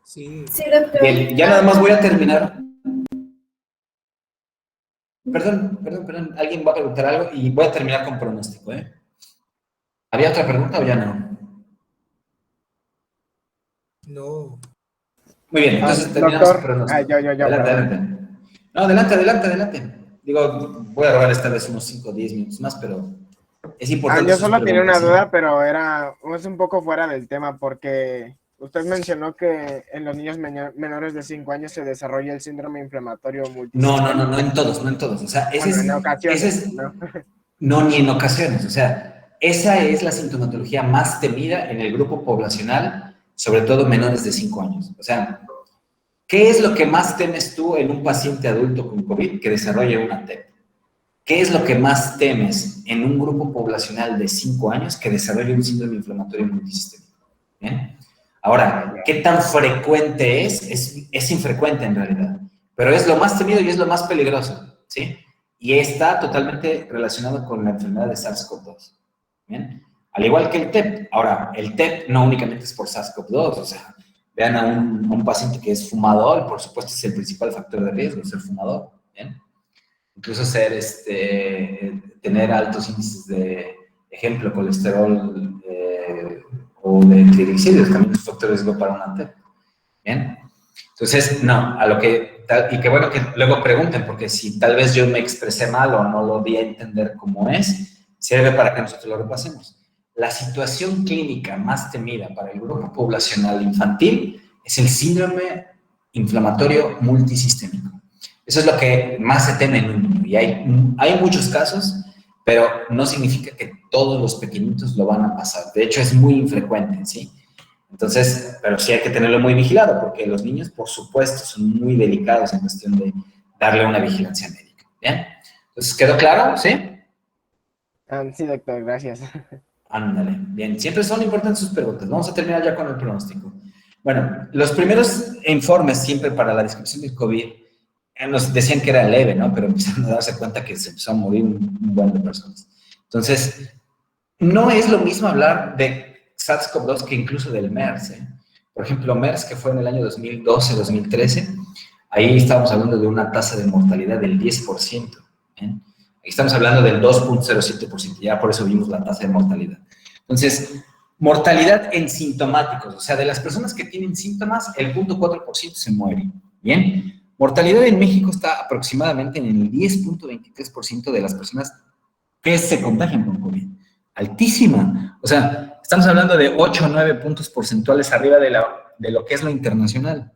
Sí. Sí, doctor. Bien, ya nada más voy a terminar. Perdón, alguien va a preguntar algo y voy a terminar con pronóstico, ¿eh? ¿Había otra pregunta o ya no? No. Muy bien, entonces terminamos Doctor, con pronóstico. yo, Adelante, perdón. adelante. No, adelante. Digo, voy a robar esta vez unos 5 o 10 minutos más, pero es importante. Yo sus solo tenía una preguntas, ¿sí? duda, pero es un poco fuera del tema, porque usted mencionó que en los niños menores de 5 años se desarrolla el síndrome inflamatorio multisistémico. No en todos. O sea, En ocasiones, ¿no? ¿no? No, ni en ocasiones. O sea, esa es la sintomatología más temida en el grupo poblacional, sobre todo menores de 5 años. O sea, ¿qué es lo que más temes tú en un paciente adulto con COVID que desarrolle una TEP? ¿Qué es lo que más temes en un grupo poblacional de 5 años que desarrolle un síndrome inflamatorio multisistémico? ¿Bien? Ahora, ¿qué tan frecuente es? Es infrecuente en realidad, pero es lo más temido y es lo más peligroso, ¿sí? Y está totalmente relacionado con la enfermedad de SARS-CoV-2, ¿bien? Al igual que el TEP. Ahora, el TEP no únicamente es por SARS-CoV-2, o sea, vean a un paciente que es fumador, por supuesto es el principal factor de riesgo, ser fumador, ¿bien? Incluso tener altos índices de, ejemplo, colesterol o de triglicéridos, también es un factor de riesgo para una TEP, ¿bien? Entonces, no, y qué bueno que luego pregunten, porque si tal vez yo me expresé mal o no lo di a entender cómo es, sirve para que nosotros lo repasemos. La situación clínica más temida para el grupo poblacional infantil es el síndrome inflamatorio multisistémico. Eso es lo que más se teme en un niño. Y hay muchos casos, pero no significa que todos los pequeñitos lo van a pasar. De hecho, es muy infrecuente, ¿sí? Entonces, pero sí hay que tenerlo muy vigilado, porque los niños, por supuesto, son muy delicados en cuestión de darle una vigilancia médica. ¿Bien? Entonces, ¿quedó claro? ¿Sí? Sí, doctor, gracias. Ándale, bien. Siempre son importantes sus preguntas. Vamos a terminar ya con el pronóstico. Bueno, los primeros informes siempre para la descripción del COVID nos decían que era leve, ¿no? Pero empezaron a darse cuenta que se empezó a morir un buen de personas. Entonces, no es lo mismo hablar de SARS-CoV-2 que incluso del MERS, ¿eh? Por ejemplo, MERS, que fue en el año 2012-2013, ahí estábamos hablando de una tasa de mortalidad del 10%, ¿eh? Aquí estamos hablando del 2.07%, ya por eso vimos la tasa de mortalidad. Entonces, mortalidad en sintomáticos, o sea, de las personas que tienen síntomas, el 0.4% se muere, ¿bien? Mortalidad en México está aproximadamente en el 10.23% de las personas que se contagian con COVID. Altísima. O sea, estamos hablando de 8 o 9 puntos porcentuales arriba de lo que es lo internacional.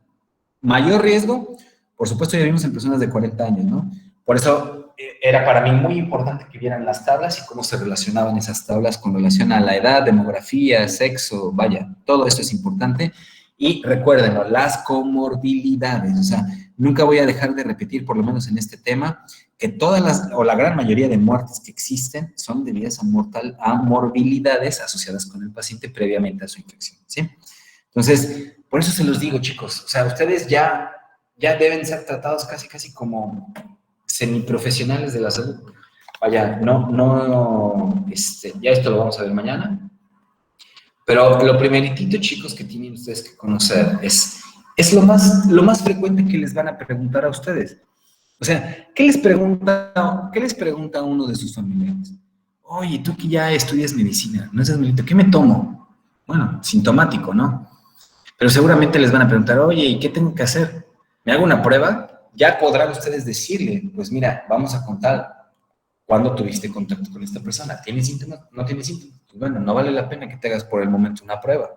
Mayor riesgo, por supuesto, ya vimos en personas de 40 años, ¿no? Por eso era para mí muy importante que vieran las tablas y cómo se relacionaban esas tablas con relación a la edad, demografía, sexo, vaya, todo esto es importante. Y recuérdenlo, las comorbilidades, o sea, nunca voy a dejar de repetir, por lo menos en este tema, que todas o la gran mayoría de muertes que existen son debidas a morbilidades asociadas con el paciente previamente a su infección, ¿sí? Entonces, por eso se los digo, chicos, o sea, ustedes ya deben ser tratados casi como semiprofesionales de la salud. Vaya, ya esto lo vamos a ver mañana. Pero lo primeritito, chicos, que tienen ustedes que conocer es lo más frecuente que les van a preguntar a ustedes. O sea, ¿qué les pregunta uno de sus familiares? Oye, tú que ya estudias medicina, no seas malito, ¿qué me tomo? Bueno, sintomático, ¿no? Pero seguramente les van a preguntar, oye, ¿y qué tengo que hacer? ¿Me hago una prueba? Ya podrán ustedes decirle, pues mira, vamos a contar cuándo tuviste contacto con esta persona. ¿Tiene síntomas? ¿No tiene síntomas? Pues bueno, no vale la pena que te hagas por el momento una prueba.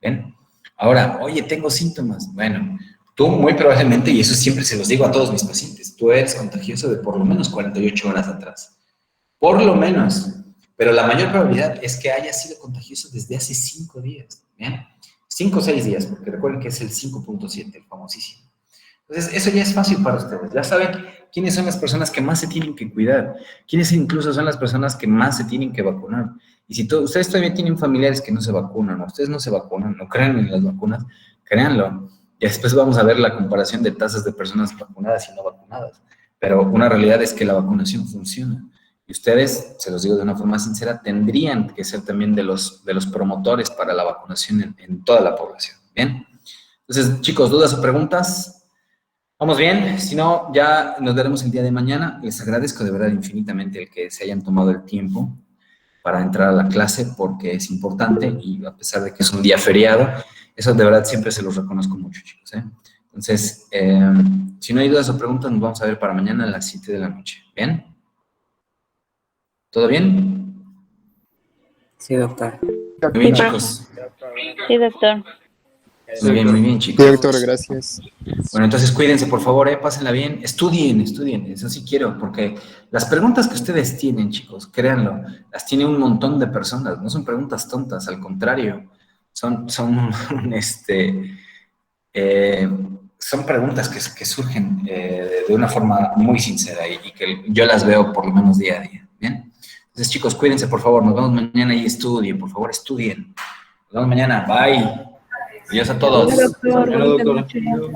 ¿Ven? Ahora, oye, tengo síntomas. Bueno, tú muy probablemente, y eso siempre se los digo a todos mis pacientes, tú eres contagioso de por lo menos 48 horas atrás. Por lo menos. Pero la mayor probabilidad es que haya sido contagioso desde hace 5 días. ¿Bien? 5 o 6 días, porque recuerden que es el 5.7, el famosísimo. Entonces, eso ya es fácil para ustedes. Ya saben quiénes son las personas que más se tienen que cuidar, quiénes incluso son las personas que más se tienen que vacunar. Y si ustedes todavía tienen familiares que no se vacunan, o ustedes no se vacunan, no creen en las vacunas, créanlo, Y después vamos a ver la comparación de tasas de personas vacunadas y no vacunadas. Pero una realidad es que la vacunación funciona. Y ustedes, se los digo de una forma sincera, tendrían que ser también de los promotores para la vacunación en toda la población. ¿Bien? Entonces, chicos, ¿dudas o preguntas? ¿Vamos bien? Si no, ya nos veremos el día de mañana. Les agradezco de verdad infinitamente el que se hayan tomado el tiempo para entrar a la clase, porque es importante y a pesar de que es un día feriado, eso de verdad siempre se los reconozco mucho, chicos. Entonces, si no hay dudas o preguntas, nos vamos a ver para mañana a las 7 de la noche. ¿Bien? ¿Todo bien? Sí, doctor. Muy bien, chicos. Sí, doctor. Muy bien, chicos. Sí, doctor, gracias. Bueno, entonces cuídense, por favor, pásenla bien. Estudien, eso sí quiero, porque las preguntas que ustedes tienen, chicos, créanlo, las tiene un montón de personas, no son preguntas tontas, al contrario, son preguntas que surgen de una forma muy sincera y que yo las veo por lo menos día a día, ¿bien? Entonces, chicos, cuídense, por favor, nos vemos mañana y estudien, por favor, estudien. Nos vemos mañana, bye. Adiós a todos. Doctor.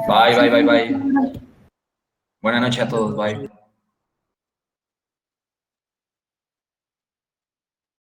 Bye. Buenas noches a todos, bye.